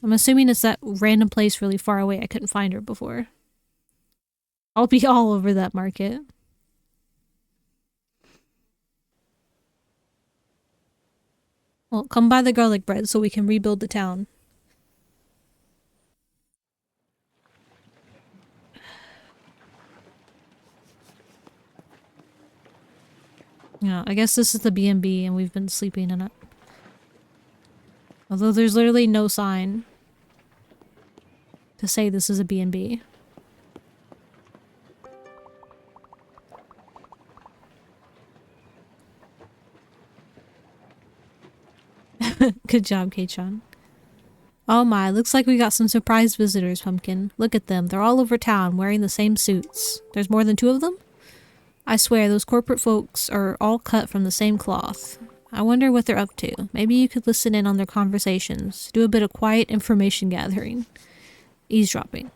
B: I'm assuming it's that random place really far away I couldn't find her before. I'll be all over that market. Well, come buy the garlic bread so we can rebuild the town. Yeah, I guess this is the B&B and we've been sleeping in it. Although there's literally no sign to say this is a B&B. Good job, Kei-chan. Oh my, looks like we got some surprise visitors, Pumpkin. Look at them, they're all over town wearing the same suits. There's more than 2 of them? I swear, those corporate folks are all cut from the same cloth. I wonder what they're up to. Maybe you could listen in on their conversations. Do a bit of quiet information gathering. Eavesdropping.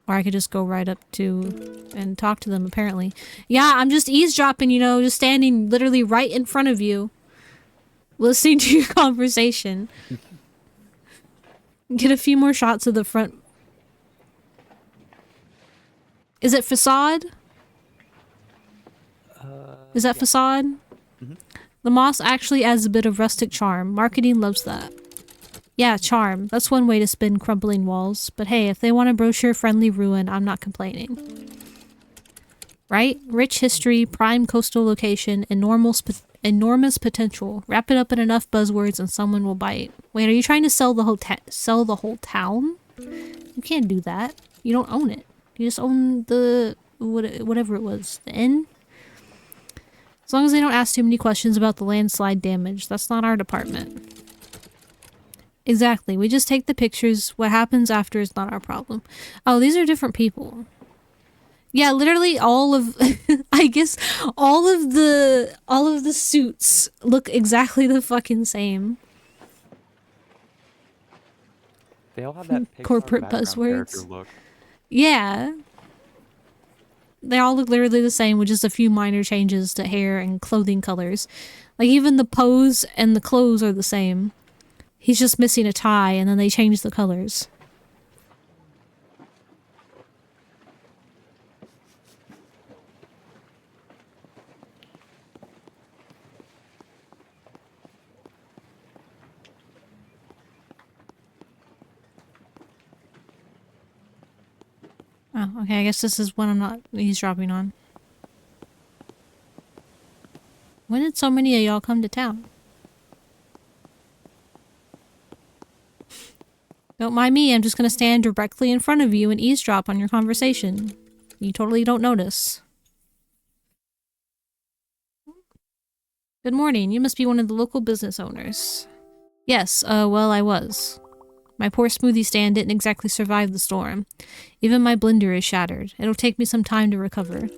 B: Or I could just go right up to and talk to them, apparently. Yeah, I'm just eavesdropping, you know, just standing literally right in front of you. Listening to your conversation. Get a few more shots of the front. Is it facade? Is that facade?
A: Mm-hmm.
B: The moss actually adds a bit of rustic charm. Marketing loves that. Yeah, charm. That's one way to spin crumbling walls. But hey, if they want a brochure-friendly ruin, I'm not complaining. Right? Rich history, prime coastal location, enormous potential. Wrap it up in enough buzzwords and someone will bite. Wait, are you trying to sell the whole town? You can't do that. You don't own it. You just own the whatever it was. The inn? As long as they don't ask too many questions about the landslide damage, that's not our department. Exactly. We just take the pictures. What happens after is not our problem. Oh, these are different people. Yeah, literally all of I guess all of the suits look exactly the fucking same.
A: They all have that Pixar
B: Corporate
A: background character
B: buzzwords.
A: look.
B: Yeah. They all look literally the same with just a few minor changes to hair and clothing colors. Like even the pose and the clothes are the same. He's just missing a tie and then they change the colors. Oh, okay, I guess this is one I'm not eavesdropping on. When did so many of y'all come to town? Don't mind me, I'm just gonna stand directly in front of you and eavesdrop on your conversation. You totally don't notice. Good morning. You must be one of the local business owners. Yes, well, I was. My poor smoothie stand didn't exactly survive the storm. Even my blender is shattered. It'll take me some time to recover.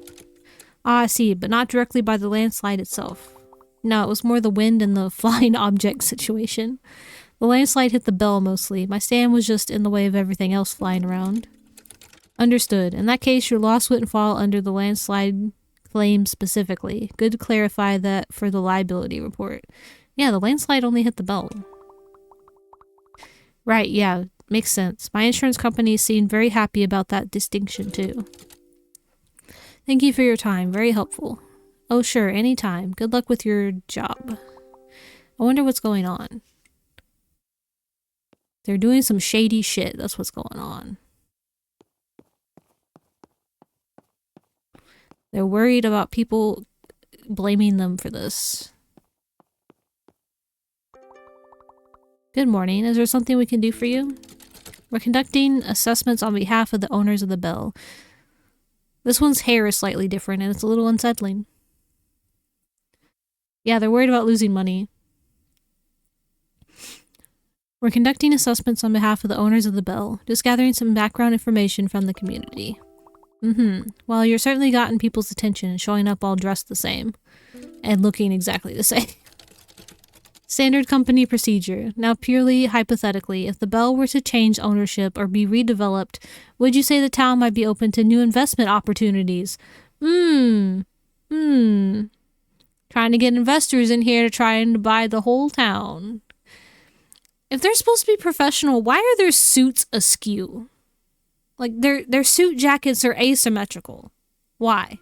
B: Ah, I see, but not directly by the landslide itself. No, it was more the wind and the flying object situation. The landslide hit the bell mostly. My stand was just in the way of everything else flying around. Understood. In that case, your loss wouldn't fall under the landslide claim specifically. Good to clarify that for the liability report. Yeah, the landslide only hit the bell. Right, yeah, makes sense. My insurance company seemed very happy about that distinction too. Thank you for your time, very helpful. Oh sure, anytime. Good luck with your job. I wonder what's going on. They're doing some shady shit, that's what's going on. They're worried about people blaming them for this. Good morning, is there something we can do for you? We're conducting assessments on behalf of the owners of the bell. This one's hair is slightly different and it's a little unsettling. Yeah, they're worried about losing money. We're conducting assessments on behalf of the owners of the bell, just gathering some background information from the community. Well, you're certainly gotten people's attention showing up all dressed the same. And looking exactly the same. Standard company procedure. Now purely hypothetically, if the bell were to change ownership or be redeveloped, would you say the town might be open to new investment opportunities? Trying to get investors in here to try and buy the whole town. If they're supposed to be professional, why are their suits askew? Like, their suit jackets are asymmetrical. Why?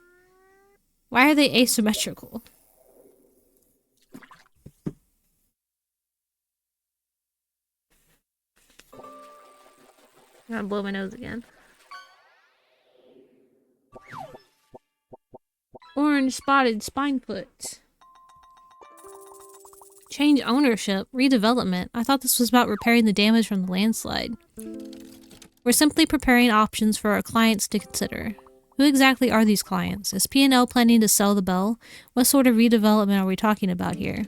B: Why are they asymmetrical? I'm gonna blow my nose again. Orange spotted spinefoot. Change ownership. Redevelopment. I thought this was about repairing the damage from the landslide. We're simply preparing options for our clients to consider. Who exactly are these clients? Is P&L planning to sell the bell? What sort of redevelopment are we talking about here?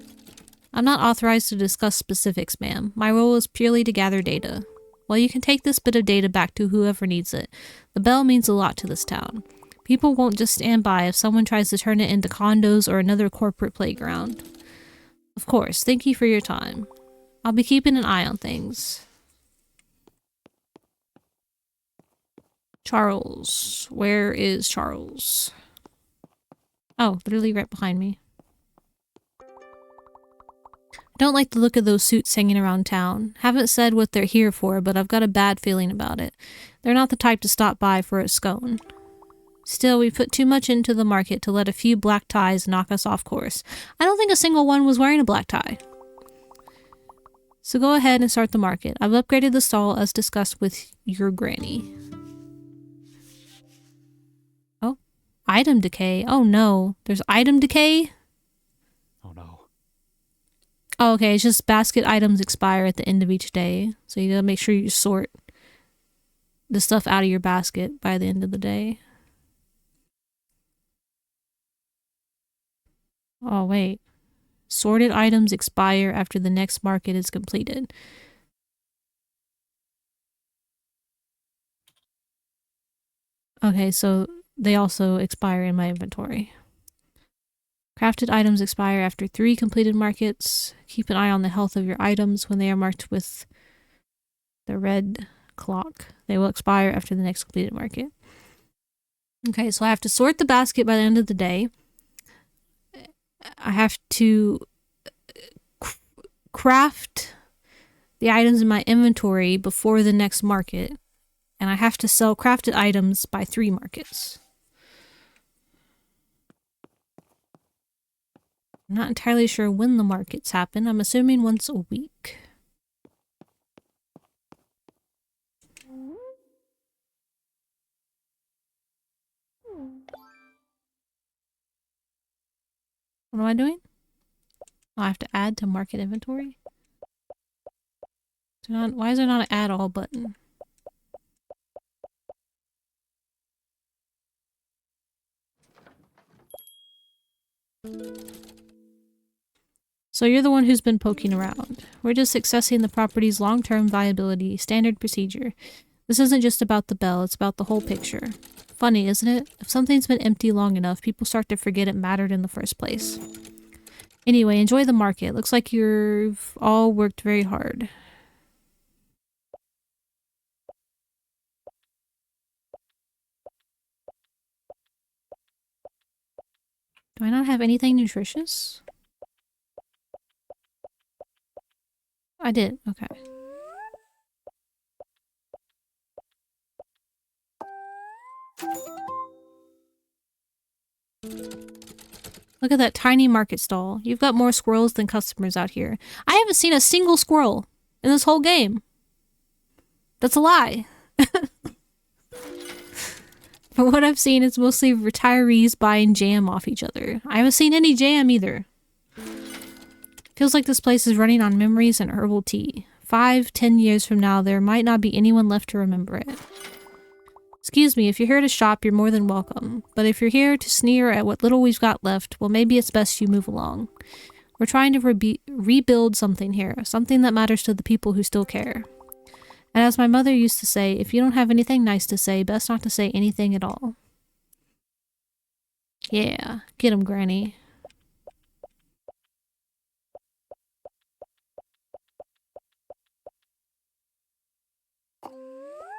B: I'm not authorized to discuss specifics, ma'am. My role is purely to gather data. Well, you can take this bit of data back to whoever needs it. The bell means a lot to this town. People won't just stand by if someone tries to turn it into condos or another corporate playground. Of course, thank you for your time. I'll be keeping an eye on things. Charles. Where is Charles? Oh, literally right behind me. I don't like the look of those suits hanging around town. Haven't said what they're here for, but I've got a bad feeling about it. They're not the type to stop by for a scone. Still, we put too much into the market to let a few black ties knock us off course. I don't think a single one was wearing a black tie. So go ahead and start the market. I've upgraded the stall as discussed with your granny. Oh, item decay. Oh no, there's item decay?
A: Oh no.
B: Oh, okay, it's just basket items expire at the end of each day. So you gotta make sure you sort the stuff out of your basket by the end of the day. Oh, wait. Sorted items expire after the next market is completed. Okay, so they also expire in my inventory. Crafted items expire after 3 completed markets. Keep an eye on the health of your items when they are marked with the red clock. They will expire after the next completed market. Okay, so I have to sort the basket by the end of the day. I have to craft the items in my inventory before the next market. And I have to sell crafted items by 3 markets. I'm not entirely sure when the markets happen. I'm assuming once a week. What am I doing? Oh, I have to add to market inventory? Why is there not an add all button? So you're the one who's been poking around. We're just assessing the property's long-term viability, standard procedure. This isn't just about the bell, it's about the whole picture. Funny, isn't it? If something's been empty long enough, people start to forget it mattered in the first place. Anyway, enjoy the market. Looks like you've all worked very hard. Do I not have anything nutritious? I did, okay. Look at that tiny market stall. You've got more squirrels than customers out here. I haven't seen a single squirrel in this whole game. That's a lie. From what I've seen, it's mostly retirees buying jam off each other. I haven't seen any jam either. Feels like this place is running on memories and herbal tea. 5-10 years from now, there might not be anyone left to remember it. Excuse me, if you're here to shop, you're more than welcome. But if you're here to sneer at what little we've got left, well, maybe it's best you move along. We're trying to rebuild something here, something that matters to the people who still care. And as my mother used to say, if you don't have anything nice to say, best not to say anything at all. Yeah, get him, Granny.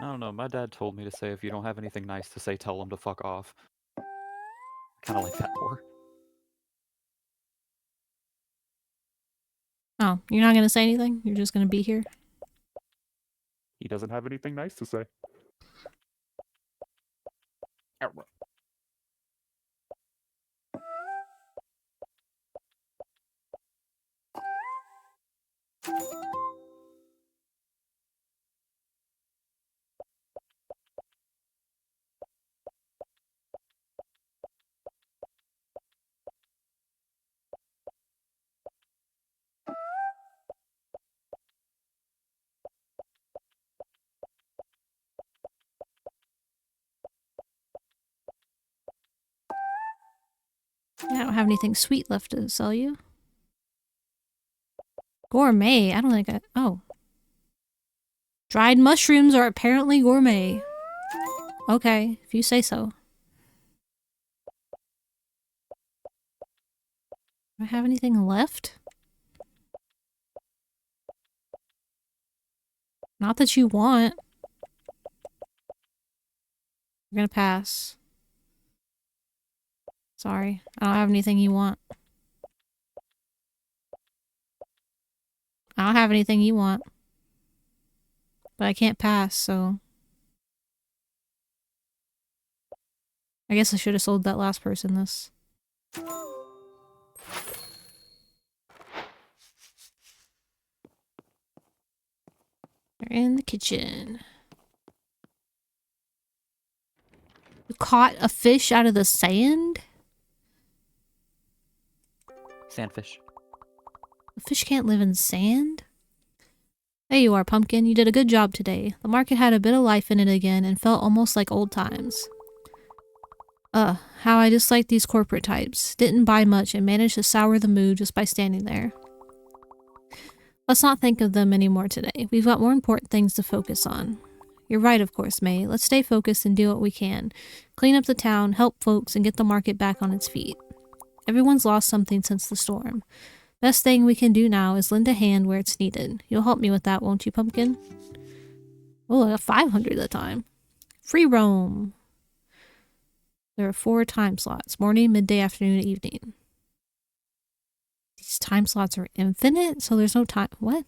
A: I don't know, my dad told me to say if you don't have anything nice to say, tell them to fuck off. Kinda like that more.
B: Oh, you're not gonna say anything? You're just gonna be here?
A: He doesn't have anything nice to say.
B: I don't have anything sweet left to sell you. Gourmet? I don't think I... Oh. Dried mushrooms are apparently gourmet. Okay, if you say so. Do I have anything left? Not that you want. We're gonna pass. Sorry, I don't have anything you want. I don't have anything you want. But I can't pass, so... I guess I should have sold that last person this. They're in the kitchen. You caught a fish out of the sand?
A: Sandfish.
B: A fish can't live in sand? There you are, Pumpkin. You did a good job today. The market had a bit of life in it again and felt almost like old times. How I dislike these corporate types. Didn't buy much and managed to sour the mood just by standing there. Let's not think of them anymore today. We've got more important things to focus on. You're right, of course, May. Let's stay focused and do what we can. Clean up the town, help folks, and get the market back on its feet. Everyone's lost something since the storm. Best thing we can do now is lend a hand where it's needed. You'll help me with that, won't you, Pumpkin? Oh, I got 500 that time. Free roam. There are 4 time slots. Morning, midday, afternoon, evening. These time slots are infinite, so there's no time. What?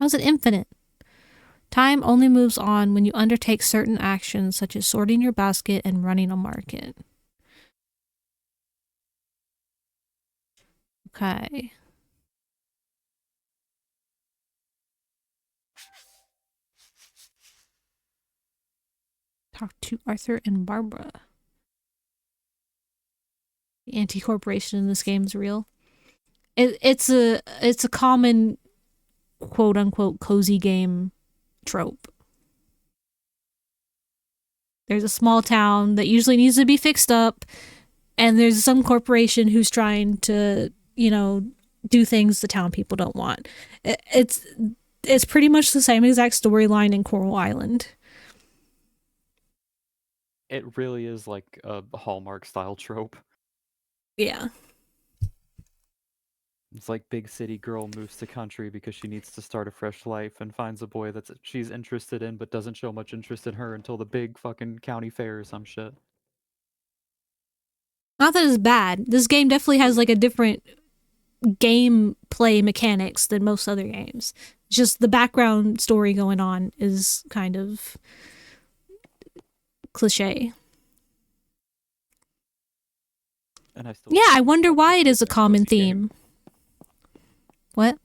B: How's it infinite? Time only moves on when you undertake certain actions, such as sorting your basket and running a market. Okay. Talk to Arthur and Barbara. The anti-corporation in this game is real. It's a common quote-unquote cozy game trope. There's a small town that usually needs to be fixed up, and there's some corporation who's trying to, you know, do things the town people don't want. It's pretty much the same exact storyline in Coral Island.
A: It really is like a Hallmark style trope.
B: Yeah.
A: It's like big city girl moves to country because she needs to start a fresh life and finds a boy that she's interested in but doesn't show much interest in her until the big fucking county fair or some shit.
B: Not that it's bad. This game definitely
A: Oh
B: has
A: yeah.
B: like a different gameplay mechanics than most other games. Just the background story going on is kind of cliche.
A: And I still
B: Yeah,
A: wish we
B: I
A: could
B: wonder
A: stop
B: why
A: using
B: it
A: the
B: is a
A: term
B: common
A: cozy game.
B: theme. What?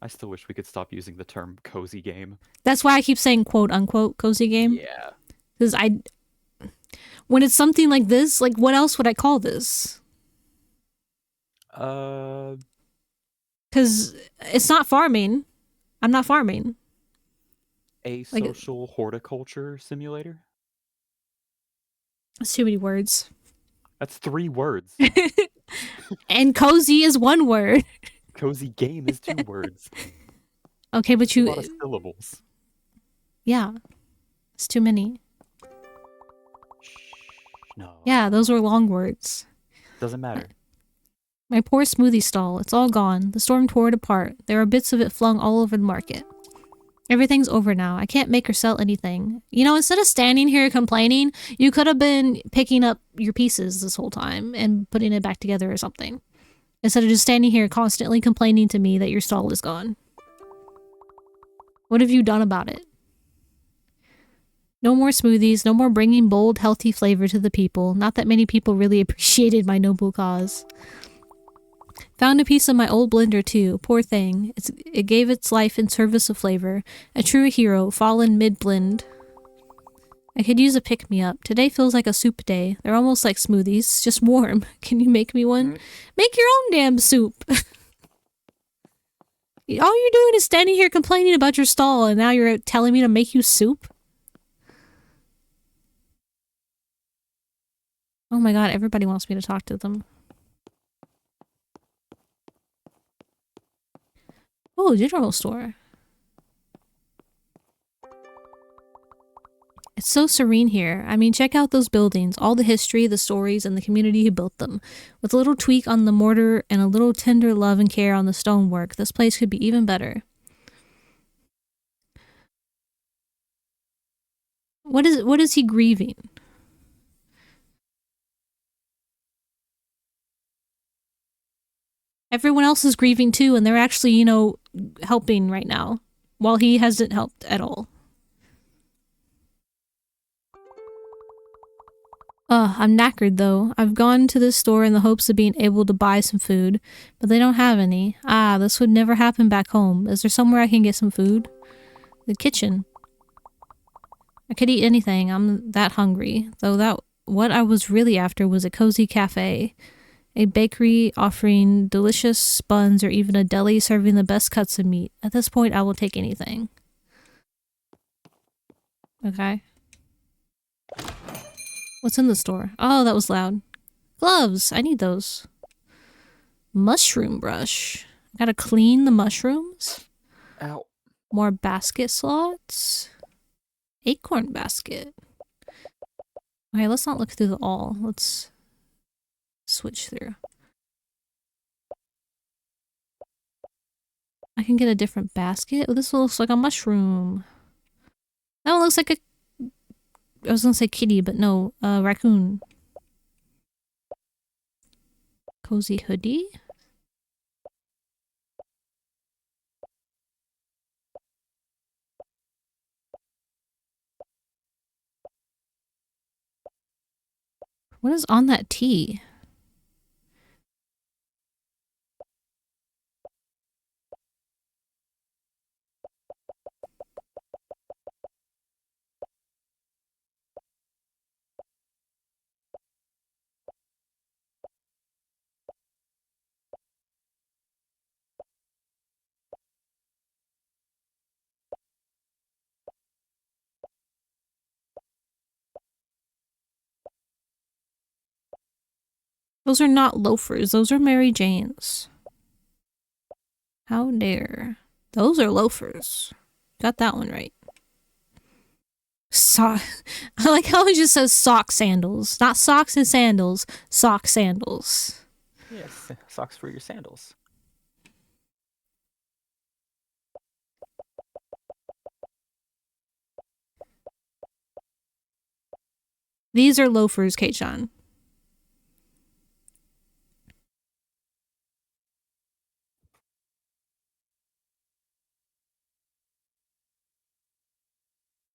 A: I still wish we could stop using the term cozy game.
B: That's why I keep saying quote unquote cozy game.
A: Yeah.
B: Because when it's something like this, like what else would I call this?
A: Uh,
B: Because it's not farming. I'm not farming.
A: a
B: Like,
A: social horticulture simulator?
B: it's too many words.
A: That's 3 words.
B: And cozy is one word.
A: Cozy game is 2 words.
B: Okay, but
A: That's a lot of syllables.
B: yeah, it's too many.
A: Shh, no.
B: Yeah, those were long words.
A: Doesn't matter.
B: My poor smoothie stall, it's all gone. The storm tore it apart. There are bits of it flung all over the market. Everything's over now. I can't make or sell anything. You know, instead of standing here complaining, you could have been picking up your pieces this whole time and putting it back together or something. Instead of just standing here constantly complaining to me that your stall is gone. What have you done about it? No more smoothies, no more bringing bold, healthy flavor to the people. Not that many people really appreciated my noble cause. Found a piece of my old blender too. Poor thing. It gave its life in service of flavor. A true hero, fallen mid-blend. I could use a pick-me-up. Today feels like a soup day. They're almost like smoothies, just warm. Can you make me one? Make your own damn soup. All you're doing is standing here complaining about your stall, and now you're telling me to make you soup? Oh my god, everybody wants me to talk to them. Oh, general store. It's so serene here. I mean, check out those buildings, all the history, the stories, and the community who built them. With a little tweak on the mortar and a little tender love and care on the stonework, this place could be even better. What is he grieving? Everyone else is grieving too, and they're actually, you know, helping right now, while he hasn't helped at all. I'm knackered though. I've gone to this store in the hopes of being able to buy some food, but they don't have any. Ah, this would never happen back home. Is there somewhere I can get some food? The kitchen. I could eat anything. I'm that hungry. Though what I was really after was a cozy cafe. A bakery offering delicious buns or even a deli serving the best cuts of meat. At this point, I will take anything. Okay. What's in the store? Oh, that was loud. Gloves! I need those. Mushroom brush. I gotta clean the mushrooms.
A: Ow.
B: More basket slots. Acorn basket. Okay, let's not look through the all. Let's switch through. I can get a different basket. Oh, this one looks like a mushroom. That one looks like a... I was gonna say kitty, but no. Raccoon. Cozy hoodie? What is on that tee? Those are not loafers. Those are Mary Janes. How dare. Those are loafers. Got that one right. I like how it just says sock sandals. Not socks and sandals. Sock sandals.
A: Yes, socks for your sandals.
B: These are loafers, Kate-chan.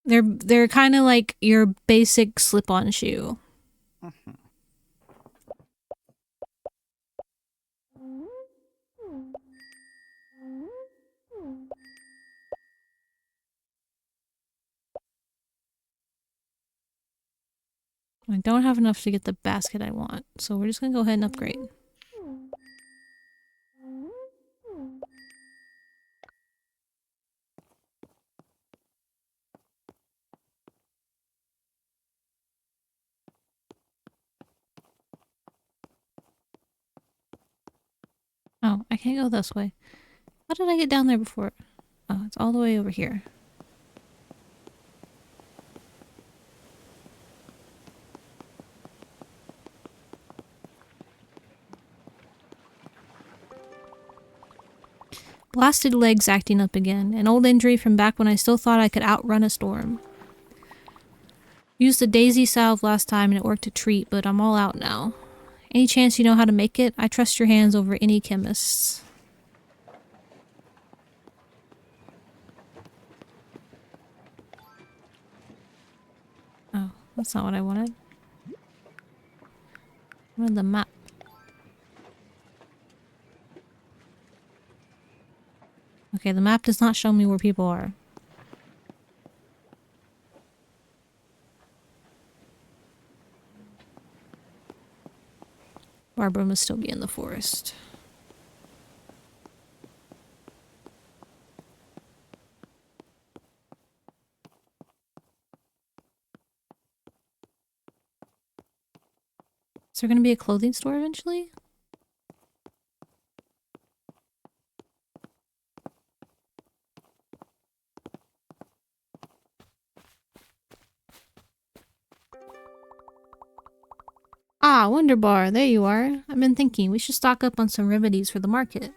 B: They're kind of like your basic slip-on shoe.
A: Mm-hmm.
B: I don't have enough to get the basket I want, so we're just gonna go ahead and upgrade. Oh, I can't go this way. How did I get down there before? Oh, it's all the way over here. Blasted legs acting up again. An old injury from back when I still thought I could outrun a storm. Used the daisy salve last time and it worked a treat, but I'm all out now. Any chance you know how to make it? I trust your hands over any chemist's. Oh, that's not what I wanted. I wanted the map. Okay, the map does not show me where people are. Barbara must still be in the forest. Is there going to be a clothing store eventually? Ah, Wonder Bar, there you are. I've been thinking we should stock up on some remedies for the market.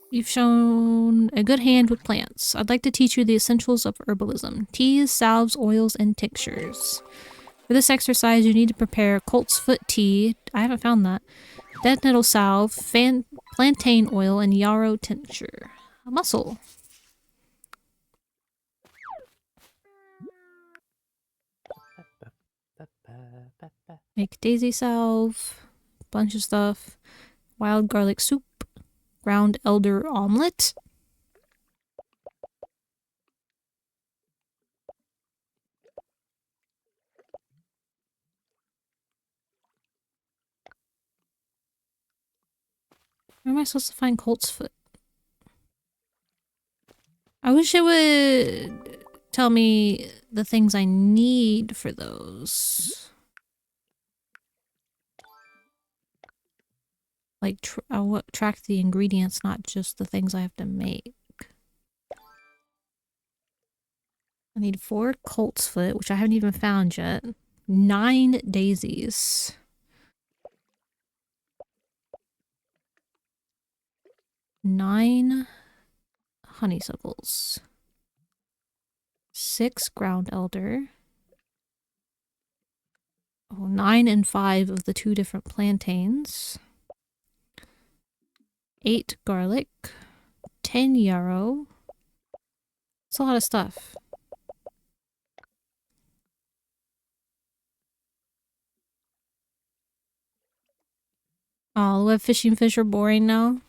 B: You've shown a good hand with plants. I'd like to teach you the essentials of herbalism. Teas, salves, oils, and tinctures. For this exercise, you need to prepare colt's foot tea. I haven't found that. Dead nettle salve, plantain oil, and yarrow tincture. A muscle. Make daisy salve. Bunch of stuff. Wild garlic soup. Ground elder omelet. Where am I supposed to find colt's foot? I wish it would tell me the things I need for those. Like, track the ingredients, not just the things I have to make. I need 4 colt's foot, which I haven't even found yet. 9 daisies. 9 honeysuckles. 6 ground elder. Oh, 9 and 5 of the 2 different plantains. 8 garlic. 10 yarrow. It's a lot of stuff. Oh, the web fishing fish are boring now.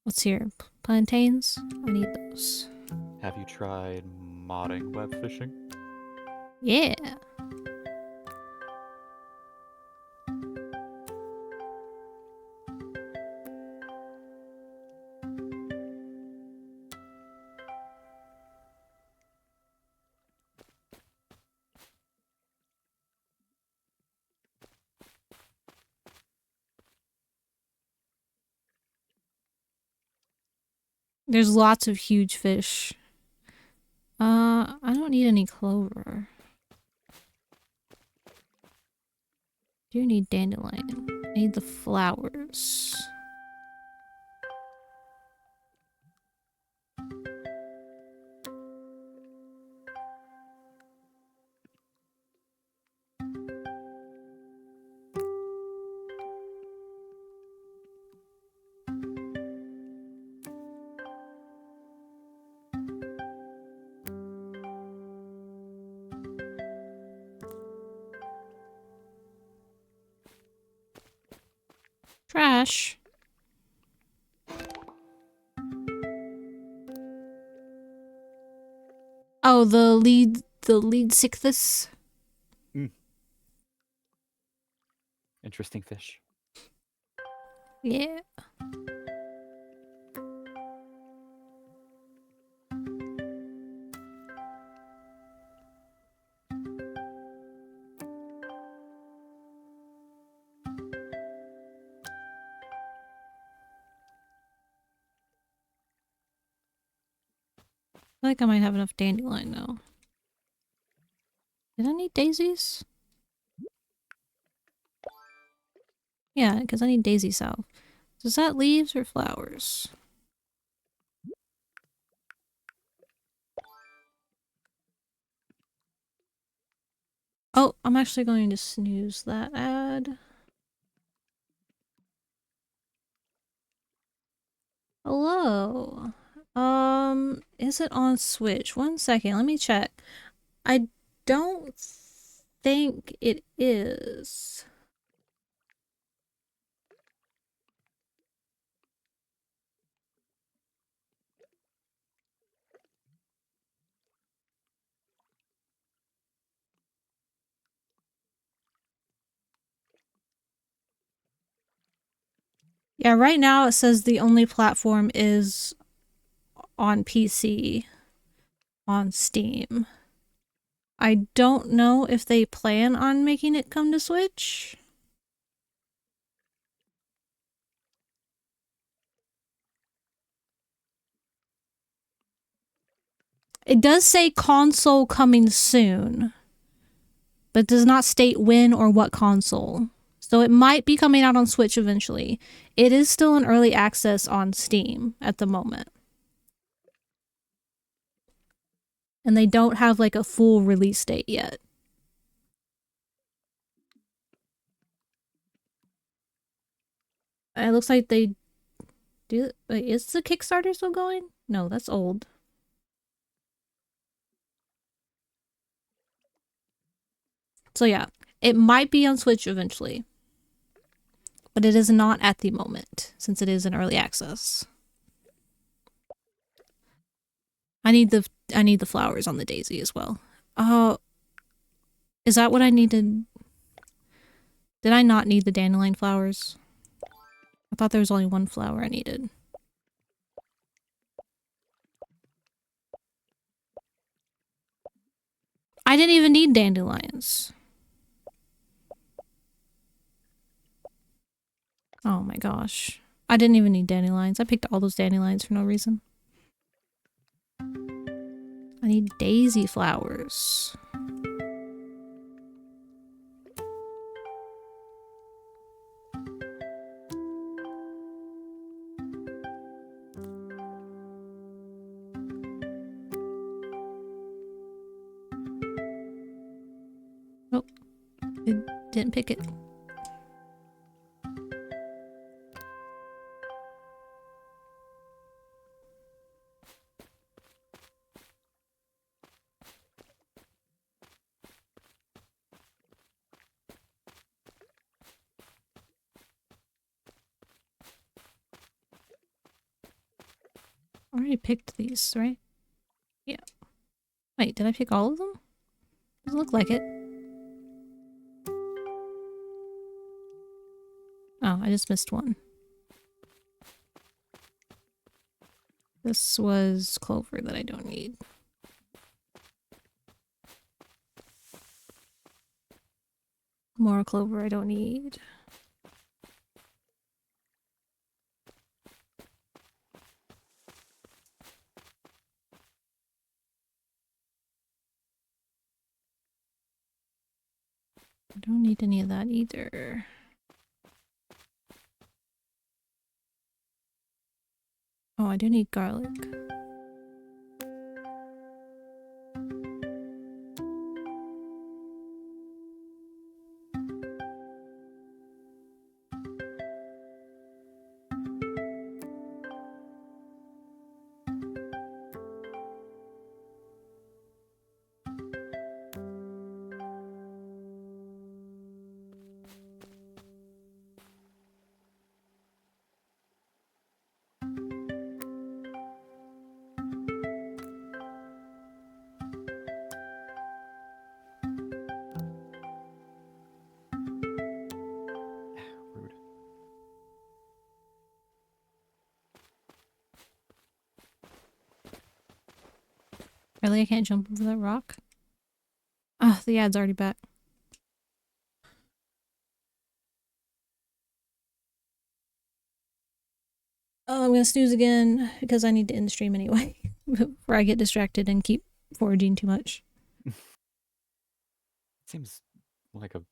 B: What's here? Plantains? I need those.
A: Have you tried modding web fishing?
B: Yeah. There's lots of huge fish. I don't need any clover. Do need dandelion. I need the flowers. Trash. Oh, the lead sickthus.
A: Mm. Interesting fish.
B: Yeah. I feel like I might have enough dandelion now. Did I need daisies? Yeah, because I need daisy salve. Is that leaves or flowers? Oh, I'm actually going to snooze that ad. Hello. Is it on Switch? 1 second, let me check. I don't think it is. Yeah, right now it says the only platform is on PC, on Steam. I don't know if they plan on making it come to Switch. It does say console coming soon, but does not state when or what console. So it might be coming out on Switch eventually. It is still in early access on Steam at the moment. And they don't have like a full release date yet. It looks like they do. Wait, is the Kickstarter still going? No, that's old. So yeah, it might be on Switch eventually. But it is not at the moment, since it is in early access. I need the flowers on the daisy as well. Oh, is that what I needed? Did I not need the dandelion flowers? I thought there was only one flower I needed. I didn't even need dandelions. Oh my gosh. I didn't even need dandelions. I picked all those dandelions for no reason. I need daisy flowers. Oh, it didn't pick it. I already picked these, right? Yeah. Wait, did I pick all of them? Doesn't look like it. Oh, I just missed one. This was clover that I don't need. More clover I don't need. I don't need any of that either. Oh, I do need garlic.
A: Rude.
B: Really, I can't jump over that rock? Ah, the ad's already back. Oh, I'm gonna snooze again because I need to end the stream anyway. Before I get distracted and keep foraging too much.
A: Seems like a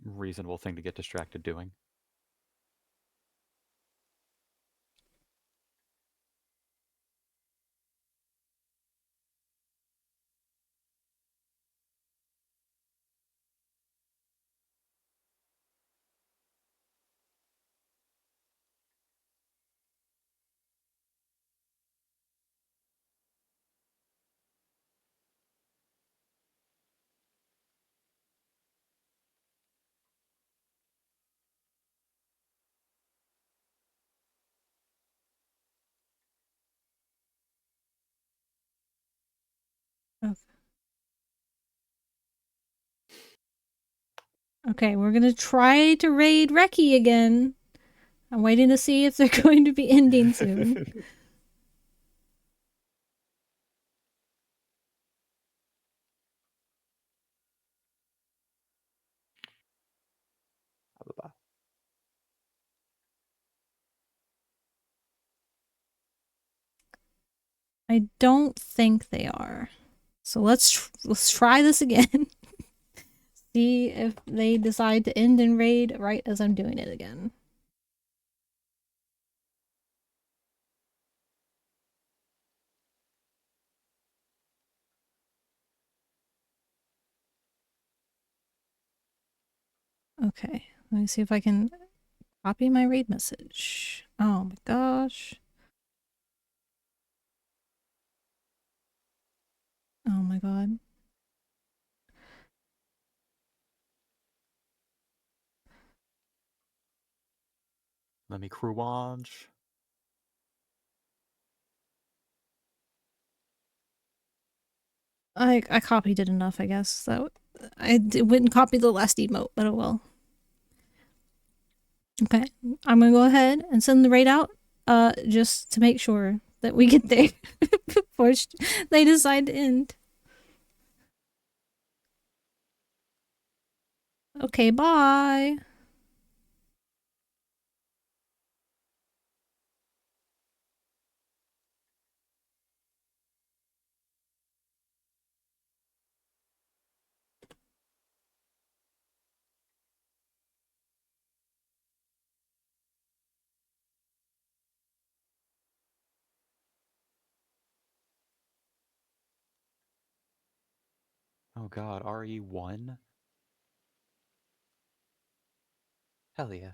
A: reasonable thing to get distracted doing.
B: Okay, we're gonna try to raid Reki again. I'm waiting to see if they're going to be ending soon. I don't think they are. So let's try this again. See if they decide to end and raid right as I'm doing it again. Okay, let me see if I can copy my raid message. Oh my gosh. Oh my god.
A: Let me crew launch.
B: I copied it enough, I guess. So I wouldn't copy the last emote, but oh well. Okay, I'm gonna go ahead and send the raid out, just to make sure that we get there before they decide to end. Okay, bye.
A: Oh god, RE1? Hell yeah.